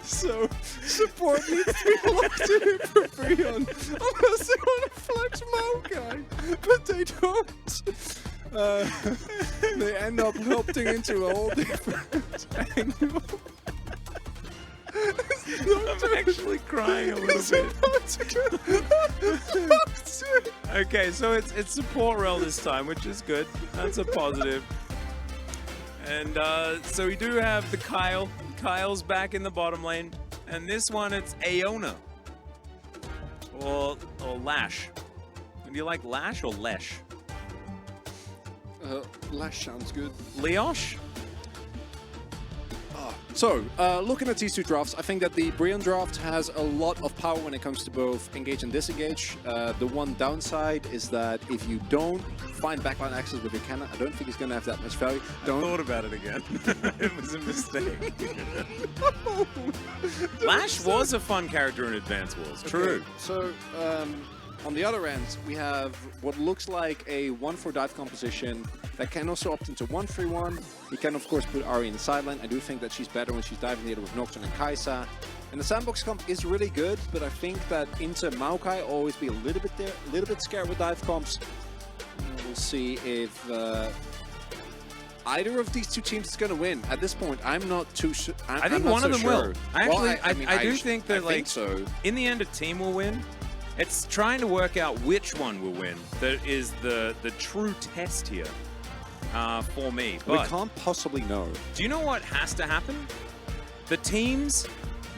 So support needs to be locked in for Freon, unless they want to flex Maokai, but they don't. They end up opting into a whole different angle. I'm actually crying a little bit. Okay, so it's support rel this time, which is good. That's a positive. And so we do have the Kyle. Kyle's back in the bottom lane. And this one, it's Aona. Or Lash. Do you like Lash or Lesh? Lash sounds good. Leosh? So, looking at these two drafts, I think that the Brion draft has a lot of power when it comes to both engage and disengage. The one downside is that if you don't find backline access with your cannon, I don't think it's going to have that much value. I thought about it again. It was a mistake. Lash was a fun character in Advance Wars. True. Okay, so, on the other end, we have what looks like a 1-4 dive composition that can also opt into 1-3-1. You can, of course, put Ari in the sideline. I do think that she's better when she's diving either with Nocturne and Kai'Sa. And the sandbox comp is really good, but I think that into Maokai always be a little bit scared with dive comps. We'll see if either of these two teams is going to win. At this point, I'm not too sure. I think one of them will. I do think that, like, so. In the end, a team will win. It's trying to work out which one will win. That is the true test here for me. But we can't possibly know. Do you know what has to happen? The teams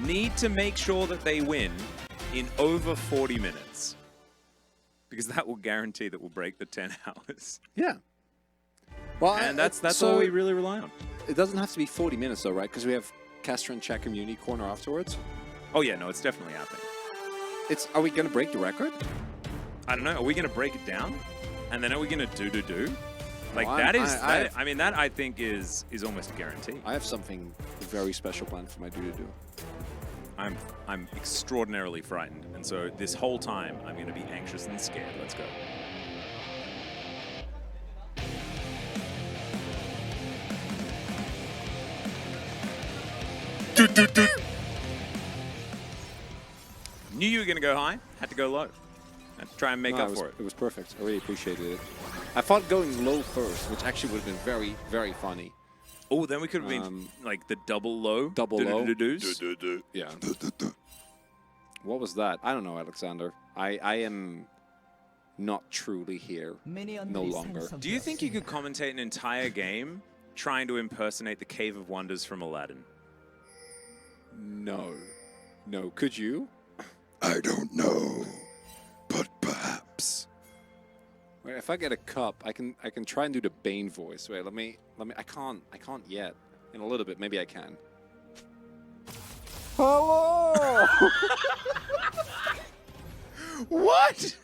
need to make sure that they win in over 40 minutes. Because that will guarantee that we'll break the 10 hours. Yeah. Well, and that's all we really rely on. It doesn't have to be 40 minutes though, right? Because we have Caster and Czech Community Corner afterwards. Oh yeah, no, it's definitely happening. Are we going to break the record? I don't know. Are we going to break it down? And then are we going to do? Like, well, I mean, that I think is almost a guarantee. I have something very special planned for my do. I'm extraordinarily frightened. And so this whole time, I'm going to be anxious and scared. Let's go. Knew you were going to go high, had to go low. Had to try and make up for it. It was perfect. I really appreciated it. I thought going low first, which actually would have been very, very funny. Oh, then we could have been like the double low. Double low. Yeah. What was that? I don't know, Alexander. I am not truly here no longer. Do you think you could commentate an entire game trying to impersonate the Cave of Wonders from Aladdin? No. No. Could you? I don't know, but perhaps. Wait, if I get a cup, I can try and do the Bane voice. Wait, let me. I can't yet. In a little bit, maybe I can. Hello. What?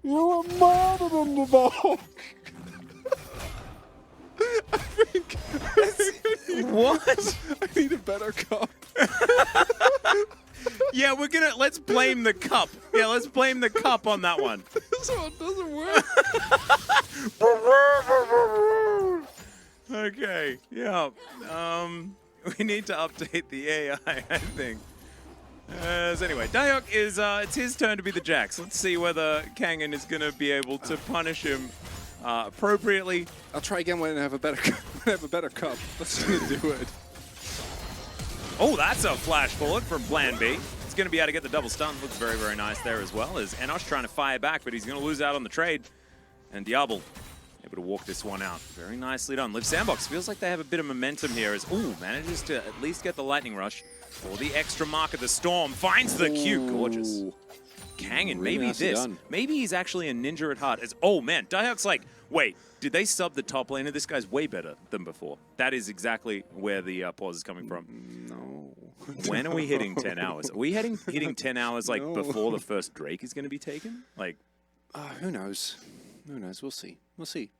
You were murdered in the dog. I think. What? I need a better cup. Yeah, let's blame the cup. Yeah, let's blame the cup on that one. This one doesn't work. Okay, yeah. We need to update the AI, I think. So anyway, Dayok is, it's his turn to be the Jax. Let's see whether Kangen is going to be able to punish him appropriately. I'll try again when I have a better cup. Let's do it. Oh, that's a flash bullet from Plan B. He's going to be able to get the double stun. Looks very, very nice there as well. As Enosh trying to fire back, but he's going to lose out on the trade. And Diablo able to walk this one out. Very nicely done. Liv Sandbox feels like they have a bit of momentum here as, ooh, manages to at least get the lightning rush for the extra mark of the storm. Finds the Q. Gorgeous. Kangen, Really maybe he's actually a ninja at heart. As, oh man, Dayok's like, wait, did they sub the top laner? This guy's way better than before. That is exactly where the pause is coming from. No. When are we hitting 10 hours? Are we hitting 10 hours like before the first Drake is going to be taken? Like, who knows? Who knows? We'll see. We'll see.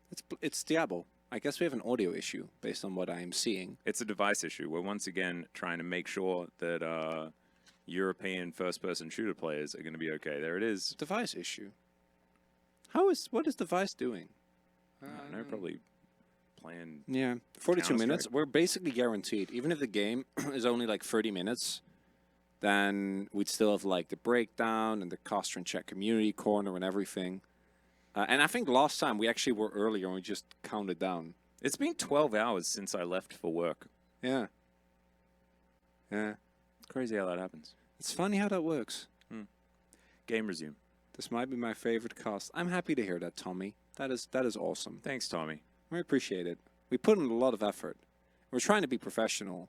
It's Diablo. I guess we have an audio issue based on what I'm seeing. It's a device issue. We're once again trying to make sure that European first-person shooter players are going to be okay. There it is. Device issue. What is Device doing? I don't know, probably playing. Yeah, 42 minutes. We're basically guaranteed. Even if the game is only like 30 minutes, then we'd still have like the breakdown and the Caster and Czech Community Corner and everything. And I think last time we actually were earlier and we just counted down. It's been 12 hours since I left for work. Yeah. Yeah. crazy how that happens. It's funny how that works. Game resume. This might be my favorite cast. I'm happy to hear that, Tommy. That is awesome. Thanks, Tommy. I appreciate it. We put in a lot of effort. We're trying to be professional.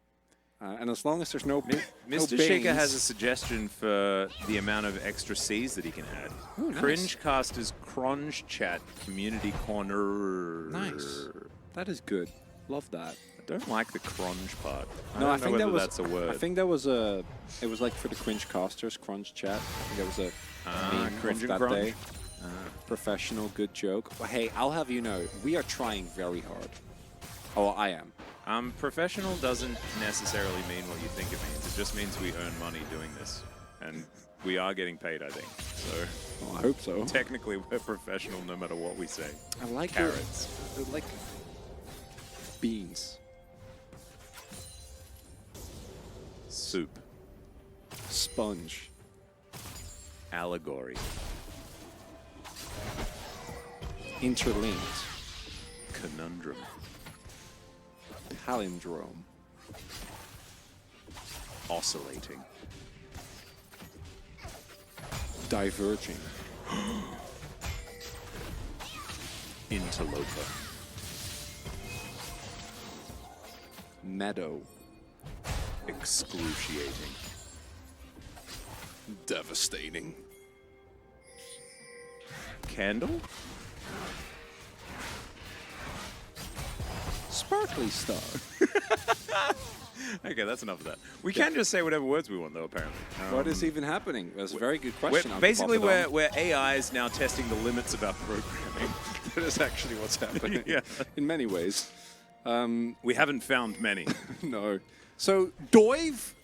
And as long as there's no Mr. Shaker has a suggestion for the amount of extra C's that he can add. Ooh, nice. Cringecasters Cronge Chat Community Corner. Nice. That is good. Love that. I don't like the cronge part. No, I don't think know that whether was. that's a word. I think that was a. It was like for the cringe casters, cringe chat. I think that was a meme cringe of and that crunch. day. Professional, good joke. Well, hey, I'll have you know, we are trying very hard. Oh, I am. Professional doesn't necessarily mean what you think it means. It just means we earn money doing this. And we are getting paid, I think. So Well, I hope so. technically we're professional no matter what we say. I like Carrots. I like beans. Soup. Sponge. Allegory. Interlinked. Conundrum. Palindrome. Oscillating. Diverging. Interloper. Meadow. Excruciating. Devastating. Candle? Sparkly star. Okay, that's enough of that. We can just say whatever words we want, though, apparently. What is even happening? That's a very good question. I'll Basically, pop it on. we're AI is now testing the limits of our programming. That is actually what's happening. Yeah. In many ways. We haven't found many. No. So, dive.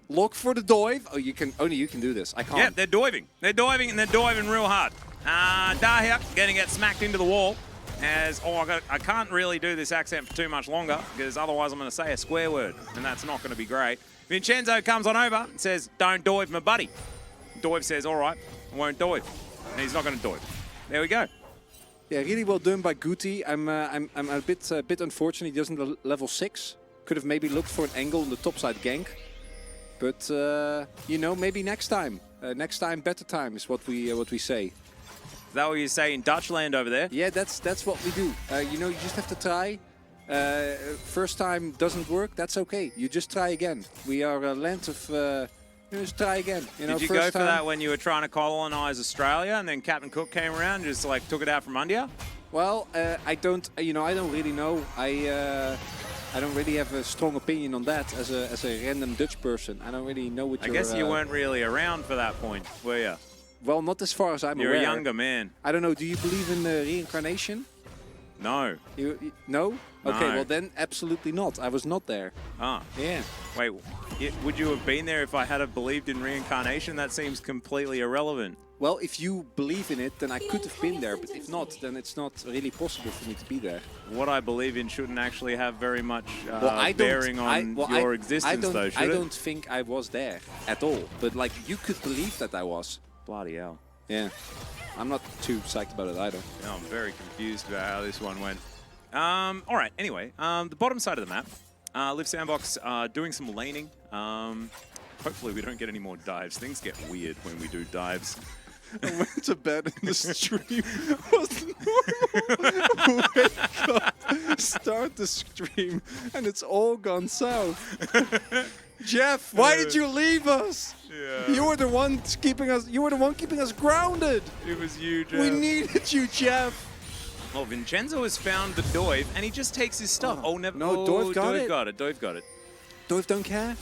Look for the dive. Oh, you can. Only you can do this. I can't. Yeah, they're diving. They're diving, and they're diving real hard. Dahya going to get smacked into the wall. I can't really do this accent for too much longer, because otherwise I'm going to say a square word, and that's not going to be great. Vincenzo comes on over and says, "Don't dive, my buddy." Dive says, "All right, I won't dive." And he's not going to dive. There we go. Yeah, really well done by Guti. I'm a bit unfortunate he doesn't level 6. Could have maybe looked for an angle on the topside gank. But you know, maybe next time. Next time, better time is what we say. Is that what you say in Dutchland over there? Yeah, that's what we do. You know, you just have to try. First time doesn't work, that's okay. You just try again. We are a land of. Just try again. You know, Did you first go for time, that when you were trying to colonize Australia, and then Captain Cook came around and just like took it out from under you? Well, I don't. You know, I don't really know. I don't really have a strong opinion on that as a random Dutch person. I don't really know what I you're. guess you weren't really around for that point, were you? Well, not as far as I'm You're aware. a younger man. I don't know. Do you believe in reincarnation? No. No? Okay, No. well then absolutely not. I was not there. Ah. Yeah. Wait, would you have been there if I had have believed in reincarnation? That seems completely irrelevant. Well, if you believe in it, then I could have been there. But if not, then it's not really possible for me to be there. What I believe in shouldn't actually have very much I don't- bearing on your I existence, don't, though, should I it? don't think I was there at all. But like, you could believe that I was. Bloody hell. Yeah. I'm not too psyched about it either. No, I'm very confused about how this one went. All right, anyway, the bottom side of the map, Live Sandbox doing some laning. Hopefully we don't get any more dives. Things get weird when we do dives. I went to bed and the stream wasn't normal. Wake up, start the stream, and it's all gone south. Jeff, why did you leave us? Yeah. You were the one keeping us. You were the one keeping us grounded. It was you, Jeff. We needed you, Jeff. Well, Vincenzo has found the dive, and he just takes his stuff. Oh, never. No, Dove got it. Dove got it. Dove don't care.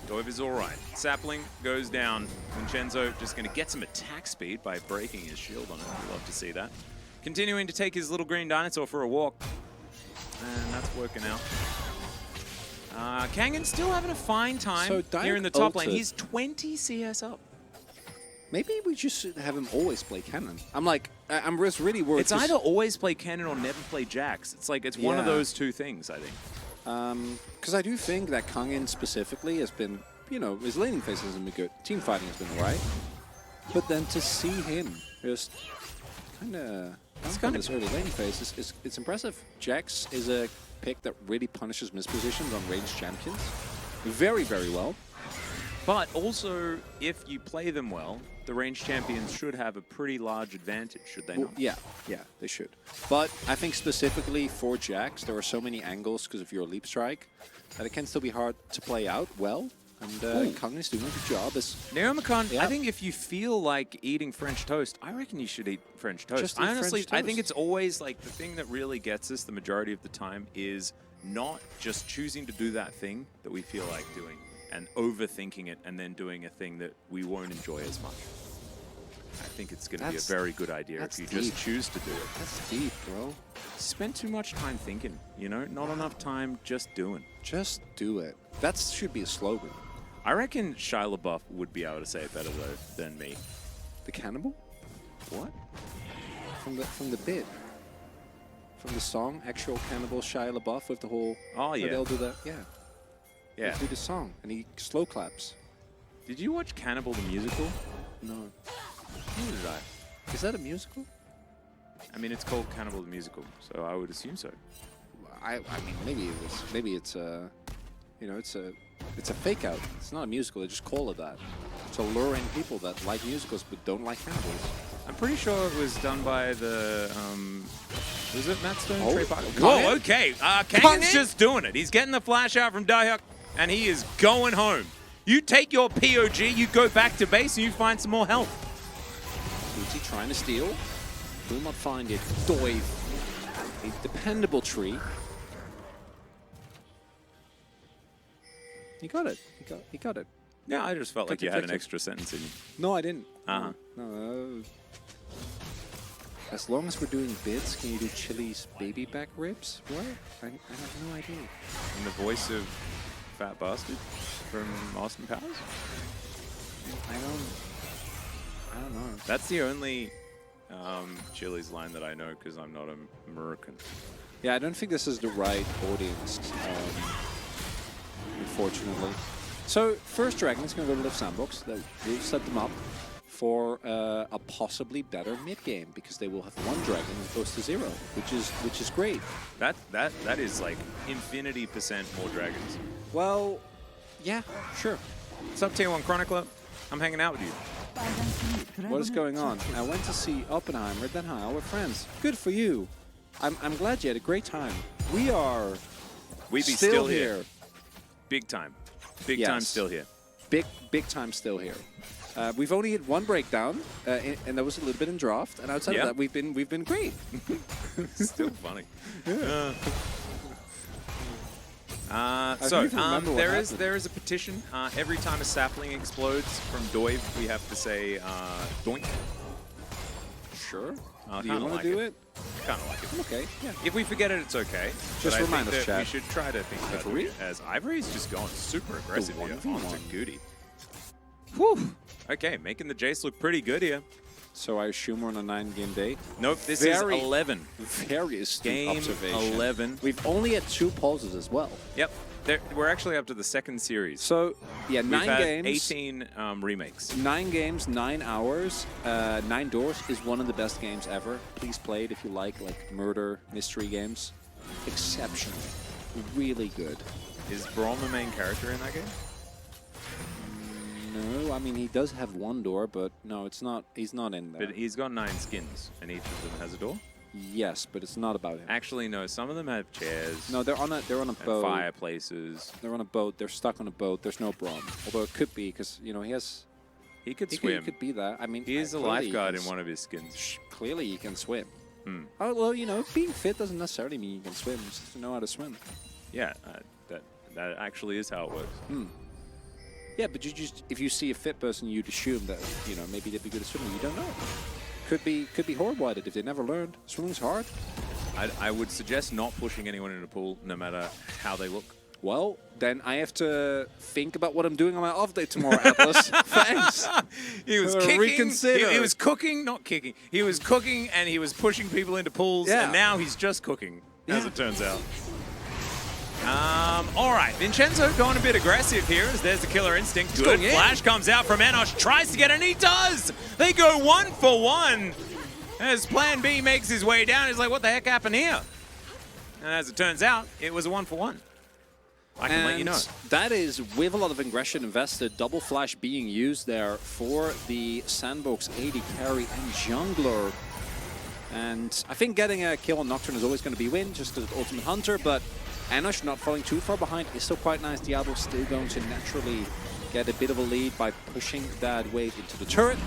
Dove is all right. Sapling goes down. Vincenzo just going to get some attack speed by breaking his shield on it. We'd love to see that. Continuing to take his little green dinosaur for a walk. And that's working out. Kangen still having a fine time here in the top lane. He's 20 CS up. Maybe we just should have him always play cannon. I'm just really worried. It's either always play cannon or never play Jax. It's like, it's one of those two things, I think. Because I do think that Kangen specifically has been, you know, his laning phase hasn't been good. Team fighting has been alright. But then to see him just kind of this early laning phase it's impressive. Jax is a pick that really punishes mispositions on ranged champions very, very well. But also, if you play them well, the range champions should have a pretty large advantage, should they Well, not? yeah, they should. But I think specifically for Jax, there are so many angles because of your leap strike that it can still be hard to play out well. And Kung is doing a good job. Naomikan, Yeah. I think if you feel like eating French toast, I reckon you should eat French toast. Just eat Honestly, French I think toast. it's always like the thing that really gets us the majority of the time is not just choosing to do that thing that we feel like doing and overthinking it and then doing a thing that we won't enjoy as much. I think it's going to be a That's- very good idea if that's you deep. just choose to do it. That's deep, bro. Spend too much time thinking, you know? Not enough time just doing. Just do it. That should be a slogan. I reckon Shia LaBeouf would be able to say it better though than me. The cannibal? What? From the bit. From the song, actual cannibal Shia LaBeouf with the whole... Oh, where yeah. They'll do that. Yeah. Yeah. They'll do the song, and he slow claps. Did you watch Cannibal the Musical? No. Neither did I. Is that a musical? I mean, it's called Cannibal the Musical, so I would assume so. I mean, maybe it was. Maybe it's a... You know, it's a fake out. It's not a musical. They just call it that. To lure in people that like musicals but don't like cannibals. I'm pretty sure it was done by the, was it Matt Stone? Oh, Trey Parker? Kangen? Whoa, okay. Kangen's Kangen? just doing it. He's getting the flash out from Dahyuk, and he is going home. You take your POG, you go back to base, and you find some more health. Uzi trying to steal. Will not find it. Doive. A dependable tree. He got it. He got it. Yeah, I just felt like you had an Detective. extra sentence in you. No, I didn't. Uh-huh. No. As long as we're doing bits, can you do Chili's baby back ribs? What? I have no idea. In the voice of Fat Bastard from Austin Powers? I don't know. That's the only Chili's line that I know because I'm not American. Yeah, I don't think this is the right audience, unfortunately. So, first Dragon is going to go to Lift Sandbox. That will set them up for a possibly better mid game because they will have one Dragon as opposed to 0, which is great. That is like infinity% more dragons. Well, yeah, sure. What's up, Tier 1 Chronicler? I'm hanging out with you. What is going on? I went to see Oppenheimer, then hang out with friends. Good for you. I'm glad you had a great time. We are We be still here. Big time. Big time Yes. still here. Big time still here. We've only hit one breakdown, and that was a little bit in draft. And outside Yeah. of that, we've been great. Still funny. don't So even remember what happened. there is a petition. Every time a sapling explodes from Doive, we have to say doink. Sure. I Do you kinda want like to do it. it? Kind of like it. Okay. Yeah. If we forget it, it's okay. Just but I remind think us, that we chat. should try to think about Ivory? it as Ivory's just going super aggressive here 1v1. onto Goody. Whew. Okay, making the Jace look pretty good here. So I assume we're on a 9-game day. Nope, this Very- is 11. Very astute Game observation. 11. We've only had 2 pulses as well. Yep, we're actually up to the second series. So yeah, We've 9 had games. 18 remakes. 9 games, 9 hours, 9 doors is one of the best games ever. Please play it if you like murder mystery games. Exceptional, really good. Is Braum the main character in that game? No, I mean he does have 1 door, but no, it's not. He's not in there. But he's got 9 skins, and each of them has a door? Yes, but it's not about him. Actually, no, some of them have chairs. No, they're on a and boat. fireplaces. They're on a boat. They're stuck on a boat. There's no Braum. Although it could be because He could he swim. could be that. I mean, He is a clearly he lifeguard can in one of his skins. Clearly, you can swim. Hmm. Oh well, being fit doesn't necessarily mean you can swim. You just have to know how to swim. Yeah, that actually is how it works. Yeah, but if you see a fit person, you'd assume that maybe they'd be good at swimming. You don't know. Could be hardwired if they never learned. Swimming's hard. I would suggest not pushing anyone in a pool, no matter how they look. Well, then I have to think about what I'm doing on my off day tomorrow, Atlas. Thanks. He was Reconsider. kicking. He was cooking, not kicking. He was cooking, and he was pushing people into pools. Yeah. And now he's just cooking, as Yeah. it turns out. All right, Vincenzo going a bit aggressive here as there's the killer instinct. Good going in. flash comes out from Enosh, tries to get it, and he does. They go 1 for 1. As Plan B makes his way down, he's like, what the heck happened here? And as it turns out, it was a 1 for 1. I can let you know. That is with a lot of aggression invested, double flash being used there for the Sandbox AD carry and jungler. And I think getting a kill on Nocturne is always going to be win, just because Ultimate Hunter, but Enosh not falling too far behind is still quite nice. Diablo's still going to naturally get a bit of a lead by pushing that wave into the turret.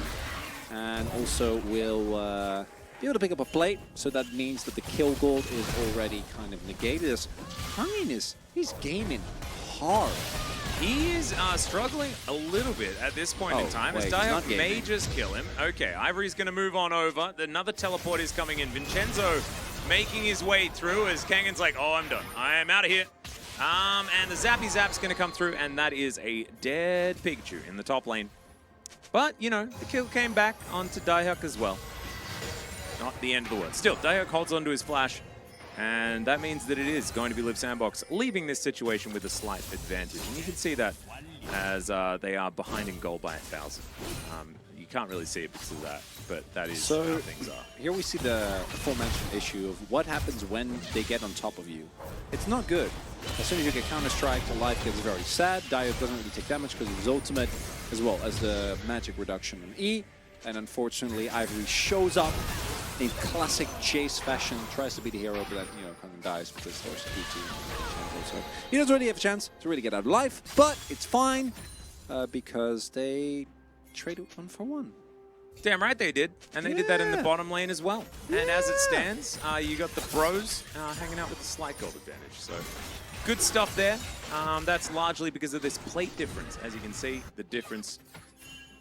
And also will be able to pick up a plate, so that means that the kill gold is already kind of negated. As Hangin he's gaming hard. He is struggling a little bit at this point in time. As Diehak may just kill him. Okay, Ivory's going to move on over. Another teleport is coming in. Vincenzo making his way through as Kangen's like, oh, I'm done. I am out of here. And the Zappy Zap's going to come through, and that is a dead Pikachu in the top lane. But, you know, the kill came back onto Diehak as well. Not the end of the world. Still, Diehak holds onto his flash, and that means that it is going to be Live Sandbox leaving this situation with a slight advantage. And you can see that as they are behind in goal by 1,000. You can't really see it because of that, but that is how things are. Here we see the aforementioned issue of what happens when they get on top of you. It's not good. As soon as you get counter-strike, the life gets very sad. Diehak doesn't really take damage because of his ultimate, as well as the magic reduction on E. And unfortunately, Ivory shows up in classic Chase fashion, tries to be the hero, but then, you know, kind of dies because there's Q2. So he doesn't really have a chance to really get out of life, but it's fine because they traded 1 for 1. Damn right they did, and they did that in the bottom lane as well. And as it stands, you got the bros hanging out with a slight gold advantage. So good stuff there. That's largely because of this plate difference. As you can see, the difference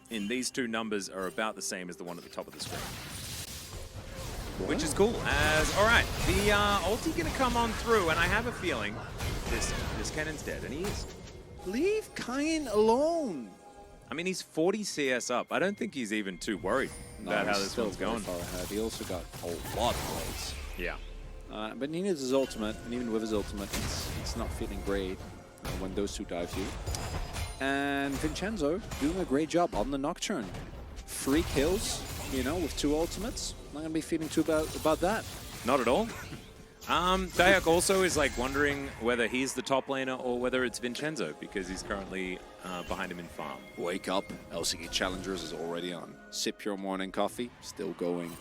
in these two numbers are about the same as the one at the top of the screen. Which is cool. All right, the ulti gonna come on through, and I have a feeling this cannon's dead, and he is. Leave Kain alone. I mean, he's 40 CS up. I don't think he's even too worried about how this one's going. Far ahead. He also got a lot of plays. Yeah. But he needs his ultimate, and even with his ultimate, it's not feeling great when those two dive you. And Vincenzo doing a great job on the Nocturne. 3 kills, you know, with 2 ultimates. Not gonna be feeling too bad about that. Not at all. Diehak also is like wondering whether he's the top laner or whether it's Vincenzo, because he's currently behind him in farm. Wake up, LCK Challengers is already on. Sip your morning coffee, still going.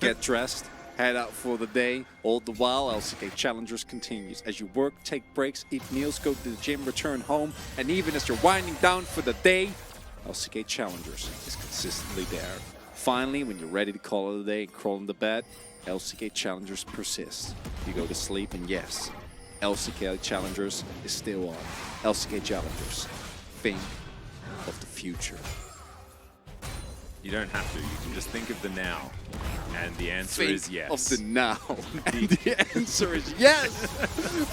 Get dressed, head out for the day. All the while, LCK Challengers continues. As you work, take breaks, eat meals, go to the gym, return home, and even as you're winding down for the day, LCK Challengers is consistently there. Finally, when you're ready to call it a day and crawl into bed, LCK Challengers persist. You go to sleep, and yes, LCK Challengers is still on. LCK Challengers, think of the future. You don't have to. You can just think of the now. And the answer is yes. Think of the now. And the answer is yes.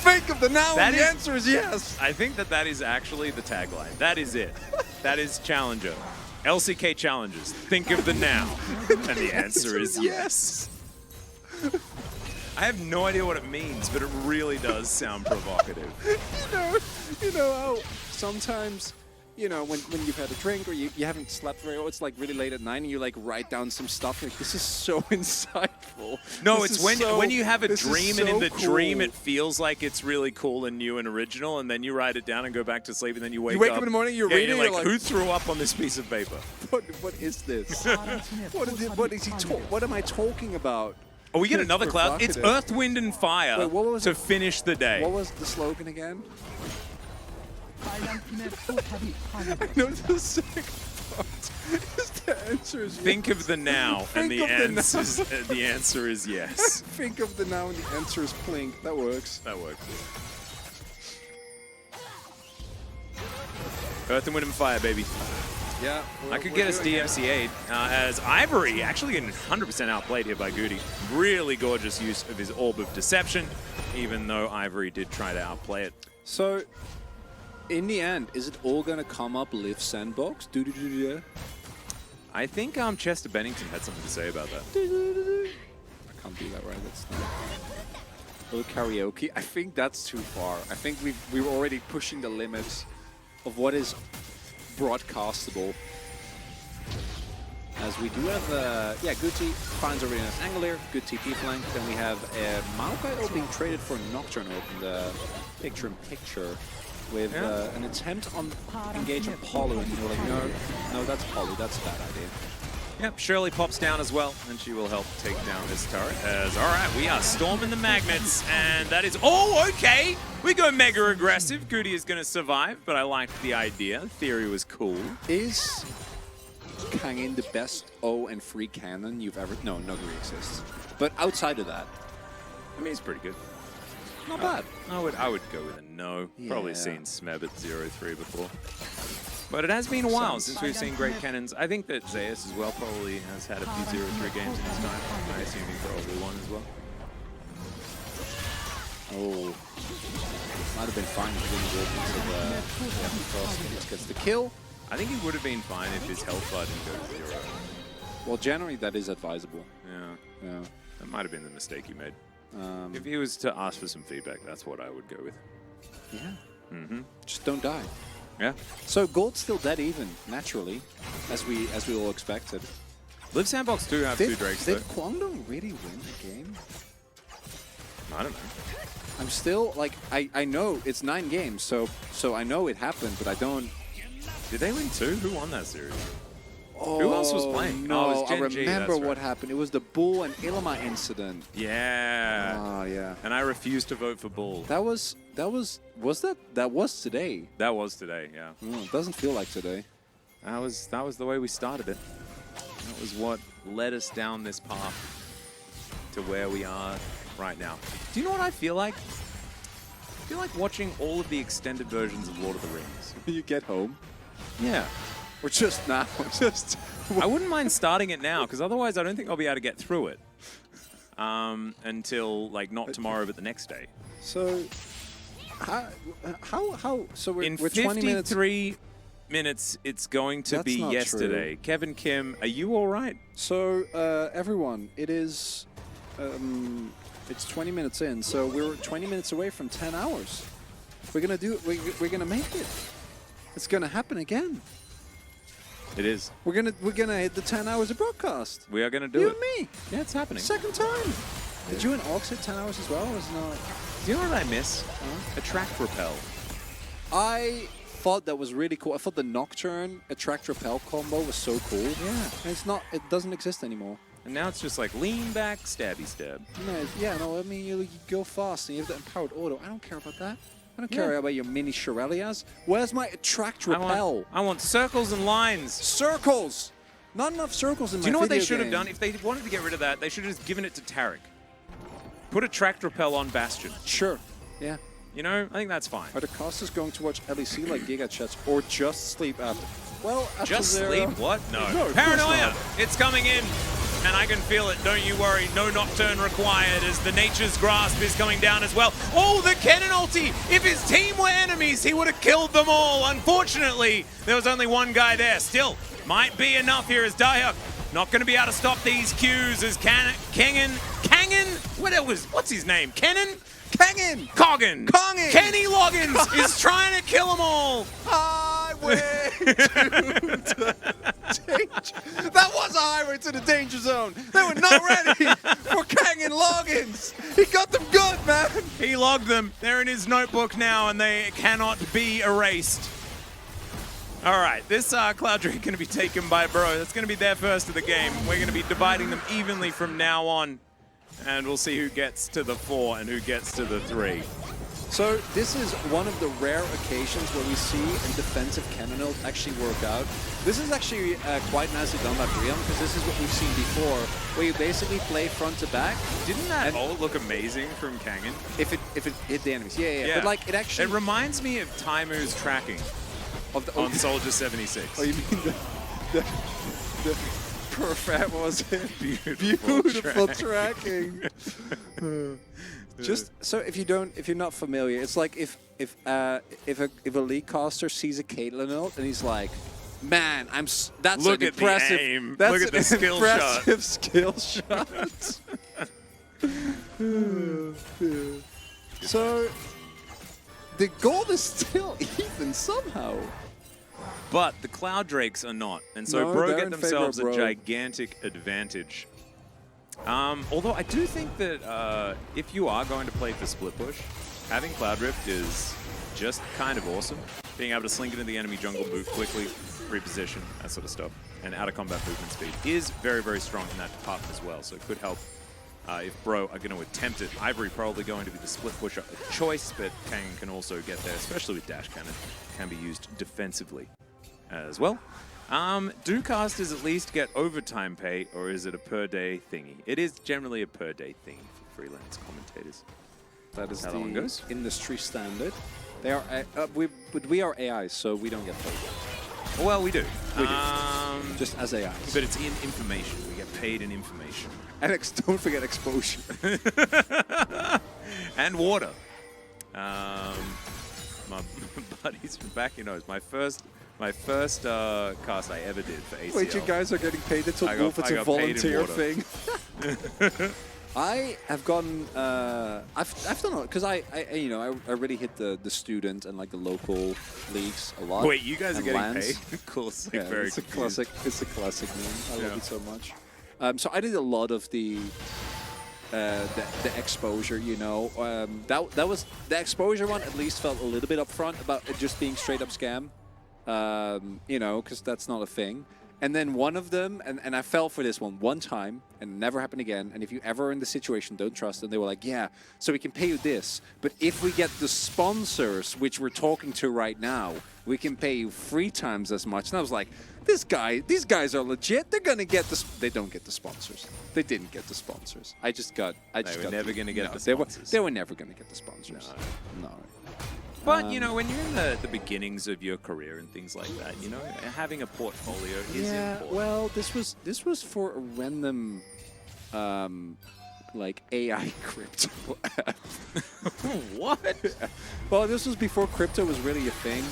Think of the now, and the answer is yes. I think that is actually the tagline. That is it. That is Challenger. LCK Challengers. Think of the now. And the answer is yes. I have no idea what it means, but it really does sound provocative. You know how sometimes, you know, when you've had a drink or you haven't slept very well, it's like really late at night and you like write down some stuff. You're like, this is so insightful. No, it's when you have a dream and in the dream it feels like it's really cool and new and original, and then you write it down and go back to sleep, and then you wake up in the morning, you're reading, you're like, who threw up on this piece of paper? What is this? What am I talking about? Oh, we get another cloud. It's Earth, Wind, and Fire to finish the day. What was the slogan again? No, the second part. The answer is think of the now, and the answer is yes. Think of the now, and the answer is plink. That works. That works. Earth and Wind and Fire, baby. Yeah, I could get us DMCA'd as Ivory actually getting 100% outplayed here by Goody. Really gorgeous use of his Orb of Deception, even though Ivory did try to outplay it. So, in the end, is it all going to come up Live Sandbox? I think Chester Bennington had something to say about that. I can't do that right. That's not a little karaoke. I think that's too far. I think we were already pushing the limits of what is broadcastable. As we do have, Guti finds already an angle here, good TP flank. Then we have Maokai being traded for Nocturne in the picture-in-picture. with an attempt on engage on Polo, and you're like, no, that's Polo, that's a bad idea. Yep, Shirley pops down as well, and she will help take down this turret. All right, we are storming the magnets, and that is... Oh, okay! We go mega aggressive. Goody is going to survive, but I liked the idea. The theory was cool. Is Kangin the best O and free cannon you've ever... No, Nuguri exists. But outside of that... I mean, he's pretty good. Not bad. I would go with a no. Yeah. Probably seen Smeb at 0-3 before. But it has been a while since we've seen great cannons. I think that Zeus as well probably has had a few 0-3 games in his time. I assume he probably won as well. Oh. Might have been fine if he didn't go into the gets the kill. I think he would have been fine if his health bar didn't go to 0. Well, generally that is advisable. Yeah. That might have been the mistake he made. If he was to ask for some feedback, that's what I would go with. Yeah. Just don't die. Yeah. So Gold's still dead even, naturally, as we all expected. Live Sandbox do have two Drakes, though. Did Kwangdong really win the game? I don't know. I'm still, like, I know it's 9 games, so I know it happened, but I don't... Did they win 2? Who won that series? Oh, who else was playing? No, oh, it was I Gen.G, remember that's what right. happened. It was the Bull and Ilma incident. Yeah. Oh, yeah. And I refused to vote for Bull. That was today. That was today, yeah. It doesn't feel like today. That was the way we started it. That was what led us down this path to where we are right now. Do you know what I feel like? I feel like watching all of the extended versions of Lord of the Rings. You get home. Yeah. Or just now. Just. I wouldn't mind starting it now, because otherwise I don't think I'll be able to get through it. Until, like, not tomorrow, but the next day. So, how so we're, In we're 20 minutes. 53 minutes, it's going to That's be not yesterday. true. Kevin Kim, are you all right? So, everyone, it is, it's 20 minutes in, so we're 20 minutes away from 10 hours. We're gonna do it. We're gonna make it. It's gonna happen again. It is. We're gonna hit the 10 hours of broadcast. We are going to do You it. and me. Yeah, it's happening. Second time. Did you and Ox hit 10 hours as well? Or is it not? Do you know what I miss? Attract Repel. I thought that was really cool. I thought the Nocturne Attract Repel combo was so cool. Yeah. And it's not. It doesn't exist anymore. And now it's just like lean back, stabby stab. No, I mean you go fast and you have the empowered auto. I don't care about that. I don't care about your mini Shirelias. Where's my Attract Repel? I want circles and lines. Circles! Not enough circles in my Do you know what they video should have game. done? If they wanted to get rid of that, they should have just given it to Tarek. Put Attract Repel on Bastion. Sure. Yeah. You know, I think that's fine. Are the casters going to watch LEC like Giga Chats or just sleep after? Well, after Just zero. sleep? What? No. No, of course Paranoia! not. It's coming in. And I can feel it. Don't you worry. No Nocturne required as the Nature's Grasp is coming down as well. Oh, the Cannon ulti! If his team were enemies, he would have killed them all. Unfortunately, there was only one guy there. Still, might be enough here as Dahyuk not going to be able to stop these Qs as Kangen? What's his name? Kennen? Coggin! Kenny Loggins is trying to kill them all. Highway to the danger. That was a highway to the danger zone. They were not ready for Kangen Loggins. He got them good, man. He logged them. They're in his notebook now, and they cannot be erased. All right, this Cloud Drake going to be taken by Bro. That's going to be their first of the game. We're going to be dividing them evenly from now on, and we'll see who gets to the 4 and who gets to the 3. So this is one of the rare occasions where we see a defensive cannon ult actually work out. This is actually quite nicely done by Brion, because this is what we've seen before, where you basically play front to back. Didn't that ult look amazing from Kangen? If it hit the enemies, yeah. But like it actually. It reminds me of Taimu's tracking on Soldier 76. Oh, you mean the perfect, was it? Beautiful tracking. Just so if you're not familiar, it's like if a league caster sees a Caitlyn ult and he's like, man, that's Look an at impressive. the aim. That's Look at an the skill impressive skill shot. So the gold is still even somehow. But the Cloud Drakes are not, and so No, Bro they're get in favor themselves of a Bro. gigantic advantage. Although I do think that if you are going to play for split push, having Cloud Rift is just kind of awesome. Being able to slink into the enemy jungle, move quickly, reposition, that sort of stuff. And out of combat movement speed is very, very strong in that department as well. So it could help if Bro are going to attempt it. Ivory probably going to be the split pusher of choice, but Kangen can also get there, especially with Dash Cannon. Can be used defensively as well. Do casters at least get overtime pay, or is it a per-day thingy? It is generally a per-day thing for freelance commentators. That is How that one the goes? industry standard. They are, but we are AIs, so we don't get paid. Well, we do. We do. Just as AIs. But it's in information. We get paid in information. And don't forget exposure. And water. My buddies from back, my first cast I ever did for ACL. Wait, you guys are getting paid? It's a Wolf, it's a volunteer thing. I have gotten, I've done it because I really hit the student and like the local leagues a lot. Wait, you guys are getting lands. paid? Cool. So Yeah, very it's a confused. classic. It's a classic meme. I love Yeah. it so much. So I did a lot of the exposure. That was the exposure one. At least felt a little bit upfront about it just being straight up scam. Because that's not a thing. And then one of them, and I fell for this one time, and it never happened again. And if you ever are in the situation, don't trust them. They were like, yeah, so we can pay you this, but if we get the sponsors, which we're talking to right now, we can pay you 3 times as much. And I was like, these guys are legit. They're gonna get the. They don't get the sponsors. They didn't get the sponsors. I just got. They were never gonna get the They sponsors. were never gonna get the sponsors. No. But, when you're in the beginnings of your career and things like that, having a portfolio is important. Well, this was for a random, like AI crypto app. What? Well, this was before crypto was really a thing.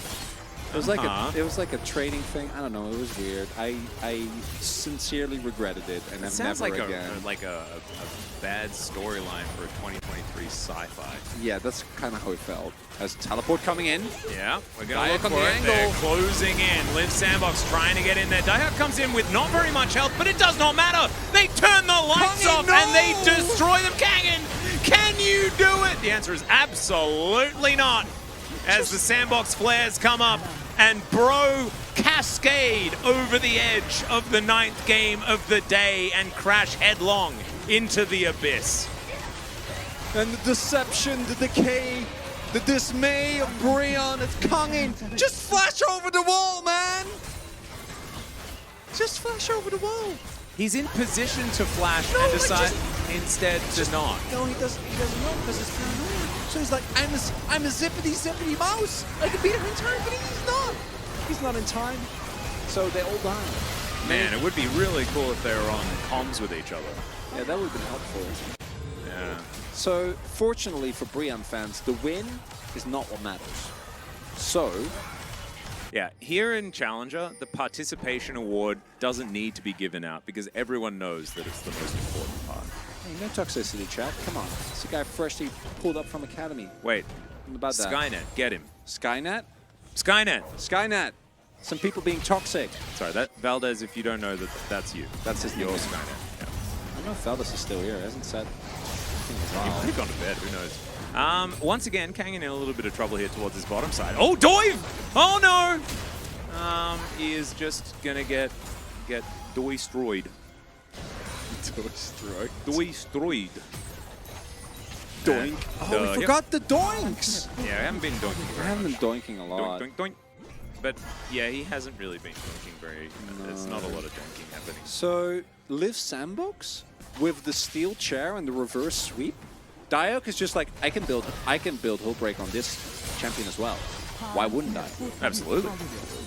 It was like a trading thing. I don't know. It was weird. I sincerely regretted it, and It I've sounds never like again. a bad storyline for a 2023 sci-fi. Yeah, that's kind of how it felt. As teleport coming in. Yeah, we're going Dive to look on for the it. angle. They're closing in. Liv Sandbox trying to get in there. Daihat comes in with not very much health, but it does not matter. They turn the lights Kangen, off no! and they destroy them. Kangen, can you do it? The answer is absolutely not. As the Sandbox flares come up and Bro cascade over the edge of the 9th game of the day and crash headlong into the abyss. And the deception, the decay, the dismay of Brion, it's Kangen. Just flash over the wall, man! Just flash over the wall. He's in position to flash No, and but decide just- instead to not. No, he doesn't know because it's paranoid. So he's like, I'm a zippity mouse. I can beat him in time, but he's not. He's not in time. So they all die. Man, it would be really cool if they were on comms with each other. Yeah, that would have been helpful. Yeah. So fortunately for Brion fans, the win is not what matters. So Yeah, here in Challenger, the participation award doesn't need to be given out because everyone knows that it's the most important part. hey, no toxicity, chat. Come on, it's a guy freshly pulled up from academy. Wait, What about that? Skynet, get him. Skynet. Skynet! Skynet. Some people being toxic. Sorry, that Valdez, if you don't know that, that's you. That's his Your name. Skynet. Yeah. I don't know if Valdez is still here. He hasn't said. He might have gone to bed, who knows. Once again, Kangen in a little bit of trouble here towards his bottom side. Oh, dive! Oh no! He is just gonna get destroyed. Destroyed. Destroyed. Doink. Oh, we Yep. forgot the doinks. Yeah, I haven't been doinking I very haven't been much. doinking a lot. Doink, doink, doink. But yeah, he hasn't really been doinking very. There's not a lot of doinking happening. So, Liv Sandbox with the steel chair and the reverse sweep. Diok is just like, I can build hull break on this champion as well. Why wouldn't I? Absolutely.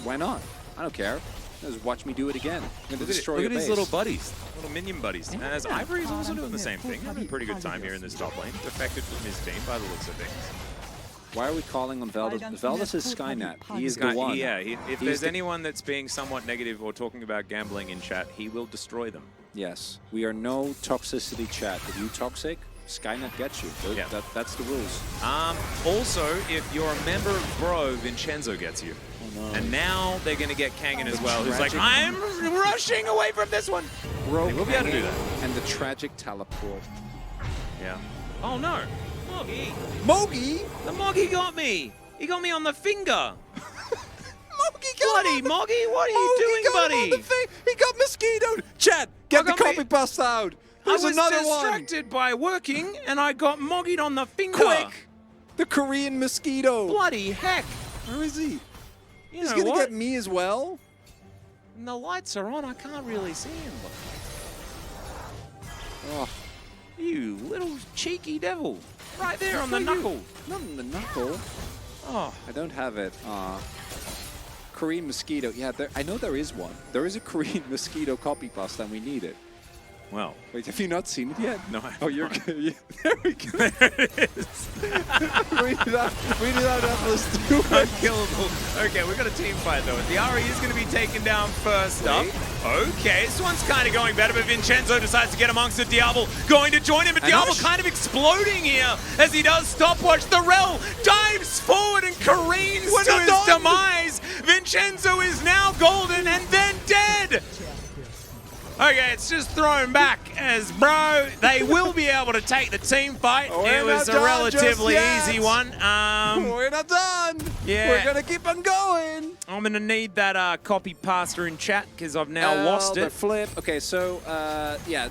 Why not? I don't care. Just watch me do it again. I'm gonna destroy Look your at his base. little buddies, little minion buddies. And as Ivory is also doing the same thing, having a pretty good time here in this top lane. Defected from his team by the looks of things. Why are we calling on Valdez? Valdez is Skynet. He is the Guy- one. Yeah, if He's there's the- anyone that's being somewhat negative or talking about gambling in chat, he will destroy them. Yes. We are no toxicity chat. If you toxic, Skynet gets you. Yeah. That's the rules. Also, if you're a member of Bro, Vincenzo gets you. Oh, no. And now they're going to get Kangen as well, who's like, tragic- I'm rushing away from this one. Bro, We'll be able to do that. And the tragic teleport. Yeah. Oh no. Moggy. Mogi! The Moggy got me. He got me on the finger. Moggy got Bloody on the- Moggy, what are you Moggy doing, got him buddy? on the thing. He got mosquitoed. Chad, get the got me- copy bust out. I There's was another distracted by working, and I got Moggied on the finger. one. Quick! The Korean mosquito. Bloody heck. Where is he? You He's know gonna what? get me as well. And the lights are on, I can't really see him. Oh, You little cheeky devil. Right there on the knuckle. not on the knuckle. Oh, I don't have it. Korean mosquito. Yeah, I know there is one. There is a Korean mosquito copy bust, and we need it. well. Wait, have you not seen it yet? No, I Oh, you're haven't. good. Yeah, there we go. There it is. we did not have this do it. Unkillable. Okay, we got a team fight though. The RE is going to be taken down first up. Okay, this one's kind of going better, but Vincenzo decides to get amongst it. Diablo going to join him, but And Diablo Osh? kind of exploding here as he does stopwatch. The Rel dives forward and careens We're to not his done. demise. Vincenzo is now golden and then dead. Okay, it's just thrown back as, bro, they will be able to take the team fight. Oh, we're It was not a done relatively just yet. easy one. We're not done. Yeah. We're gonna keep on going. I'm going to need that copy pasta in chat because I've now lost The it. flip. Okay, so yeah,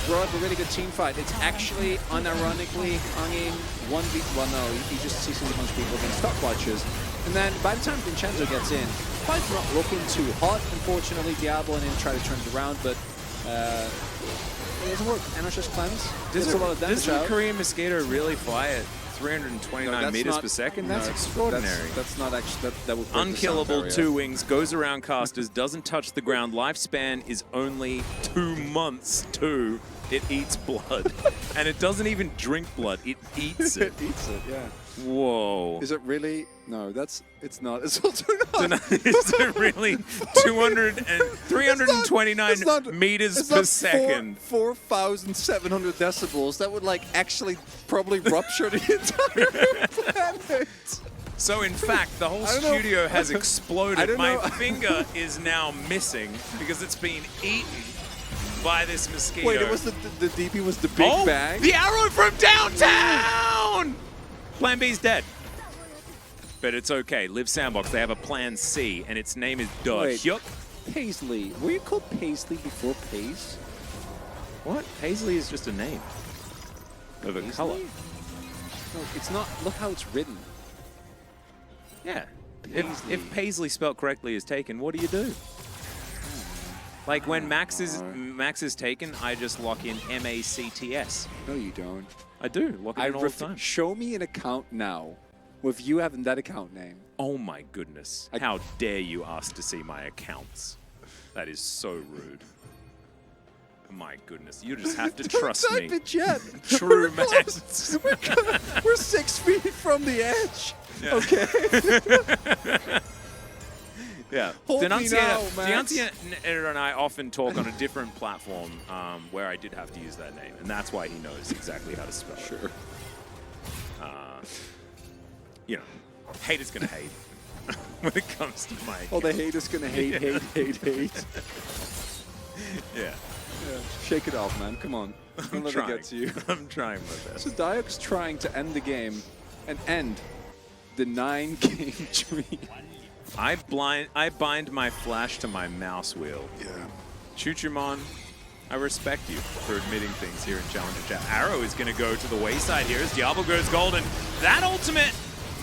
brought up a really good team fight. It's actually unironically hanging 1v. Well, no, he just sees a bunch of people against stopwatches, and then by the time Vincenzo gets in, fight's not looking too hot. Unfortunately, Diablo and him try to turn it around, but it doesn't work. Enosh just cleanse. Does a lot of damage Does the out. Korean mosquito really fly at 329 No, that's meters not- per second? no, That's extraordinary. That's not actually. That would break the sound Unkillable, barrier. 2 wings, goes around casters, doesn't touch the ground. Lifespan is only 2 months too. It eats blood. And it doesn't even drink blood, it eats it. It eats it. Yeah. Whoa. Is it really? No, it's not. It's also not. Is it really 329 meters per second? 4,700 decibels. That would like actually probably rupture the entire planet. So in fact, the whole I don't know. studio has I exploded. don't My know. finger is now missing because it's been eaten by this mosquito. Wait, it was the DP was the big bang. The arrow from downtown! Plan B's dead. But it's okay. Live Sandbox, they have a plan C, and its name is Dodge. Wait. Yup. Paisley. Were you called Paisley before Pace? What? Paisley is just a name of a color. No, it's not. Look how it's written. Yeah. Paisley. If Paisley spelled correctly is taken, what do you do? Like when Max is taken, I just lock in MACTS. No, you don't. I do. Lock it in all the time. Show me an account now with you having that account name. Oh my goodness. How dare you ask to see my accounts? That is so rude. My goodness. You just have to trust Don't me. type it yet. True, We're man. close. We're 6 feet from the edge. Yeah. Okay. Yeah. Hold me now, Max. Denunciator and I often talk on a different platform where I did have to use that name, and that's why he knows exactly how to spell it. Sure. You know, haters gonna hate when it comes to my Oh, the hate is gonna hate, hate, hate, hate. Yeah. Yeah. Shake it off, man. Come on. Don't let it get to you. I'm trying my best. So Diok's trying to end the game and end the 9-game dream. I bind my flash to my mouse wheel. Yeah. Chuchumon, I respect you for admitting things here in Challenger Chat. Arrow is going to go to the wayside here as Diablo goes golden. That ultimate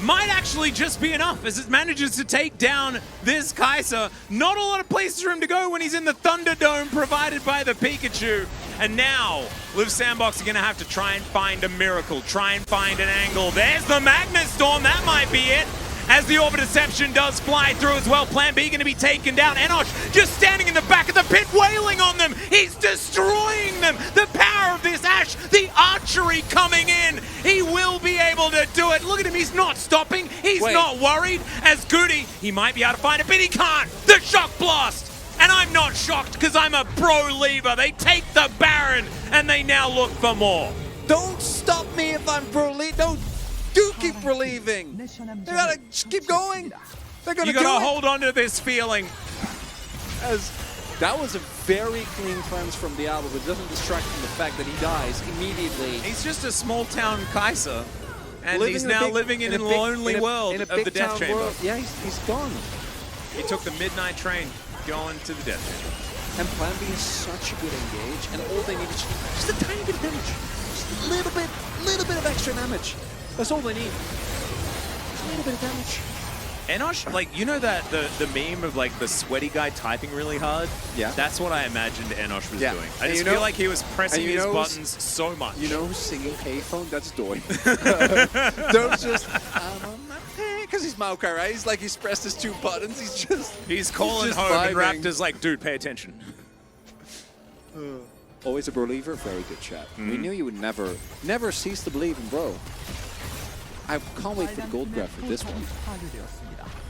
might actually just be enough as it manages to take down this Kai'Sa. Not a lot of places for him to go when he's in the Thunderdome provided by the Pikachu. And now, Liv Sandbox are going to have to try and find a miracle, try and find an angle. There's the Magnet Storm, that might be it. As the Orbit Deception does fly through as well. Plan B going to be taken down. Enosh just standing in the back of the pit, wailing on them. He's destroying them. The power of this Ashe, the archery coming in. He will be able to do it. Look at him, he's not stopping. He's not worried. As Goody, he might be able to find it, but he can't. The Shock Blast. And I'm not shocked because I'm a pro-lever. They take the Baron and they now look for more. Don't stop me if I'm don't keep believing. You gotta just keep going. They're gonna You do it. gotta hold on to this feeling. As that was a very clean cleanse from Diablo, but it doesn't distract from the fact that he dies immediately. He's just a small town Kai'Sa. And he's now living in a lonely world of the Death Chamber. World. Yeah, he's gone. He took the midnight train going to the Death Chamber. And Plan B is such a good engage, and all they need is just a tiny bit of damage. Just a little bit of extra damage. That's all they need. Just a little bit of damage. Enosh, like, you know that the meme of like the sweaty guy typing really hard? Yeah. That's what I imagined Enosh was doing. I And just feel like he was pressing his buttons so much. You know who's singing Payphone? That's Doi. Don't just, because he's Maokai, right? He's like, he's pressed his 2 buttons. He's calling just home and vibing. Raptor's like, dude, pay attention. Always a believer, very good chat. We knew you would never cease to believe in bro. I can't wait for the gold grab for this one.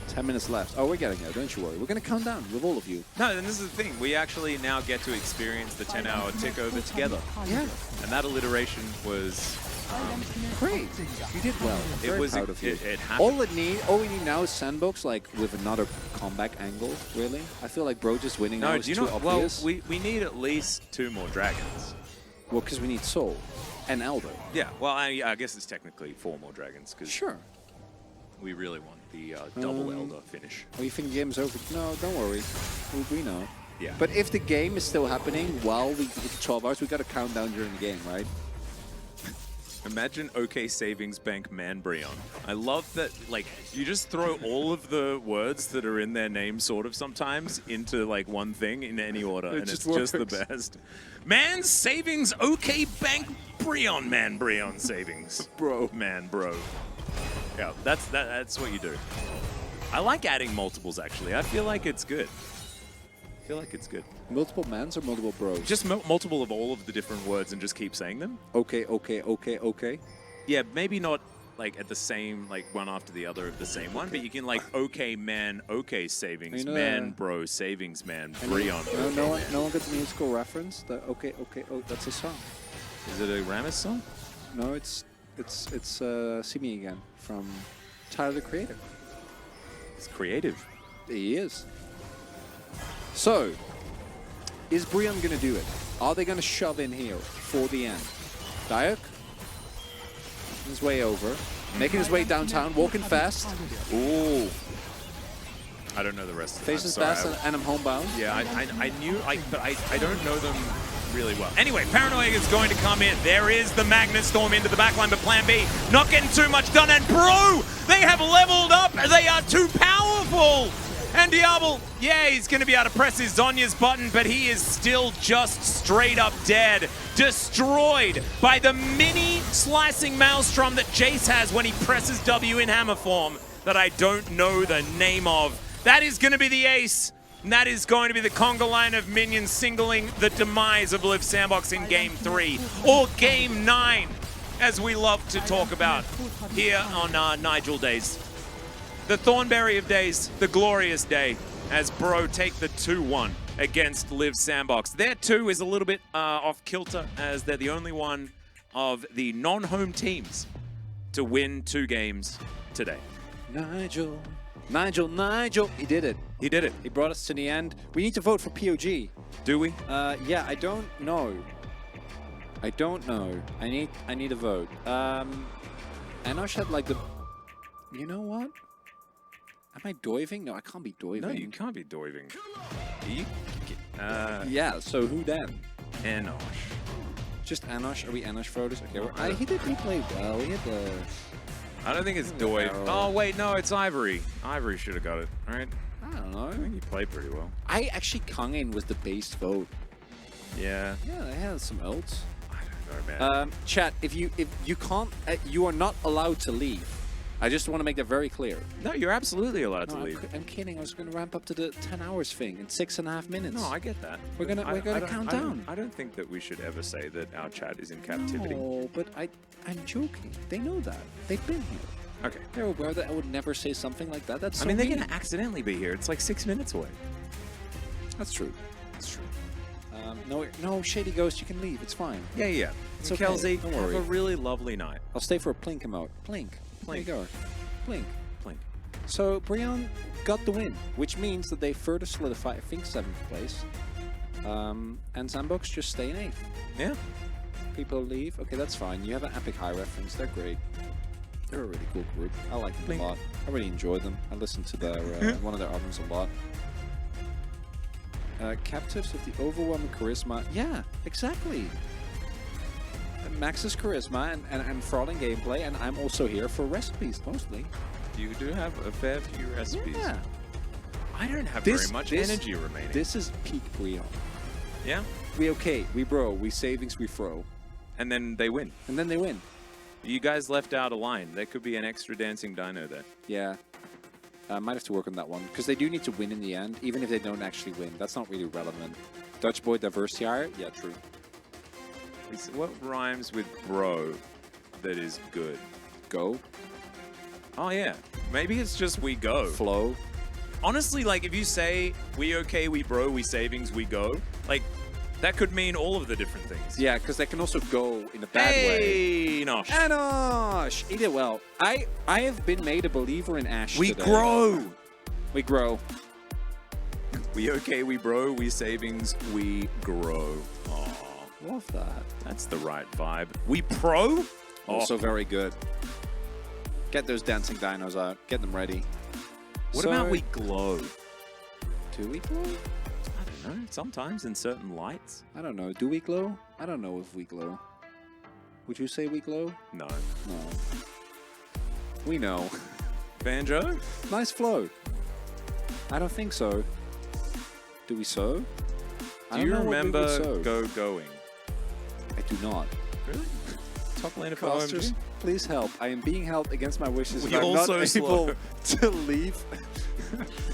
10 minutes left. Oh, we're getting there, don't you worry. We're going to count down with all of you. No, and this is the thing. We actually now get to experience the 10-hour tick over together. Yeah. And that alliteration was... Great. You did well. I'm very proud of you. It happened. All we need now is Sandbox, like, with another comeback angle, really. I feel like bro just winning now is too obvious. Well, we need at least 2 more dragons. Well, because we need Soul and Elder. Yeah, well, I guess it's technically 4 more dragons, because Sure. we really want the double Elder finish. Oh, you think the game's over? No, don't worry. We know. Yeah. But if the game is still happening while we hit the 12 hours, we got to count down during the game, right? Imagine OK Savings Bank Manbrion. I love that, like, you just throw all of the words that are in their name sort of sometimes into, like, one thing in any order, and it's just the best. Man Savings OK Bank Brion Manbrion Savings. Bro. Man, bro. Yeah, that's what you do. I like adding multiples, actually. I feel like it's good. Multiple mans or multiple bros? Just multiple of all of the different words and just keep saying them. Okay, okay, okay, okay. Yeah, maybe not like at the same, like one after the other of the same one, but you can like okay man, okay savings, man bro, savings man, Brion. No one gets the musical reference? The okay, okay, oh, that's a song. Is it a Ramis song? No, it's See Me Again from Tyler the Creator. It's creative. He is. So, is Brion going to do it? Are they going to shove in here for the end? Diok? His way over. Making his way downtown, walking fast. Ooh. I don't know the rest of them. Faces fast and I'm homebound. Yeah, I knew, but I don't know them really well. Anyway, Paranoia is going to come in. There is the Magnet Storm into the backline, but Plan B not getting too much done. And bro, they have leveled up. They are too powerful. And Diablo, yeah, he's going to be able to press his Zonya's button, but he is still just straight up dead. Destroyed by the mini slicing Maelstrom that Jace has when he presses W in hammer form that I don't know the name of. That is going to be the ace. And that is going to be the conga line of minions singling the demise of Liv Sandbox in Game 3. Or Game 9, as we love to talk about here on Nigel Days. The Thornberry of Days, the glorious day, as Bro take the 2-1 against Liv Sandbox. Their 2 is a little bit off kilter, as they're the only one of the non-home teams to win 2 games today. Nigel. He did it. He did it. He brought us to the end. We need to vote for POG. Do we? Yeah, I don't know. I need a vote. Enosh had like the... You know what? Am I doiving? No, I can't be doiving. No, you can't be doiving. Yeah, so who then? Enosh. Just Enosh? Are we Enosh voters? Okay, he played well. He had the... I don't think it's Doiv. Oh, wait, no, it's Ivory. Ivory should have got it, right? I don't know. I think he played pretty well. I actually Kangin was the base vote. Yeah. Yeah, they had some ults. I don't know, man. Chat, if you can't, you are not allowed to leave. I just want to make that very clear. No, you're absolutely allowed to leave. I'm kidding. I was going to ramp up to the 10 hours thing in 6.5 minutes. No, I get that. We're gonna count down. I don't think that we should ever say that our chat is in captivity. No, but I'm joking. They know that. They've been here. Okay. They're aware that I would never say something like that. That's so I mean, they're mean. going to accidentally be here. It's like 6 minutes away. That's true. That's true. No, Shady Ghost, you can leave. It's fine. Yeah. It's okay. okay. Kelsey, Don't worry. have a really lovely night. I'll stay for a Plink emote. Plink. There you go. Plink. So Brion got the win, which means that they further solidify, I think, 7th place. And Sandbox just stay in 8th. Yeah. People leave. Okay, that's fine. You have an epic high reference. They're great. They're a really cool group. I like them Blink. a lot. I really enjoy them. I listen to their one of their albums a lot. Captives with the overwhelming charisma. Yeah, exactly. Max's charisma and enthralling gameplay, and I'm also here for recipes mostly. You do have a fair few recipes. Yeah. I don't have very much energy remaining. This is peak Breon. Yeah. We okay, we bro, we savings, we throw. And then they win. And then they win. You guys left out a line. There could be an extra dancing dino there. Yeah. Might have to work on that one, because they do need to win in the end, even if they don't actually win. That's not really relevant. Dutch boy diversity. Yeah, true. What rhymes with bro that is good? Go. Oh, yeah. Maybe it's just we go. Flow. Honestly, like, if you say we okay, we bro, we savings, we go, like, that could mean all of the different things. Yeah, because they can also go in a bad way. Hey, Nosh. Anosh! Eat it well. I have been made a believer in Ash We today. grow. We grow. We okay, we bro, we savings, we grow. Aw, Love that. that's the right vibe. We pro? Also very good. Get those dancing dinos out. Get them ready. What about we glow? Do we glow? I don't know. Sometimes in certain lights. I don't know. Do we glow? I don't know if we glow. Would you say we glow? No. No. We know. Banjo? Nice flow. I don't think so. Do we sew? I Do don't you know what we would remember sew. Go Going? I do not. Really? Top laner for Casters, OMG? please help. I am being held against my wishes. We and I'm all not so able slow. to leave.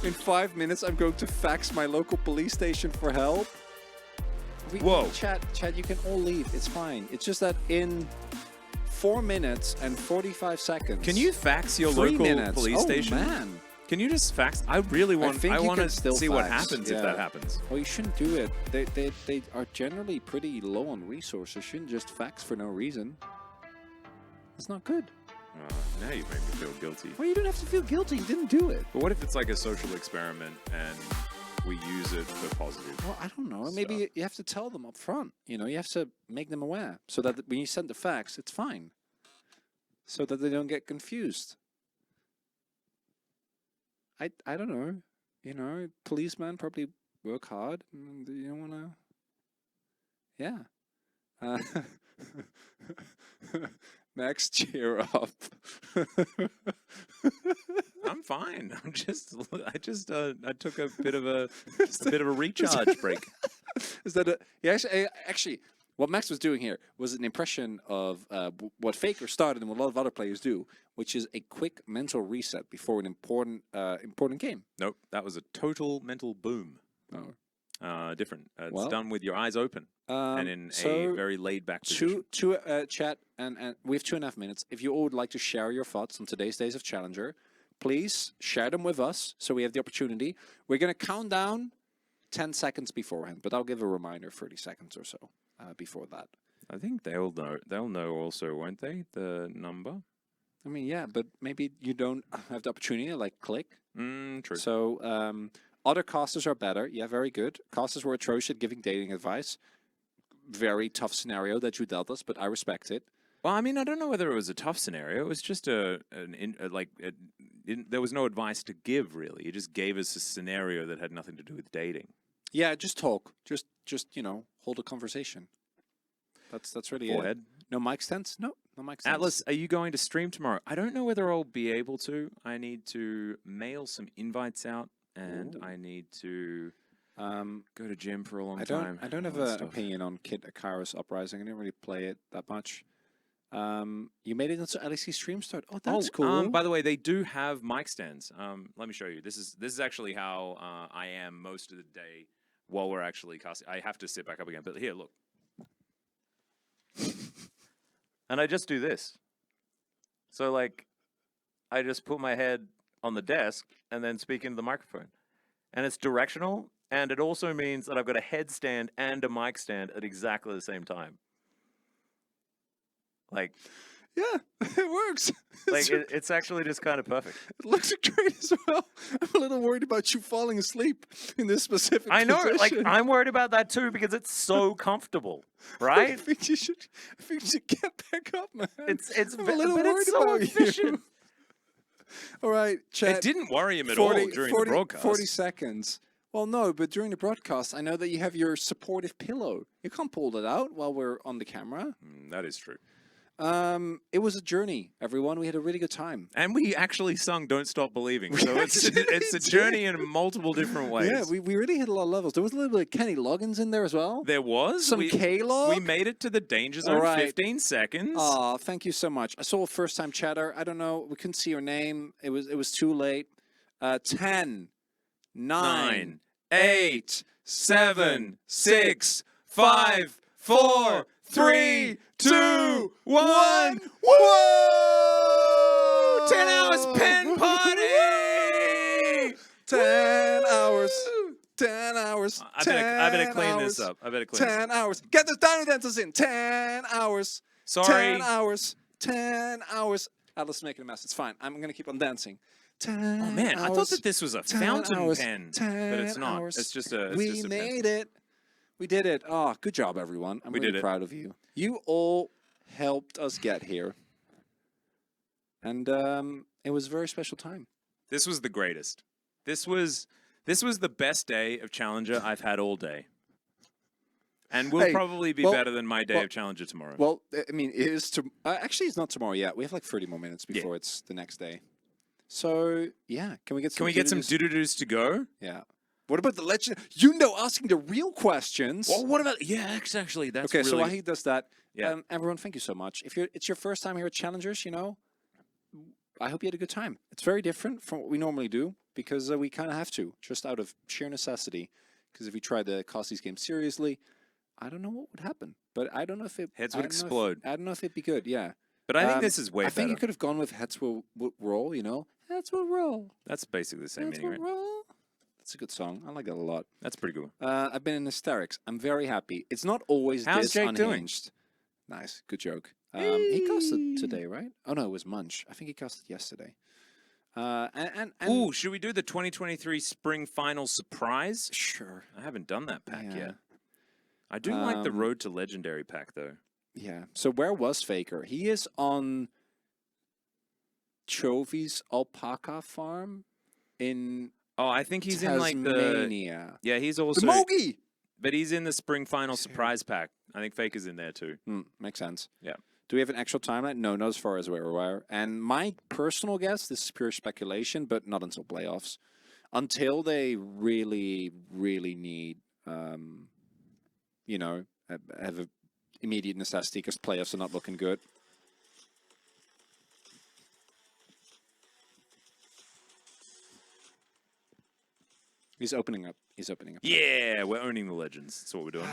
In 5 minutes, I'm going to fax my local police station for help. Whoa. Chat, you can all leave. It's fine. It's just that in 4 minutes and 45 seconds. Can you fax your 3 local minutes. police station? Oh, man. Can you just fax? I really want. think I you want can to still see what fax, happens yeah. if that happens. Well, you shouldn't do it. They are generally pretty low on resources. You shouldn't just fax for no reason. It's not good. Now you make me feel guilty. Well, you don't have to feel guilty. You didn't do it. But what if it's like a social experiment and we use it for positive? Well, I don't know. Maybe you have to tell them up front. You know, you have to make them aware so that when you send the fax, it's fine. So that they don't get confused. I don't know. You know, policemen probably work hard. And you don't want to... Yeah. Max, cheer up. I'm fine. I took a bit of a recharge break. Is that a... Yeah, actually, what Max was doing here was an impression of what Faker started and what a lot of other players do, which is a quick mental reset before an important game. Nope, that was a total mental boom. Oh. Different. It's Well, done with your eyes open and in a very laid-back position. Chat, and we have 2.5 minutes. If you all would like to share your thoughts on today's Days of Challenger, please share them with us so we have the opportunity. We're going to count down 10 seconds beforehand, but I'll give a reminder 30 seconds or so before that. I think they'll know. They'll know also, won't they? The number. I mean, yeah, but maybe you don't have the opportunity to like click. True. So other casters are better. Yeah, very good. Casters were atrocious at giving dating advice. Very tough scenario that you dealt us, but I respect it. Well, I mean, I don't know whether it was a tough scenario. It was just there was no advice to give, really. It just gave us a scenario that had nothing to do with dating. Yeah, just talk. Just you know, hold a conversation. That's really Go it. ahead. No mic stands? No mic stands. Atlas, are you going to stream tomorrow? I don't know whether I'll be able to. I need to mail some invites out, and I need to go to gym for a long time. I don't have an opinion on Kid Akara's Uprising. I didn't really play it that much. You made it into LCK stream start. Oh, that's cool. By the way, they do have mic stands. Let me show you. This is actually how I am most of the day while we're actually casting. I have to sit back up again, but here, look. And I just do this. So, like, I just put my head on the desk and then speak into the microphone. And it's directional, and it also means that I've got a headstand and a mic stand at exactly the same time. Like, Yeah, it works. Like, it's actually just kind of perfect. It looks great as well. I'm a little worried about you falling asleep in this specific I know, like, position. I'm worried about that too because it's so comfortable, I right? think you should get back up, man. It's I'm a little worried so about efficient. you. All right, chat. It didn't worry him at all during the broadcast. 40 seconds. Well, no, but during the broadcast, I know that you have your supportive pillow. You can't pull that out while we're on the camera. That is true. It was a journey, everyone. We had a really good time. And we actually sung Don't Stop Believing. So it's a did. journey in multiple different ways. Yeah, we really hit a lot of levels. There was a little bit of Kenny Loggins in there as well. There was. Some K-Log. We made it to the danger zone, All right. 15 seconds. Aw, thank you so much. I saw a first-time chatter. I don't know. We couldn't see your name. It was too late. 10, 9, 8, 7, 6, 5, 4, 3, 2, 1. Whoa! 10 hours pen party! 10 hours. 10 hours. I better 10 clean hours, this up. I better clean this up. 10 hours. Get the Dino Dancers in. 10 hours. Sorry. 10 hours. 10 hours. Alice is making a mess. It's fine. I'm going to keep on dancing. 10 Oh man, I thought hours, that this was a 10 fountain hours, pen, 10 but it's not. hours. It's just a. It's We just a pen. made it. We did it. Oh, good job, everyone. I'm We really did it. proud of you. You all helped us get here. And it was a very special time. This was the greatest. This was the best day of Challenger I've had all day. And will Hey, probably be well- better than my day well- of Challenger tomorrow. Well, I mean, it is actually, it's not tomorrow yet. We have like 30 more minutes Yeah. before it's the next day. So, yeah. Can we get some Can we get some doo-doo-doos? doo-doo-doos to go? Yeah. What about the legend? You know, asking the real questions. Well, what about... Yeah, actually, that's Okay, so really... while he does that, Yeah. everyone, thank you so much. If it's your first time here at Challengers, you know, I hope you had a good time. It's very different from what we normally do because we kind of have to, just out of sheer necessity. Because if we tried to cast these games seriously, I don't know what would happen. But I don't know if it... Heads I would don't know if- explode. I don't know if it'd be good, yeah. But I think this is way I better. think you could have gone with Heads Will Roll, you know? Heads Will Roll. That's basically the same Heads meaning, will right? roll. That's a good song. I like that a lot. That's pretty cool. I've been in hysterics. I'm very happy. It's not always How's this Jake doing? unhinged. Nice. Good joke. He casted today, right? Oh, no, it was Munch. I think he casted yesterday. And Ooh, should we do the 2023 Spring Final Surprise? sure. I haven't done that pack Yeah. yet. I do like the Road to Legendary pack, though. Yeah. So where was Faker? He is on Chovy's alpaca farm in Oh, I think he's in like the... Tasmania. Yeah, he's The also... Mogi! But he's in the Spring Final Surprise pack. I think Faker's in there, too. Makes sense. Yeah. Do we have an actual timeline? No, not as far as we're aware. And my personal guess, this is pure speculation, but not until playoffs. Until they really, really need, you know, have an immediate necessity because playoffs are not looking good. He's opening up. He's opening up. Yeah, we're owning the Legends. That's what we're doing.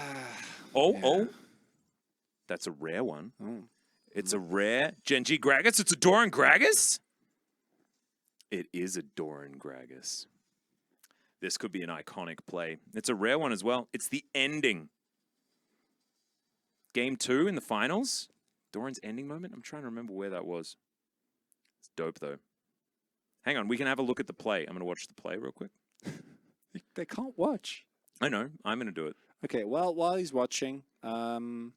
Oh. That's a rare one. Oh. It's a rare Gen.G Gragas. It's a Doran Gragas? It is a Doran Gragas. This could be an iconic play. It's a rare one as well. It's the ending. Game 2 in the finals. Doran's ending moment. I'm trying to remember where that was. It's dope, though. Hang on. We can have a look at the play. I'm going to watch the play real quick. They can't watch. I know. I'm going to do it. Okay, well, while he's watching, you know,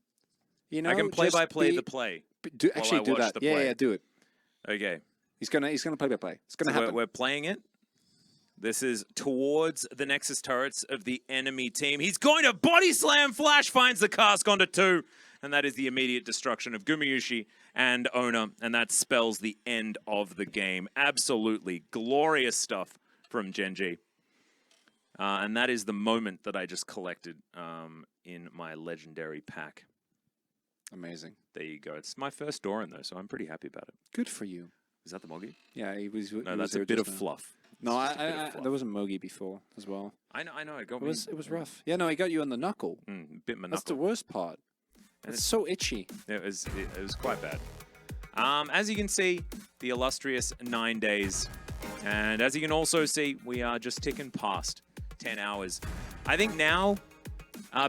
I can just play-by-play be- the play. Do, while actually, I do watch that. the Yeah, play. yeah, do it. Okay. He's gonna play by play. It's gonna So happen. we're playing it. This is towards the Nexus turrets of the enemy team. He's going to body slam. Flash finds the cask onto 2. And that is the immediate destruction of Gumayushi and Ona. And that spells the end of the game. Absolutely glorious stuff from Gen.G. And that is the moment that I just collected in my legendary pack. Amazing. There you go. It's my first Doran, though, so I'm pretty happy about it. Good for you. Is that the Moggy? Yeah, he was. No, that's a bit of fluff. No, It's just a bit of fluff. there was a Mogi before as well. I know. It got It me. was rough. Yeah, no, he got you on the knuckle. Bit my That's the knuckle. worst part. And It's so itchy. It was quite bad. As you can see, the illustrious 9 days. And as you can also see, we are just ticking past 10 hours. I think now,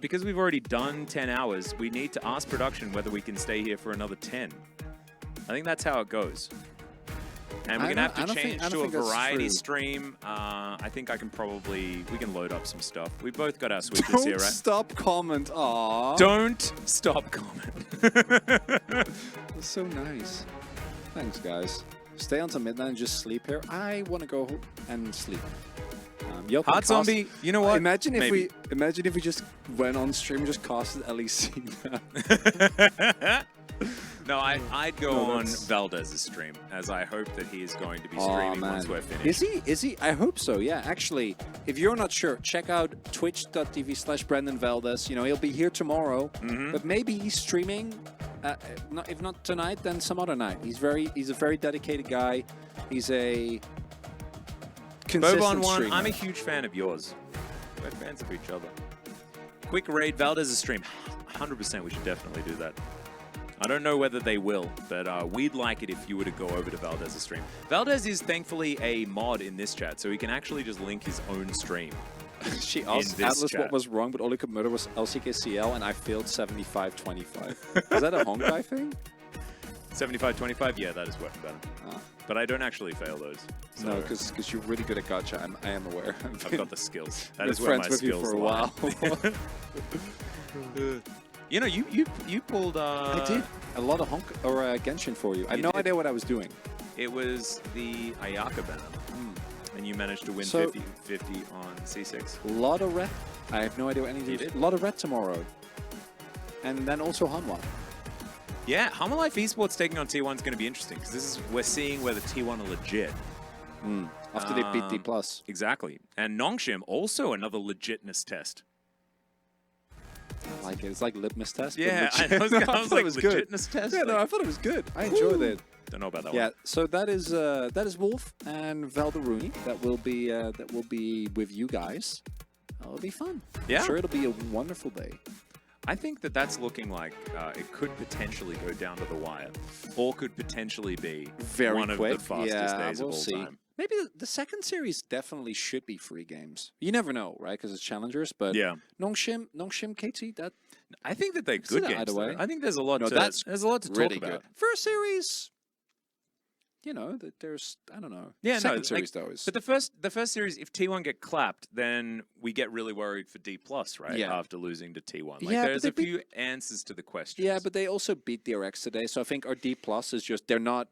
because we've already done 10 hours, we need to ask production whether we can stay here for another 10. I think that's how it goes. And we're I gonna have don't- to I don't think- change I don't to a think that's variety true. stream. I think I can probably we can load up some stuff. We both got our switches Don't here, right? stop comment. Aww. Don't stop comment. That's so nice. Thanks, guys. Stay until midnight and just sleep here. I want to go home and sleep. Yo, Hard Zombie, you know what? Imagine if Maybe. we just went on stream and just casted LEC. No, I'd go No, on that's- Valdez's stream, as I hope that he is going to be Aw, streaming man. once we're finished. Is he? Is he? I hope so. Yeah. Actually, if you're not sure, check out twitch.tv/Brendan Valdez. You know, he'll be here tomorrow, Mm-hmm. but maybe he's streaming. If not tonight, then some other night. He's a very dedicated guy. He's a consistent Bobon one, streamer. I'm a huge fan of yours. We're fans of each other. Quick raid Valdez's stream. 100% we should definitely do that. I don't know whether they will, but we'd like it if you were to go over to Valdez's stream. Valdez is thankfully a mod in this chat, so he can actually just link his own stream. She asked this Atlas chat. what was wrong, but all he could murder was LCK CL, and I failed 75-25. Is that a Honkai thing? 75-25? Yeah, that is working better. Ah. But I don't actually fail those. So No, because you're really good at gacha. I am aware. I've got the skills. That been is where friends my with you skills for a lie. while. You know, you pulled. I did a lot of Genshin for you. I have You no did. idea what I was doing. It was the Ayaka banner, and you managed to win So- 50-50 on C6. A lot of red. I have no idea what You anything. did? A lot of red tomorrow, and then also Hanwha. Yeah, Hummer Life Esports taking on T1 is going to be interesting because we're seeing whether T1 are legit. After they beat D plus. Exactly, and Nongshim also another legitness test. I like it. It's like litmus test. but Yeah, I legit. was, No, I was thought like it was good. legitness test. Yeah, no, I thought it was good. I enjoyed it. Don't know about that Yeah, one. so that is Wolf and Valderuni. That will be with you guys. That'll be fun. Yeah. I'm sure it'll be a wonderful day. I think that's looking like it could potentially go down to the wire, or could potentially be Very one quick. of the fastest days we'll of all see. time. Maybe the second series definitely should be free games. You never know, right? Because it's challengers. But Yeah. Nongshim KT, that I think that they're see good that games. either way. Though. I think there's a lot No, to that's there's a lot to really talk about. good. First series, you know, there's I don't know. Yeah, second no, series though is. But the first series, if T1 get clapped, then we get really worried for D+, right? Yeah. After losing to T1. Like, Yeah, but there's they a few answers to the questions. Yeah, but they also beat DRX today, so I think our D plus is just they're not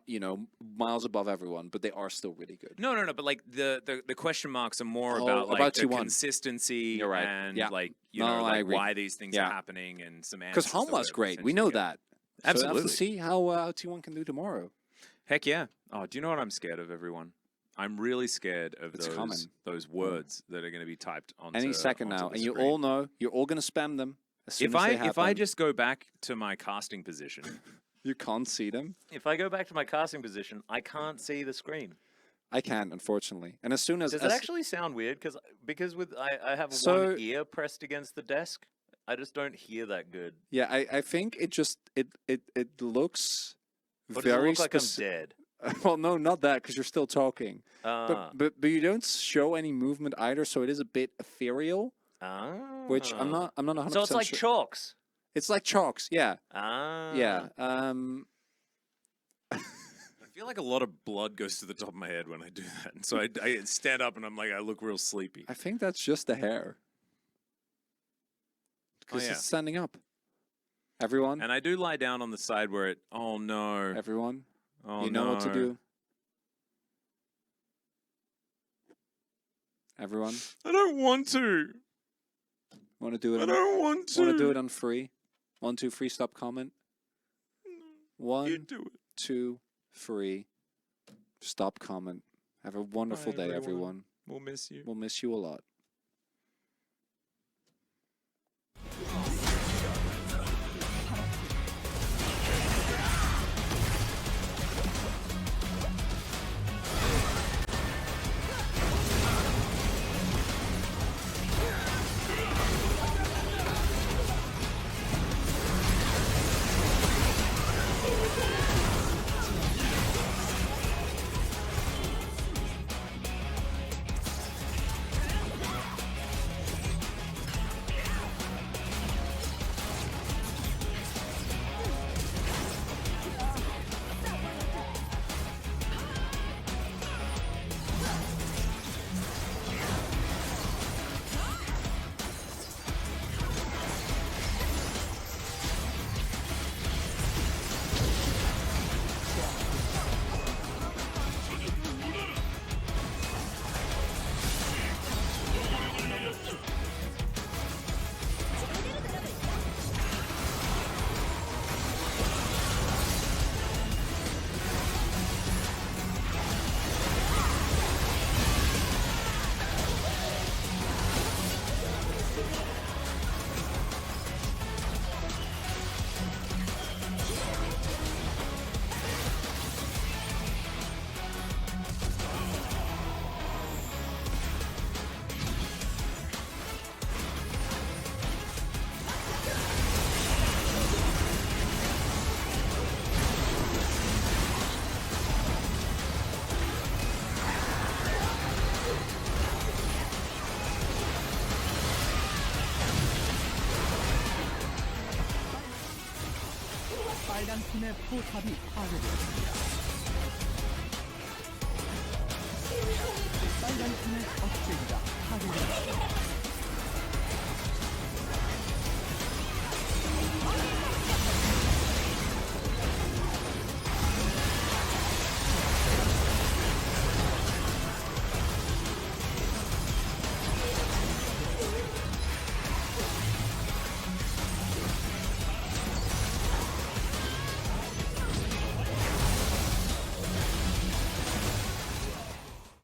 you know miles above everyone, but they are still really good. No, but like the question marks are more Oh, about like about the T1. consistency You're right. and Yeah. like No, know I like agree. why these things Yeah. are happening and some answers. Because Hanwha's that we're great, we essentially know getting. that. Absolutely. So we'll have to see how T1 can do tomorrow. Heck yeah. Oh, do you know what I'm scared of, everyone? I'm really scared of It's coming. those words that are going to be typed onto Any second onto now, the and you screen. all know you're all going to spam them as soon If as they I happen. just go back to my casting position, You can't see them. If I go back to my casting position, I can't see the screen. I can't, unfortunately. And as soon as Does it actually sound weird? Because with I have So- one ear pressed against the desk. I just don't hear that good. yeah, I think it just it looks But does it very look like I'm speci- dead? Well, no, not that because you're still talking. Ah. But you don't show any movement either, so it is a bit ethereal, which I'm not 100% So it's like sure. chalks. It's like chalks, yeah. Ah. Yeah. I feel like a lot of blood goes to the top of my head when I do that. And so I stand up and I'm like, I look real sleepy. I think that's just the hair. Because yeah. it's standing up. Everyone, And I do lie down on the side where it, oh no. everyone, Oh you know what to no. do. Everyone, I don't want to. want to do it? I don't want to. Want to do it on free? 1, 2, 3, stop comment. You 1, do it. 2, 3, stop comment. Have a wonderful Bye, day, everyone. everyone. We'll miss you. We'll miss you a lot. 빨간 팀의 포탑이 파괴되었습니다. 빨간 팀의 억제기가 파괴되었습니다.